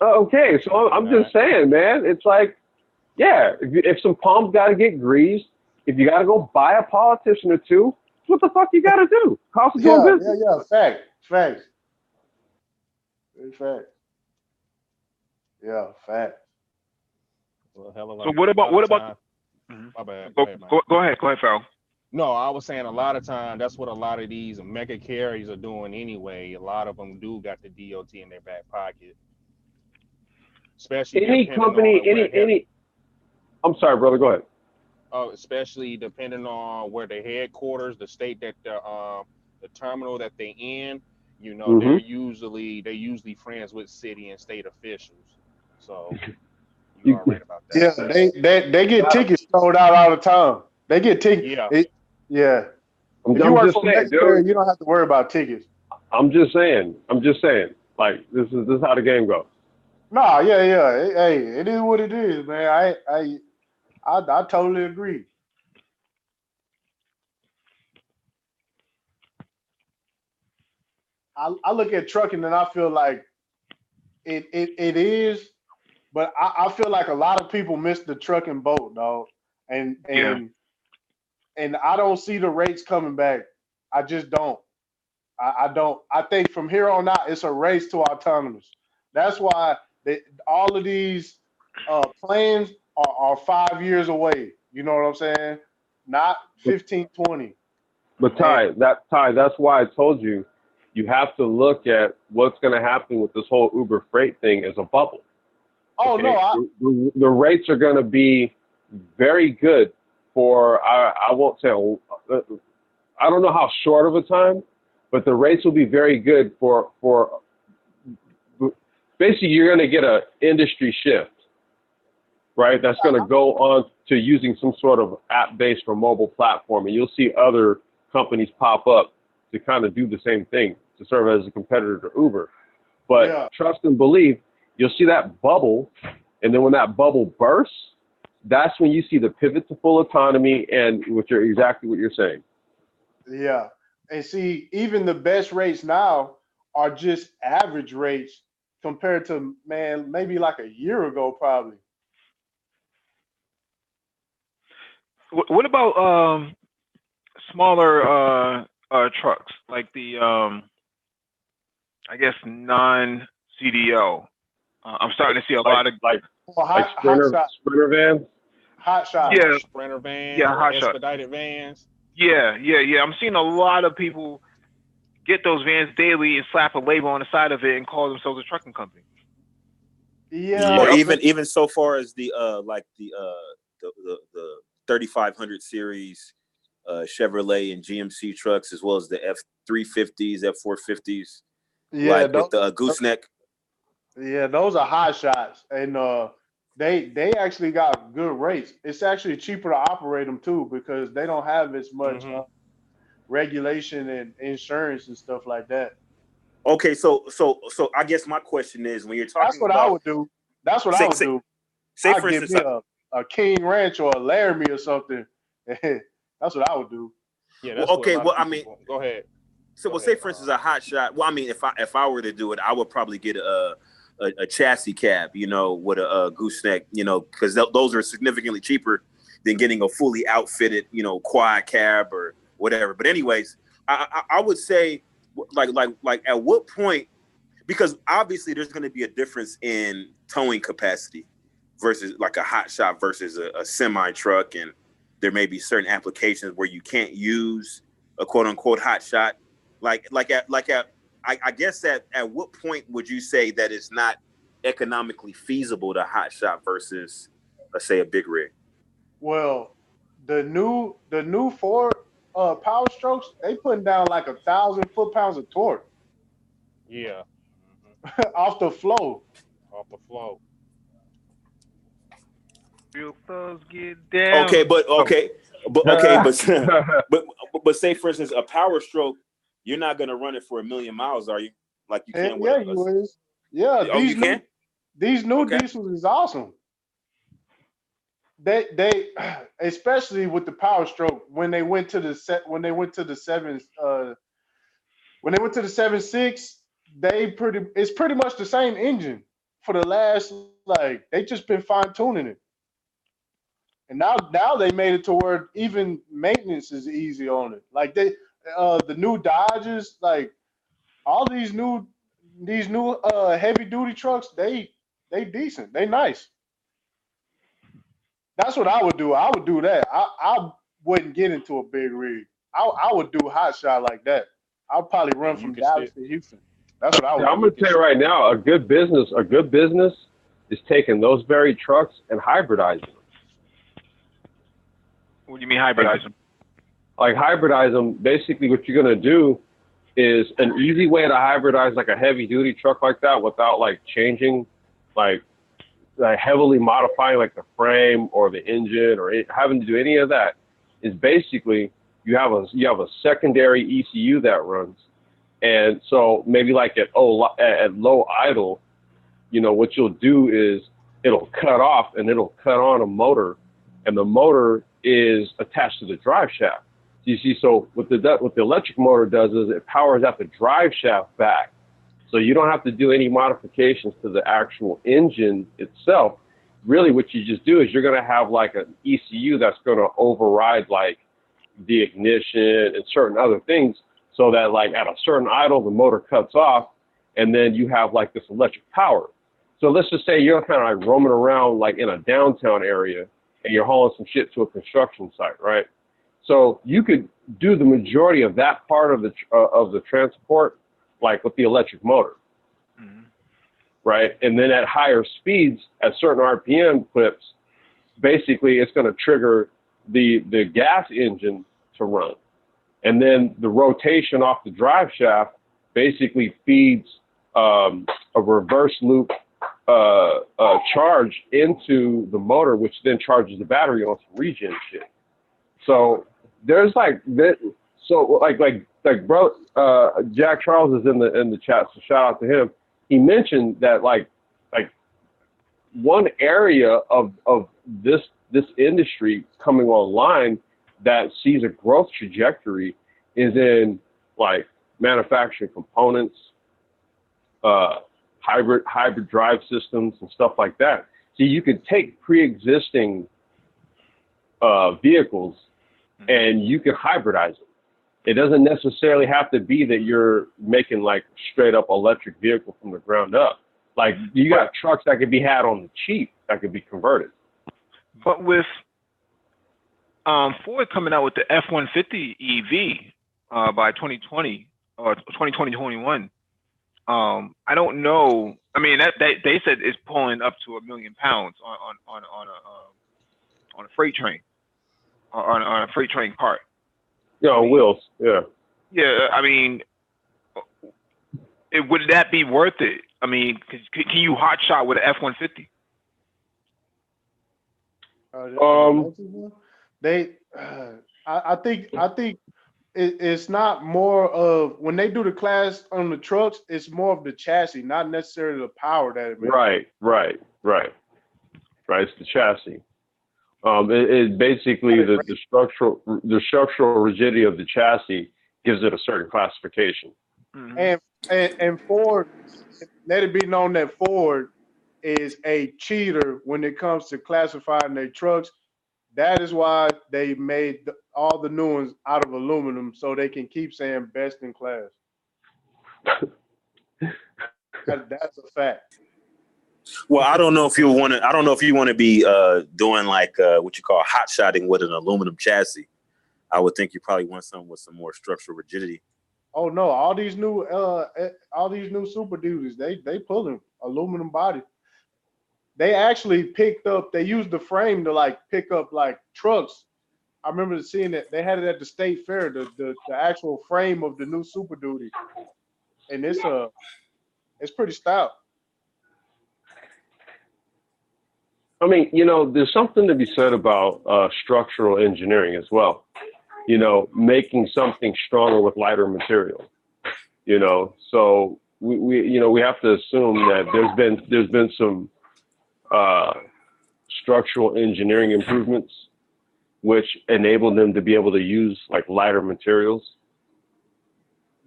Okay, so I'm just saying, man. It's like, yeah, if some palms got to get greased, if you got to go buy a politician or two, what the fuck you got to do? Cost of doing business. Yeah. Facts. Fact. Yeah, fact. Well, hell of a, So what about my bad. Go ahead, ahead, Farrell. No, I was saying a lot of time that's what a lot of these mega carriers are doing anyway. A lot of them do got the DOT in their back pocket, especially any company, any. I'm sorry, brother. Go ahead. Especially depending on where the headquarters, the state that the terminal that they in. You know, they're usually friends with city and state officials. So you are right about that. Yeah, they get tickets sold out all the time. They get tickets. Yeah. If you work for Medicare, you don't have to worry about tickets. I'm just saying. Like this is how the game goes. Nah, yeah. Hey, it is what it is, man. I totally agree. I look at trucking and I feel like it is, but I feel like a lot of people miss the trucking boat, dog. And I don't see the rates coming back. I just don't. I don't. I think from here on out, it's a race to autonomous. That's why all of these plans are 5 years away. You know what I'm saying? Not 15, 20. But Ty, that's why I told you, you have to look at what's going to happen with this whole Uber freight thing as a bubble. Oh, okay? No, the rates are going to be very good for, I won't say, I don't know how short of a time, but the rates will be very good for basically you're going to get an industry shift, right? That's going to go on to using some sort of app-based or mobile platform, and you'll see other companies pop up to kind of do the same thing, to serve as a competitor to Uber. But trust and believe, you'll see that bubble, and then when that bubble bursts, that's when you see the pivot to full autonomy and exactly what you're saying. Yeah. And see, even the best rates now are just average rates compared to, man, maybe like a year ago, probably. What about smaller trucks, like the I guess non-CDL? I'm starting to see a lot of Sprinter vans. Hot shots. Yeah, Sprinter vans yeah, or hot shot. expedited vans. Yeah. I'm seeing a lot of people get those vans daily and slap a label on the side of it and call themselves a trucking company. Yeah. Or Yep. even so far as the 3500 series Chevrolet and GMC trucks, as well as the F350s, F450s, Yeah. like with the gooseneck. Yeah, those are hot shots, and they actually got good rates. It's actually cheaper to operate them too because they don't have as much regulation and insurance and stuff like that. Okay, so I guess my question is, when you're That's talking what I about, would do. That's what I say, would say, do. say I'd for give instance, me a King Ranch or a Laramie or something. That's what I would do. Yeah, well, that's what a okay, lot well, of I people mean, want. Go ahead. so well, say for instance, a hot shot. Well, I mean, if I were to do it, I would probably get a chassis cab, with a gooseneck, because those are significantly cheaper than getting a fully outfitted, quad cab or whatever. But anyways, I would say, like at what point, because obviously there's going to be a difference in towing capacity versus like a hot shot versus a semi truck, and there may be certain applications where you can't use a quote unquote hot shot. I guess at what point would you say that it's not economically feasible to hot shot versus, let's say, a big rig? Well, the new Ford Power Strokes, they putting down like 1,000 foot-pounds of torque Yeah, off the flow. off the flow. Real thugs get down. Okay, but Oh. but say for instance, a Power Stroke, you're not going to run it for 1,000,000 miles, are you? Like you can with You is. Yeah, Oh, you can? These new Okay. diesels is awesome. They especially with the Power Stroke when they went to the 7.6, it's pretty much the same engine for the last, like, they just been fine tuning it. And now they made it to where even maintenance is easy on it. Like the new Dodges, like all these new heavy duty trucks, they decent. They nice. That's what I would do. I would do that. I wouldn't get into a big rig. I would do hot shot like that. I'll probably run You from can Dallas to Houston. That's what I would I'm do. going to tell you right now, a good business is taking those very trucks and hybridizing them. What do you mean hybridize them? Like hybridize them, basically what you're going to do is an easy way to hybridize like a heavy duty truck like that without like changing, like heavily modifying like the frame or the engine or having to do any of that, is basically you have a secondary ECU that runs. And so maybe like at low idle, what you'll do is it'll cut off and it'll cut on a motor, and the motor is attached to the drive shaft. You see, so what the electric motor does is it powers out the drive shaft back. So you don't have to do any modifications to the actual engine itself. Really what you just do is you're going to have like an ECU that's going to override like the ignition and certain other things, so that like at a certain idle, the motor cuts off and then you have like this electric power. So let's just say you're kind of like roaming around like in a downtown area and you're hauling some shit to a construction site, right? So you could do the majority of that part of the transport like with the electric motor, right? And then at higher speeds, at certain RPM clips, basically it's going to trigger the gas engine to run. And then the rotation off the drive shaft basically feeds a reverse loop charge into the motor, which then charges the battery on some regen shit. So there's like that. So like bro, Jack Charles is in the chat, so shout out to him. He mentioned that like one area of this industry coming online that sees a growth trajectory is in like manufacturing components, hybrid drive systems and stuff like that. So you could take pre-existing vehicles and you can hybridize them. It doesn't necessarily have to be that you're making like straight up electric vehicle from the ground up. Like you got trucks that could be had on the cheap that could be converted. But with Ford coming out with the F-150 EV by 2020 or 2021. I don't know. I mean, that they said it's pulling up to 1 million pounds on a freight train, or on a freight train cart. Yeah, on wheels. Yeah. Yeah, I mean, would that be worth it? I mean, can you hot shot with an F-150? They, I think it's not more of when they do the class on the trucks. It's more of the chassis, not necessarily the power that it makes. Right. It's the chassis. It basically the structural rigidity of the chassis gives it a certain classification. Mm-hmm. And Ford, let it be known that Ford is a cheater when it comes to classifying their trucks. That is why they made all the new ones out of aluminum, so they can keep saying best in class. That's a fact. Well, I don't know if you want to. I don't know if you want to be doing like what you call hot shotting with an aluminum chassis. I would think you probably want something with some more structural rigidity. Oh no! All these new Super Duties, they pulling aluminum body. They actually picked up. They used the frame to like pick up like trucks. I remember seeing it. They had it at the state fair. The actual frame of the new Super Duty, and it's pretty stout. I mean, there's something to be said about structural engineering as well. Making something stronger with lighter material. So we have to assume that there's been some structural engineering improvements which enable them to be able to use like lighter materials.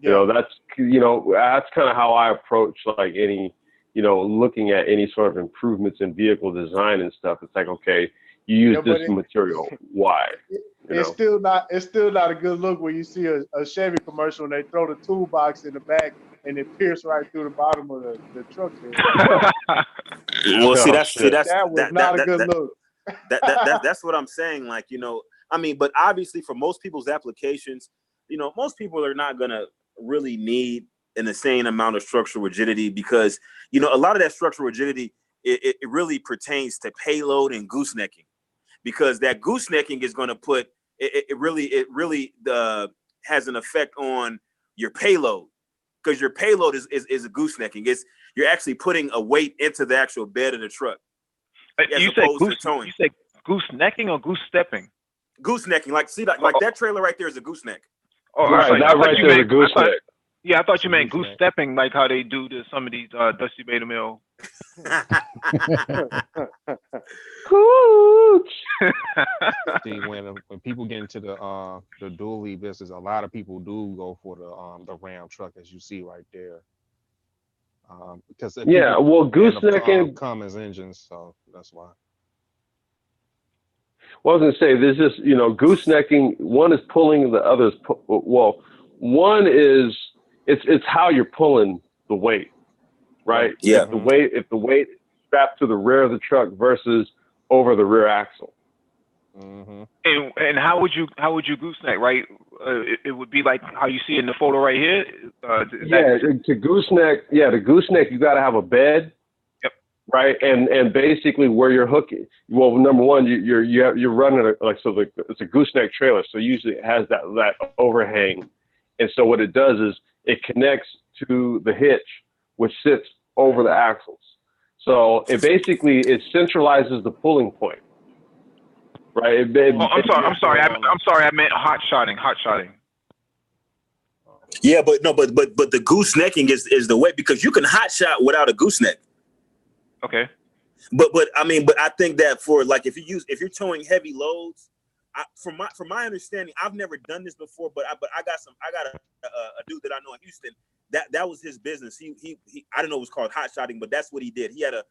Yeah. That's kind of how I approach like any, looking at any sort of improvements in vehicle design and stuff. It's like, okay, you use this material. Why? It's still not a good look when you see a Chevy commercial and they throw the toolbox in the back and it pierces right through the bottom of the truck. Well, that was not a good look. That's what I'm saying. Like, I mean, but obviously for most people's applications, most people are not gonna really need an insane amount of structural rigidity because, a lot of that structural rigidity, it really pertains to payload and goosenecking, because that goosenecking is going to put it really has an effect on your payload, because your payload is a goosenecking. You're actually putting a weight into the actual bed of the truck. You say goosenecking or goose stepping? Goosenecking, like that trailer right there is a gooseneck. Oh, right, that right there is a gooseneck. Yeah, I thought you meant goose stepping, like how they do to some of these Dusty Beta Mill. See, when people get into the dually business, a lot of people do go for the Ram truck, as you see right there. Because goosenecking Cummins engines, so that's why. Well, I was gonna say there's this, goosenecking. One is pulling, the other's one is it's how you're pulling the weight, right? Yeah. If the weight is strapped to the rear of the truck versus over the rear axle. Mm-hmm. And how would you gooseneck, right? It would be like how you see in the photo right here. To gooseneck, to gooseneck, you got to have a bed. Yep. Right, and basically where you're hooking. Well, number one, you're running it's a gooseneck trailer, so usually it has that overhang, and so what it does is it connects to the hitch, which sits over the axles. So it centralizes the pulling point. Right. I'm sorry. I meant hot shotting. Yeah, but the goosenecking is the way, because you can hot shot without a gooseneck. Okay. But I think that for like if you're towing heavy loads, from my understanding, I've never done this before, but I got a dude that I know in Houston that was his business. He I don't know what it was called hot shotting, but that's what he did. He had a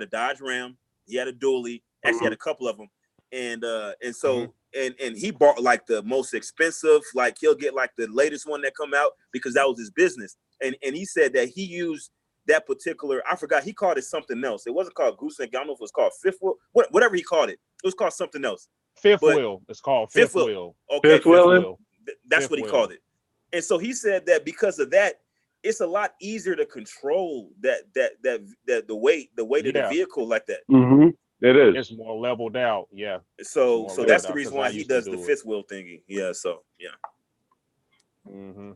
Dodge Ram, he had a dually, actually had a couple of them. And he bought like the most expensive, like he'll get like the latest one that come out, because that was his business. And he said that he used that particular, I forgot, he called it something else. It wasn't called gooseneck. I don't know if it was called fifth wheel, whatever he called it. It was called something else. Fifth but wheel. It's called fifth fifth wheel. wheel. Okay, Fifth fifth wheel. wheeling. That's Fifth what he wheel. called it. And so he said that because of that, it's a lot easier to control that the weight of the Yeah, vehicle like that. Mm-hmm. It is. it's more leveled out. Yeah, So more that's leveled the out reason because I why he used to does the do it. fifth wheel thingy. Yeah. So yeah. Mm-hmm.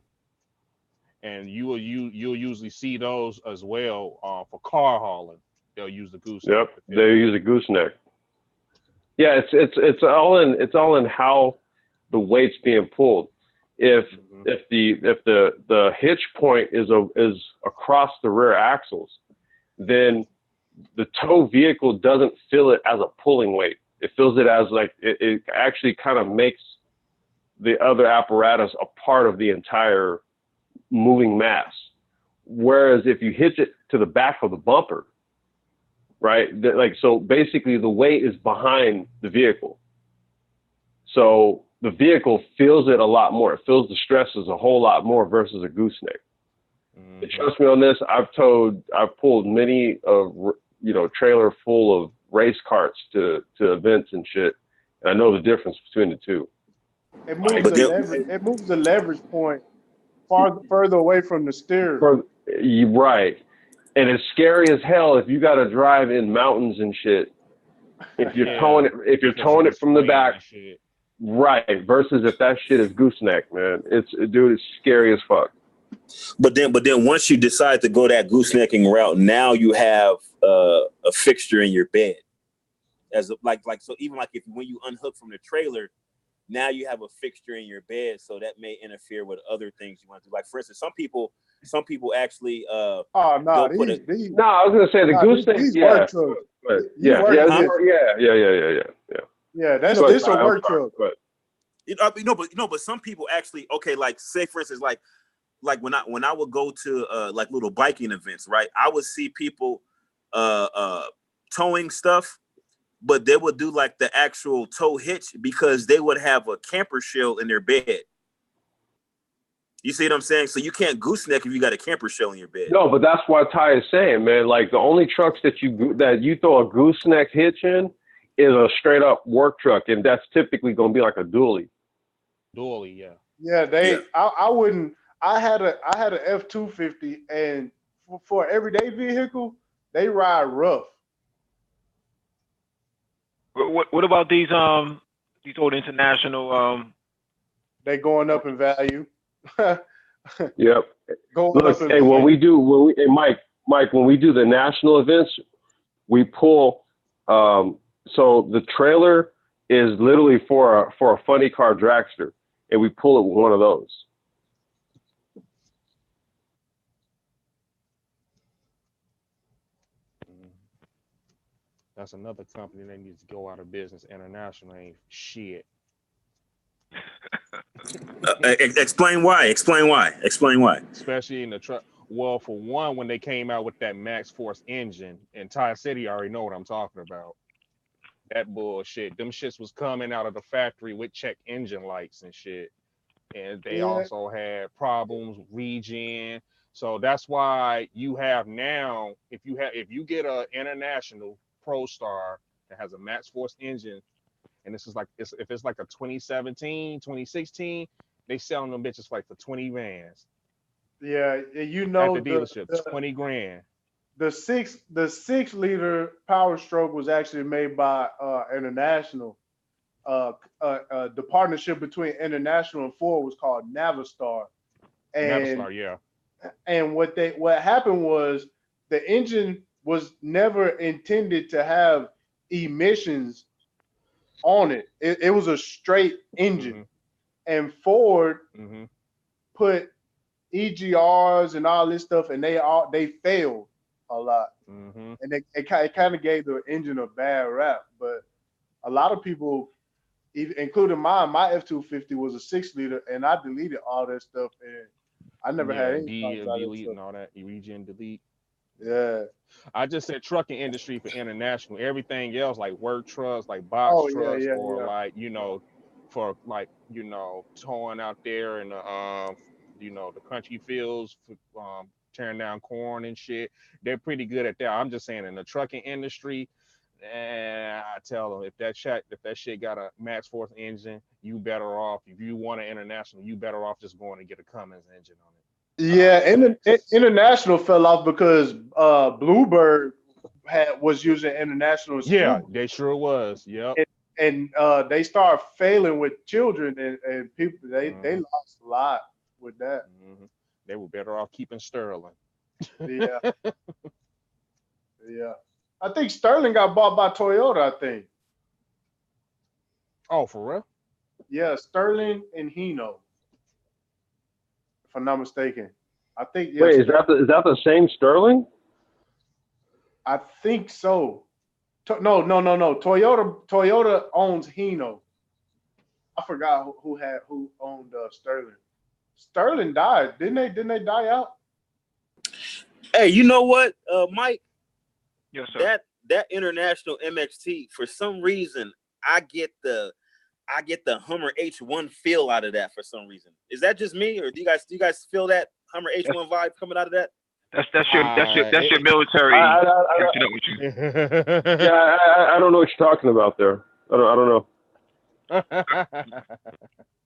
And you'll usually see those as well for car hauling. They'll use the gooseneck. Yep. The fifth They wheel. use a gooseneck. Yeah, it's all in how the weight's being pulled. If Mhm. if the hitch point is across the rear axles, then the tow vehicle doesn't feel it as a pulling weight. It feels it as like it actually kind of makes the other apparatus a part of the entire moving mass. Whereas if you hitch it to the back of the bumper, right? Like, so basically the weight is behind the vehicle. So the vehicle feels it a lot more. It feels the stresses a whole lot more versus a gooseneck. Mhm. And trust me on this. I've pulled many trailer full of race carts to events and shit, and I know the difference between the two. It moves But the then, leverage. It moves the leverage point further away from the steering. Right, and it's scary as hell if you got to drive in mountains and shit. If you're towing it from the back, right, versus if that shit is gooseneck, man, it's scary as fuck. but then once you decide to go that goosenecking route, now you have a fixture in your bed. So even like if when you unhook from the trailer, now you have a fixture in your bed, so that may interfere with other things you want to do. Like for instance, some people actually Oh no, they'll put a these No, I was gonna say the gooseneck. these Yeah, work trucks. but You yeah, work yeah, this. Yeah, you that's know, this but a work truck. But but some people actually like say for instance like when I would go to like little biking events, right? I would see people towing stuff, but they would do like the actual tow hitch because they would have a camper shell in their bed. You see what I'm saying? So you can't gooseneck if you got a camper shell in your bed. no, but that's what Ty is saying, man. Like the only trucks that you throw a gooseneck hitch in is a straight up work truck, and that's typically gonna be like a dually. Dually, yeah. Yeah, I wouldn't. I had a F-250, and for everyday vehicle, they ride rough. What about these old international They going up in value. Yep. Going up Look, in hey, Mike, when we do the national events, we pull. So the trailer is literally for a funny car dragster, and we pull it with one of those. That's another company that needs to go out of business. International ain't shit. Explain why. Explain why. Explain why. Especially in the truck. Well, for one, when they came out with that Max Force engine, and Ty City already know what I'm talking about. That bullshit. Them shits was coming out of the factory with check engine lights and shit. And they Yeah. also had problems regen. So that's why you have now, if you get a international Pro Star that has a Max Force engine, and this is like if it's like a 2017, 2016, they selling them bitches like for 20 bands Yeah, you at know the dealership, 20 grand. the 6 liter Power Stroke was actually made by International. The partnership between International and Ford was called Navistar, and Navistar, yeah. what happened was the engine was never intended to have emissions on it. It was a straight engine, and Ford Mm-hmm. put EGRs and all this stuff, and they failed a lot, Mm-hmm. and it kind of gave the engine a bad rap. But a lot of people, including mine, my F-250 was a 6 liter, and I deleted all that stuff, and I never had Yeah, any problems out of that delete stuff. and all that, regen, delete. Yeah. I just said trucking industry for international. Everything else, like work trucks, like box Oh yeah, trucks, yeah, or yeah. like for like towing out there in the the country fields, for, tearing down corn and shit. They're pretty good at that. I'm just saying in the trucking industry, And I tell them if that shit got a Max Force engine, you better off. If you want an international, you better off just going to get a Cummins engine on it. Yeah, international fell off because Bluebird was using international. Yeah, they sure was. Yep. And they started failing with children and people. They lost a lot with that. Mm-hmm. They were better off keeping Sterling. Yeah, yeah. I think Sterling got bought by Toyota. I think. Oh, for real? Yeah, Sterling and Hino, if I'm not mistaken. I think. Yeah, Wait, is that the same Sterling? I think so. No. Toyota owns Hino. I forgot who owned Sterling. Sterling died, didn't they die out? Hey, you know what, Mike? Yes, sir. That international MXT, for some reason, I get the Hummer H1 feel out of that for some reason. Is that just me, or do you guys feel that Hummer H1 vibe coming out of that? That's your military. Catching up with you. Yeah, I don't know what you're talking about there. I don't know.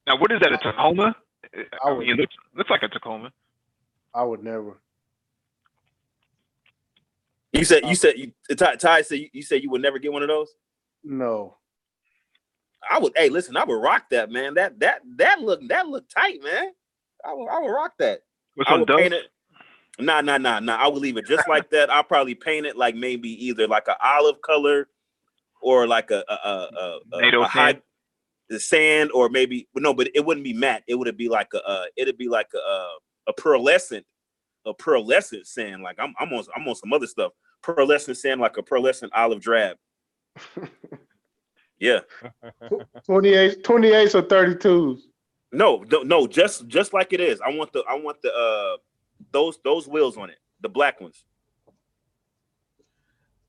Now, what is that? A Tacoma? I would, It looks like a Tacoma. I would never. You said Ty said you said you would never get one of those? No. I would. Hey, listen, I would rock that, man. That look tight, man. I would rock that. With I some would dust? paint it. Nah. I would leave it just like that. I'll probably paint it like maybe either like an olive color or like a high sand, or maybe but it wouldn't be matte. It would be like a pearlescent sand. Like I'm on some other stuff. Pearlescent sand, like a pearlescent olive drab. Yeah. 28s or 32s. No, just like it is. I want the those wheels on it, the black ones.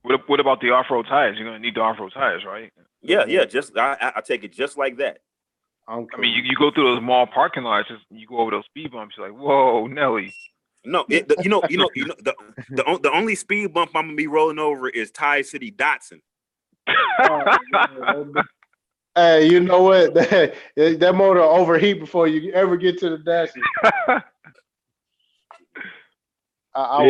What about the off-road tires? You're gonna need the off-road tires, right? Yeah. Just I take it just like that. I mean, you go through those mall parking lots, you go over those speed bumps. You're like, whoa, Nelly. No, the only speed bump I'm gonna be rolling over is Tie City Datsun. Hey, you know what? That motor overheat before you ever get to the dash. I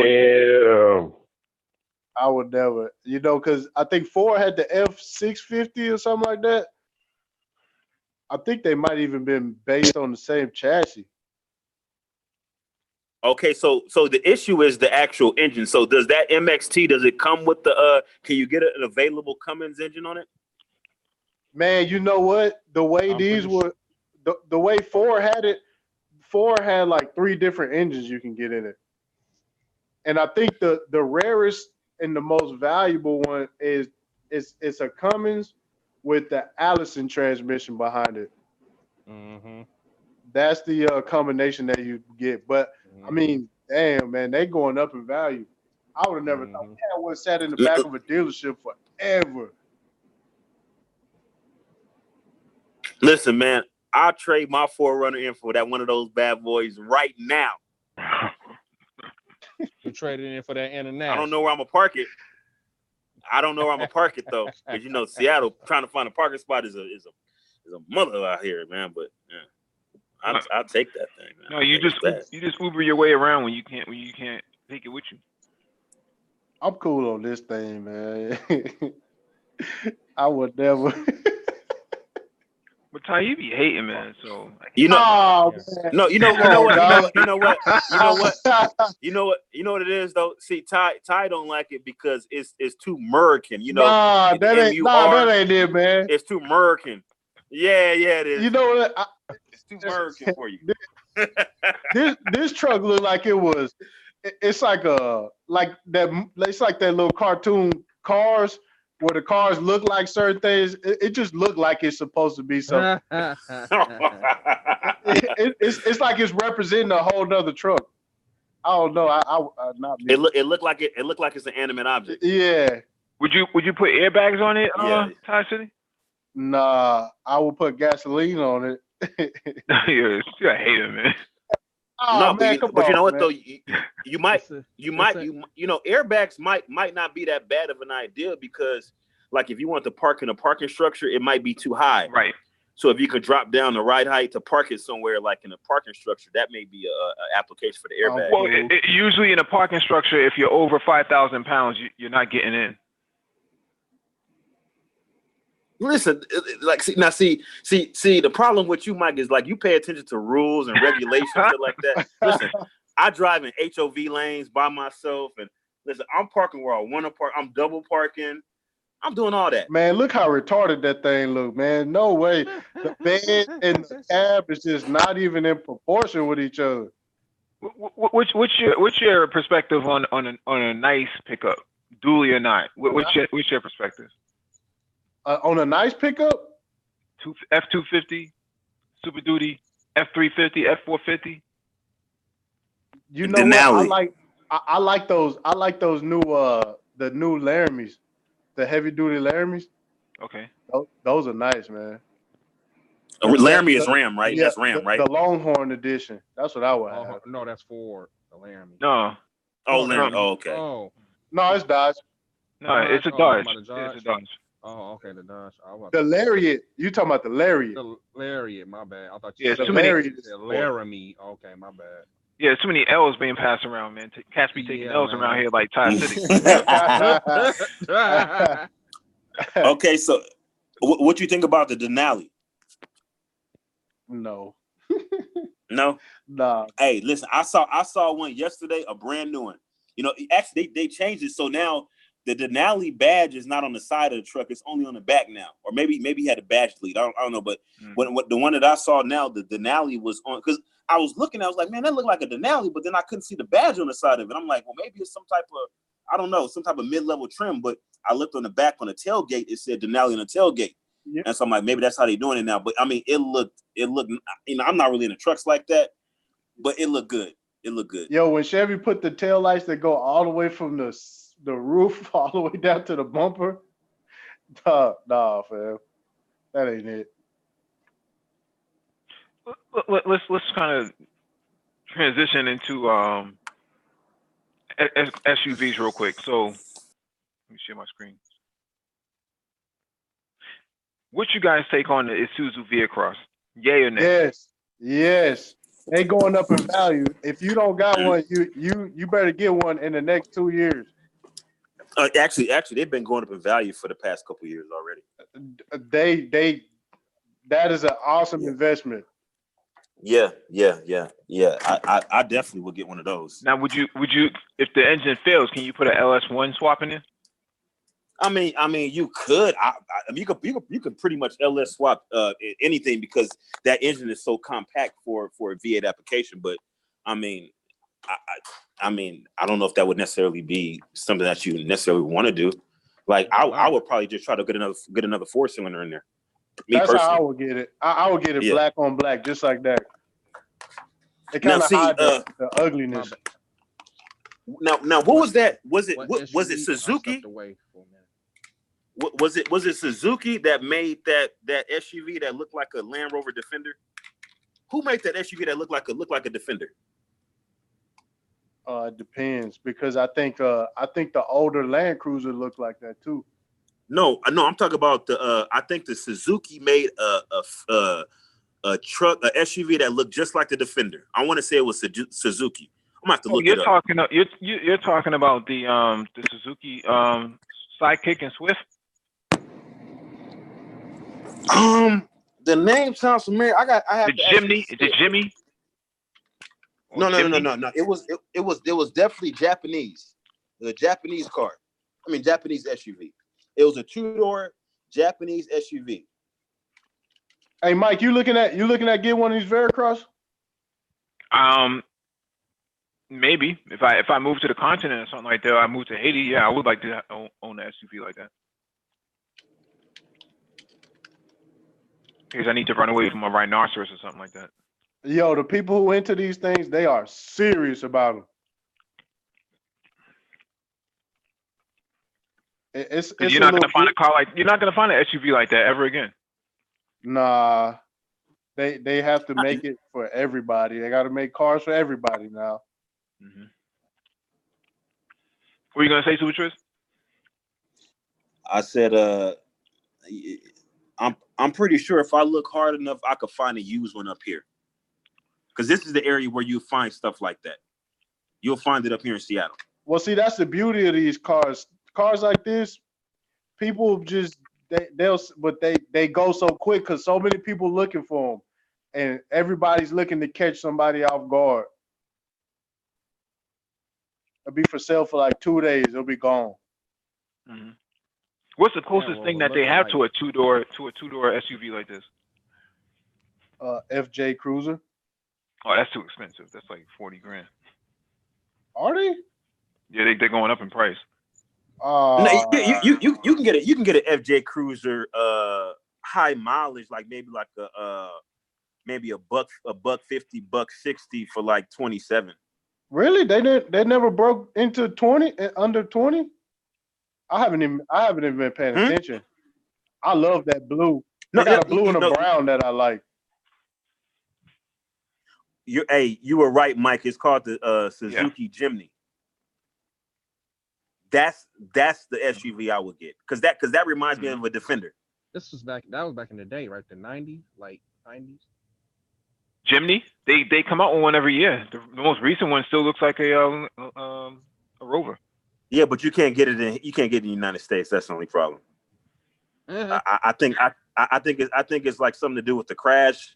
would never, because I think Ford had the F650 or something like that. I think they might even been based on the same chassis. Okay, so the issue is the actual engine. So does that MXT, does it come with the can you get an available Cummins engine on it? Man, you know what? The way the way Ford had it, Ford had like 3 different engines you can get in it. And I think the rarest and the most valuable one is it's a Cummins with the Allison transmission behind it. Mm-hmm. That's the combination that you get. But I mean, damn, man, they going up in value. I would have never thought. Man, I would have sat in the back of a dealership forever. Listen, man, I'll trade my 4Runner in for that one of those bad boys right now. You traded in for that international. I don't know where I'm gonna park it. Though, because Seattle trying to find a parking spot is a mother out here, man. But yeah, I'll take that thing, man. No, you just Uber your way around when you can't take it with you. I'm cool on this thing, man. I would never. But Ty, you be hating, man. So you know what it is though. See, Ty don't like it because it's too American. That ain't it, man. It's too American. Yeah, it is. You know what? It's too American for you. This truck looked like it was. It's like that. It's like that little cartoon Cars, where the cars look like certain things. It just looked like it's supposed to be something. It's like it's representing a whole nother truck. I don't know. I not me. It looked like it's an animate object. Yeah. Would you put airbags on it, Ty City? Nah, I would put gasoline on it. Yeah, I hate it, man. Oh, no, man, but you know what though? You might airbags might not be that bad of an idea, because like if you want to park in a parking structure, it might be too high. Right. So if you could drop down the right height to park it somewhere like in a parking structure, that may be a application for the airbag. Well, usually in a parking structure, if you're over 5,000 pounds, you're not getting in. Listen, like see, the problem with you, Mike, is like you pay attention to rules and regulations and like that. Listen, I drive in HOV lanes by myself, and listen, I'm parking where I want to park. I'm double parking. I'm doing all that. Man, look how retarded that thing look, man. No way. The bed and the cab is just not even in proportion with each other. What's your perspective on a nice pickup, dually or not? What's your perspective? On a nice pickup? F-250, Super Duty, F-350, F-450. You know what? I like those new the new Laramies, the heavy duty Laramies. Okay. Those are nice, man. Laramie is Ram, right? Yeah, that's Ram, right? The Longhorn edition. That's what I would have. No, that's Ford. The Laramie. No. Oh, Laramie. Oh, okay. Oh. No, it's Dodge. No, it's a Dodge. It's a Dodge. Oh, okay, the Dodge. The Lariat. You talking about the Lariat? The Lariat. My bad. I thought you said the Laramie. Okay, my bad. Yeah, too many L's being passed around, man. Cats be taking L's around here like Ty City. Okay, so what you think about the Denali? No. No? Nah. Hey, listen, I saw one yesterday, a brand new one. You know, actually they changed it, so now the Denali badge is not on the side of the truck; it's only on the back now. Or maybe he had a badge delete. I don't know, but when the one that I saw now, the Denali was on, because I was looking, I was like, man, that looked like a Denali, but then I couldn't see the badge on the side of it. I'm like, well, maybe it's some type of, I don't know, some type of mid-level trim. But I looked on the back on the tailgate; it said Denali on the tailgate. Yep. And so I'm like, maybe that's how they're doing it now. But I mean, it looked. You know, I'm not really into trucks like that, but it looked good. It looked good. Yo, when Chevy put the tail lights that go all the way from the roof all the way down to the bumper, nah, fam, that ain't it. Let's kind of transition into SUVs real quick. So let me share my screen. What you guys take on the Isuzu V-Cross? Yay or nay? Yes. They going up in value. If you don't got one, you better get one in the next 2 years. Actually, they've been going up in value for the past couple of years already. That is an awesome investment. Yeah. I definitely would get one of those. Now, would you, if the engine fails, can you put an LS1 swap in it? I mean, you could. You could pretty much LS swap anything because that engine is so compact for a V8 application. But I mean, I don't know if that would necessarily be something that you necessarily want to do. Like I would probably just try to get another 4-cylinder in there. That's personally how I would get it. I would get it black on black, just like that. It kind of hide the ugliness. Now, what was that? Was it Suzuki? Was it Suzuki that made that SUV that looked like a Land Rover Defender? Who made that SUV that looked like a Defender? It depends, because I think the older Land Cruiser looked like that too. No, I'm talking about the. I think the Suzuki made a truck, a SUV that looked just like the Defender. I want to say it was Suzuki. I'm gonna have to look it up. You're talking about the Suzuki Sidekick and Swift. The name sounds familiar. I have the Jimny. The Jimmy. No. It was definitely Japanese. The Japanese car. I mean, Japanese SUV. It was a 2-door Japanese SUV. Hey, Mike, you looking at getting one of these Veracross? Maybe if I move to the continent or something like that, or I move to Haiti, yeah, I would like to own an SUV like that. Because I need to run away from a rhinoceros or something like that. Yo, the people who into these things, they are serious about them. You're not gonna find you're not gonna find an SUV like that ever again. Nah, they have to make it for everybody. They got to make cars for everybody now. Mm-hmm. What are you gonna say, Super Tris? I said, I'm pretty sure if I look hard enough, I could find a used one up here. Because this is the area where you find stuff like that. You'll find it up here in Seattle. Well, see, that's the beauty of these cars. Cars like this, people just they go so quick because so many people looking for them, and everybody's looking to catch somebody off guard. It'll be for sale for like 2 days. It'll be gone. Mm-hmm. What's the Yeah, closest well, thing we're that they looking have like to a two-door SUV like this? FJ Cruiser. Oh, that's too expensive. That's like 40 grand. Are they? Yeah, they're going up in price. No, you can get it. You can get an FJ Cruiser, high mileage, like maybe like maybe a buck 50, buck 60 for like 27. Really? They never broke into 20 under 20? I haven't even been paying attention. I love that blue. They got a blue and a brown that I like. You were right, Mike. It's called the Suzuki Jimny. That's the SUV I would get because that reminds me of a Defender. That was back in the day, right? The 90s, like 90s. Jimny, they come out with one every year. The most recent one still looks like a Rover. Yeah, but you can't get it in the United States. That's the only problem. I think it's like something to do with the crash.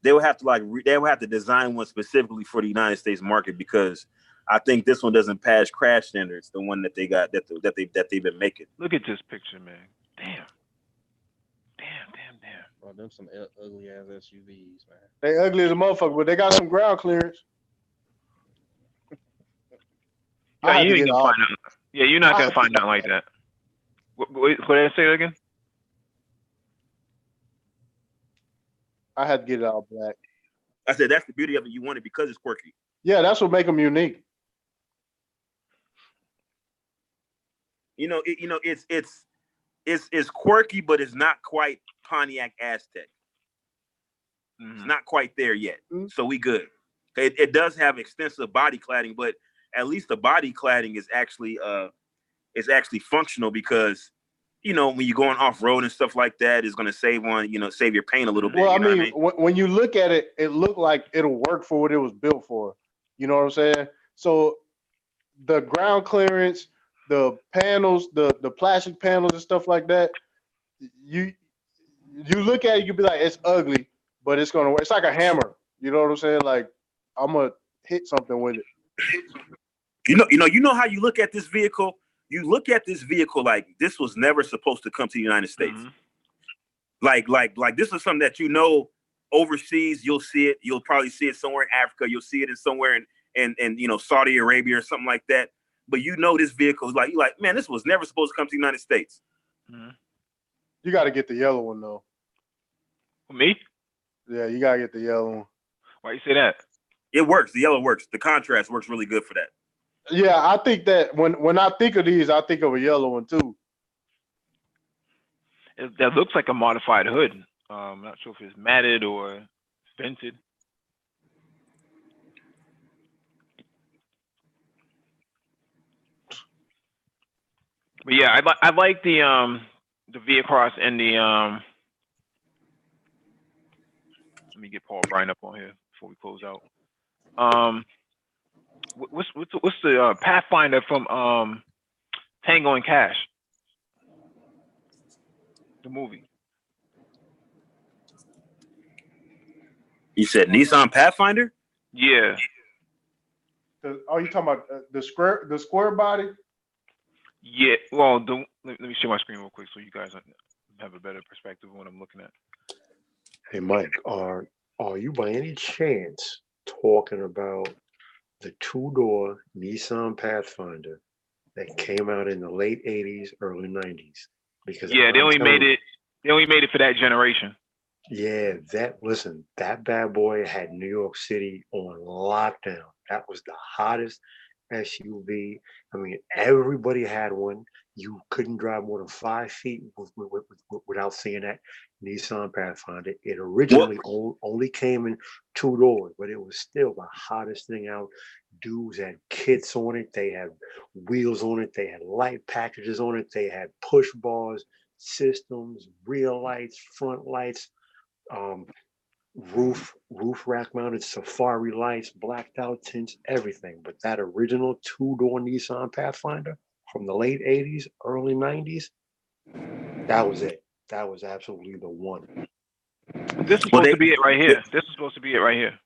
They would have to design one specifically for the United States market because I think this one doesn't pass crash standards. The one that they got that they've been making. Look at this picture, man. Damn. Well, them some ugly ass SUVs, man. They ugly as a motherfucker, but they got some ground clearance. Yeah, you ain't gonna find out. Yeah, you're not gonna find out like that. What did I say that again? I had to get it all black. I said that's the beauty of it. You want it because it's quirky. Yeah, that's what make them unique. It's quirky, but it's not quite Pontiac Aztek. It's not quite there yet, so we good. It does have extensive body cladding, but at least the body cladding is actually functional because when you're going off road and stuff like that, it's going to save your paint a little bit. Well, I mean, when you look at it, it looked like it'll work for what it was built for. You know what I'm saying? So the ground clearance, the panels, the plastic panels and stuff like that, you look at it, you be like, it's ugly, but it's gonna work. It's like a hammer. You know what I'm saying? Like I'm gonna hit something with it. You know how you look at this vehicle? You look at this vehicle like this was never supposed to come to the United States. Like this is something that overseas, you'll see it. You'll probably see it somewhere in Africa. You'll see it in somewhere in Saudi Arabia or something like that. But this vehicle is like, man, this was never supposed to come to the United States. You got to get the yellow one though. Me? Yeah, you gotta get the yellow one. Why you say that? It works. The yellow works. The contrast works really good for that. Yeah, I think that when I think of these, I think of a yellow one too. That looks like a modified hood. I'm not sure if it's matted or vented. But yeah, I like the V-Cross and the Let me get Paul Bryan up on here before we close out. What's the Pathfinder from Tango and Cash? The movie. You said Nissan Pathfinder? Yeah. You talking about the square body? Yeah. Well, let me share my screen real quick so you guys have a better perspective of what I'm looking at. Hey, Mike, are you by any chance talking about the two-door Nissan Pathfinder that came out in the late 80s, early 90s? Because yeah, they only made it for that generation. Yeah, that bad boy had New York City on lockdown. That was the hottest SUV. I mean, everybody had one. You couldn't drive more than 5 feet without seeing that Nissan Pathfinder. It originally only came in two doors, but it was still the hottest thing out. dudes had kits on it. They had wheels on it. They had light packages on it. They had push bars, systems, rear lights, front lights, um, roof rack mounted safari lights, blacked out tints, everything. But that original two-door Nissan Pathfinder from the late 80s, early 90s, that was it. That was absolutely the one. This is supposed to be it right here. This is supposed to be it right here.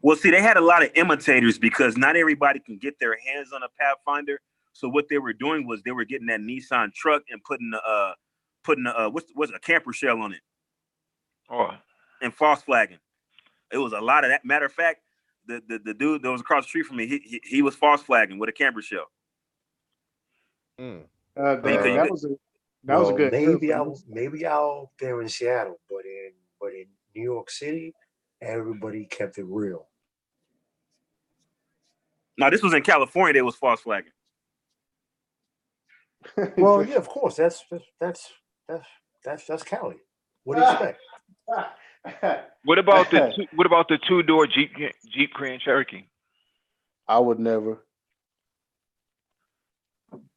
Well, see, they had a lot of imitators because not everybody can get their hands on a Pathfinder. So what they were doing was they were getting that Nissan truck and putting what's a camper shell on it. Oh. And false flagging. It was a lot of that. Matter of fact, the dude that was across the street from me, he was false flagging with a camper shell. That was a good. Maybe out there in Seattle, but in New York City, everybody kept it real. No, this was in California. They was false flagging. Well, yeah, of course. That's Cali. What do you expect? What about the two-door Jeep Grand Cherokee? I would never.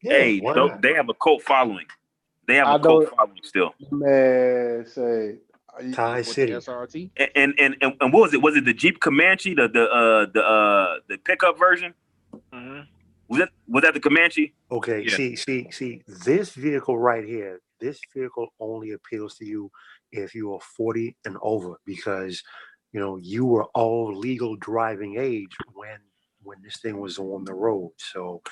Hey, they have a cult following. They have a cult following still. Man, say Thai City SRT. And what was it? Was it the Jeep Comanche, the pickup version? Mm-hmm. Was that the Comanche? Okay, yeah. See, this vehicle right here, this vehicle only appeals to you if you are 40 and over, because you were all legal driving age when this thing was on the road. So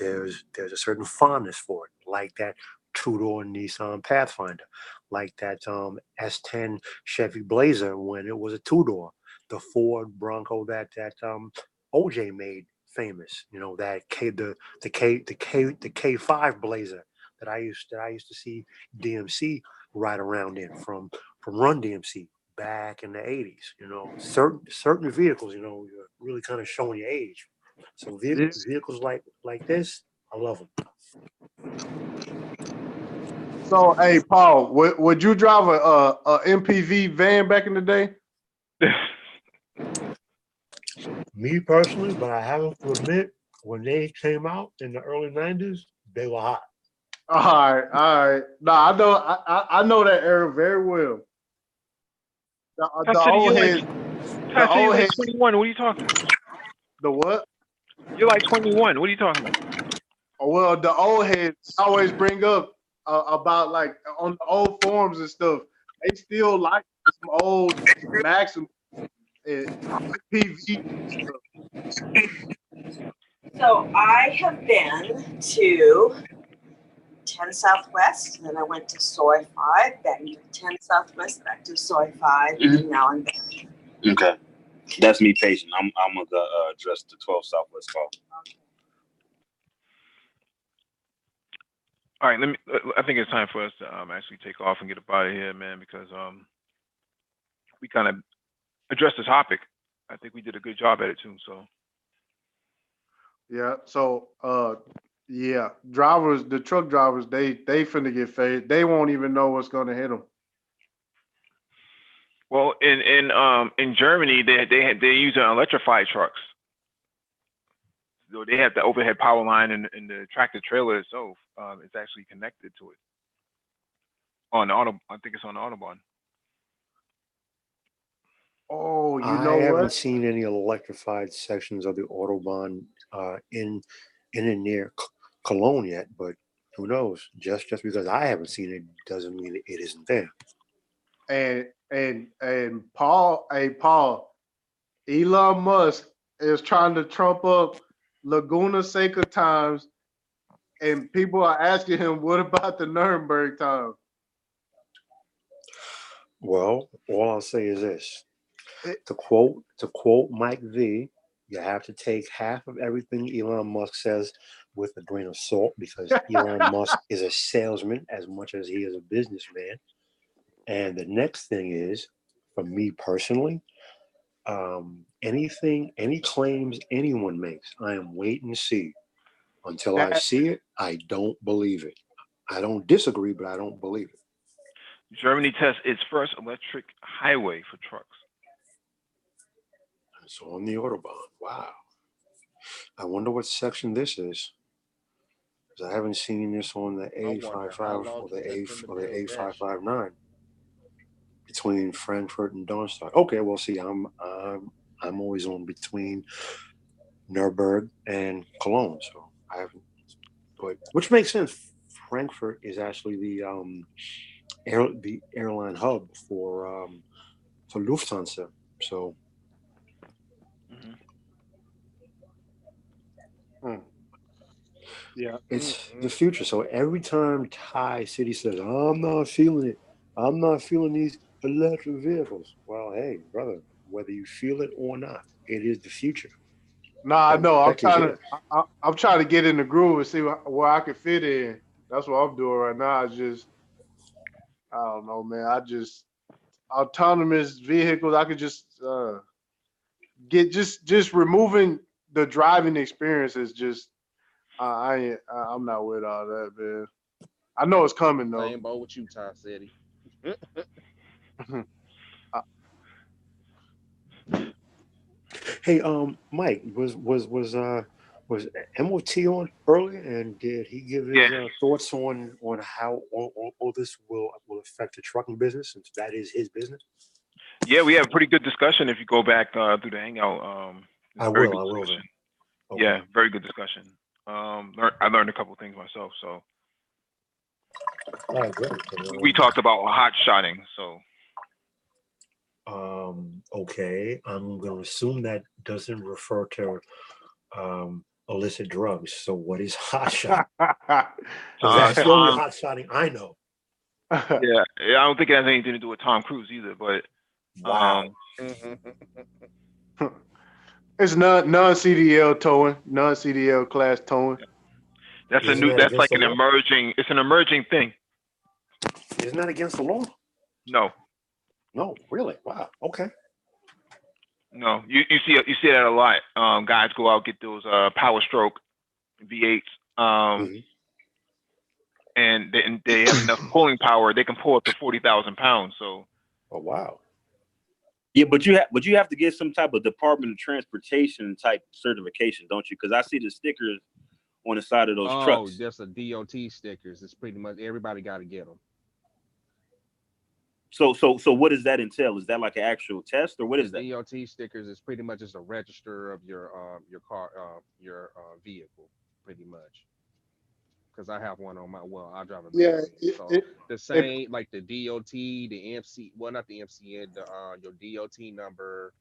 there's a certain fondness for it, like that two-door Nissan Pathfinder, like that S10 Chevy Blazer when it was a two-door, the Ford Bronco that OJ made famous, that the K5 Blazer that I used to see DMC ride around in from Run DMC back in the 80s. Certain vehicles, you're really kind of showing your age. So vehicles like this, I love them. So, hey, Paul, would you drive a MPV van back in the day? Me personally, but I have to admit, when they came out in the early 90s, they were hot. All right. No, I know that era very well. The old heads. The old heads. 21. What are you talking about? The what? You're like 21. What are you talking about? Well, the old heads always bring up about like on the old forums and stuff. They still like some old Maxim PV stuff. So I have been to 10 Southwest, and then I went to Soy 5, back to 10 Southwest, back to Soy 5, and now I'm back. Okay. That's me patient. I'm gonna address the 12 Southwest call. All right, I think it's time for us to actually take off and get up out of here, man, because we kind of addressed the topic. I think we did a good job at it too. So yeah. So yeah, the truck drivers, they finna get faded. They won't even know what's gonna hit them. Well, in Germany, they use electrified trucks. So they have the overhead power line and the tractor trailer itself. It's actually connected to it on the auto. I think it's on the Autobahn. Oh, I haven't seen any electrified sections of the Autobahn in and near Cologne yet, but who knows? Just because I haven't seen it doesn't mean it isn't there. And Paul, Elon Musk is trying to trump up Laguna Seca times, and people are asking him, what about the Nuremberg time? Well, all I'll say is this. To quote Mike V, you have to take half of everything Elon Musk says with a grain of salt, because Elon Musk is a salesman as much as he is a businessman. And the next thing is, for me personally, any claims anyone makes, I am waiting to see. Until I see it, I don't believe it. I don't disagree, but I don't believe it. Germany tests its first electric highway for trucks. It's on the Autobahn. Wow. I wonder what section this is. 'Cause I haven't seen this on the I wonder how A55 long or it took them to the build that shit. A559 between Frankfurt and Darmstadt. Okay, well, see, I'm always on between Nuremberg and Cologne, so I haven't. But which makes sense. Frankfurt is actually the airline hub for Lufthansa. So Yeah. it's the future. So every time Thai City says, "I'm not feeling it. I'm not feeling these electric vehicles," well, hey, brother, whether you feel it or not, it is the future. Nah, I know. I'm Tech is trying here. to. I'm trying to get in the groove and see where I can fit in. That's what I'm doing right now. I don't know, man. Autonomous vehicles. I could just get just removing the driving experience is just. I'm not with all that, man. I know it's coming though. Same boat with you, Ty City. Hey, Mike, was MOT on earlier, and did he give his Yeah. thoughts on how all this will affect the trucking business, since that is his business? Yeah, we have a pretty good discussion if you go back through the hangout. It's I a very will. good I will. discussion. Then. Okay. Yeah, very good discussion. I learned a couple things myself. So All right, great. we talked about hot shotting. So Okay, I'm going to assume that doesn't refer to illicit drugs. So what is hot shot? Because that's the only hot shotting I know. yeah, I don't think it has anything to do with Tom Cruise either. But Wow. It's non-CDL towing, non-CDL class towing. That's Isn't that that's against like the an law? emerging. It's an emerging thing. Isn't that against the law? No, No, really? Wow. Okay. no. You see that a lot. Guys go out get those Power Stroke V8s. And they have enough pulling power. They can pull up to 40,000 pounds. So. Oh wow. Yeah, but you have to get some type of Department of Transportation type certification, don't you? Because I see the stickers on the side of those trucks. Oh, that's a DOT stickers. It's pretty much everybody got to get them. So what does that entail? Is that like an actual test, or what is that? DOT stickers is pretty much just a register of your car, your vehicle, pretty much. Because I have one on my I drive a Yeah, Bentley. So the same like the DOT, the MC, well not the MCN, your DOT number,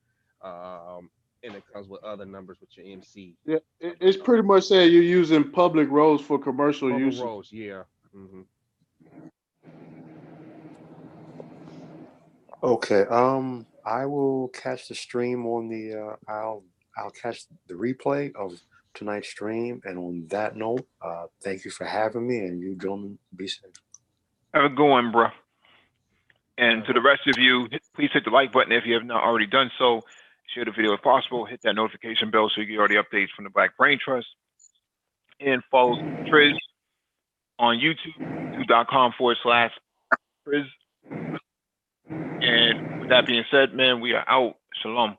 and it comes with other numbers with your MC. Yeah, it's pretty much saying you're using public roads for commercial use. Public roads, yeah. Okay. I will catch the stream on the. I'll catch the replay of tonight's stream. And on that note, thank you for having me, and you gentlemen be safe. Have a good one, bro. And to the rest of you, please hit the like button if you have not already done so. Share the video if possible. Hit that notification bell so you get all the updates from the Black Brain Trust. And follow Triz on YouTube, youtube.com/Triz. And with that being said, man, we are out. Shalom.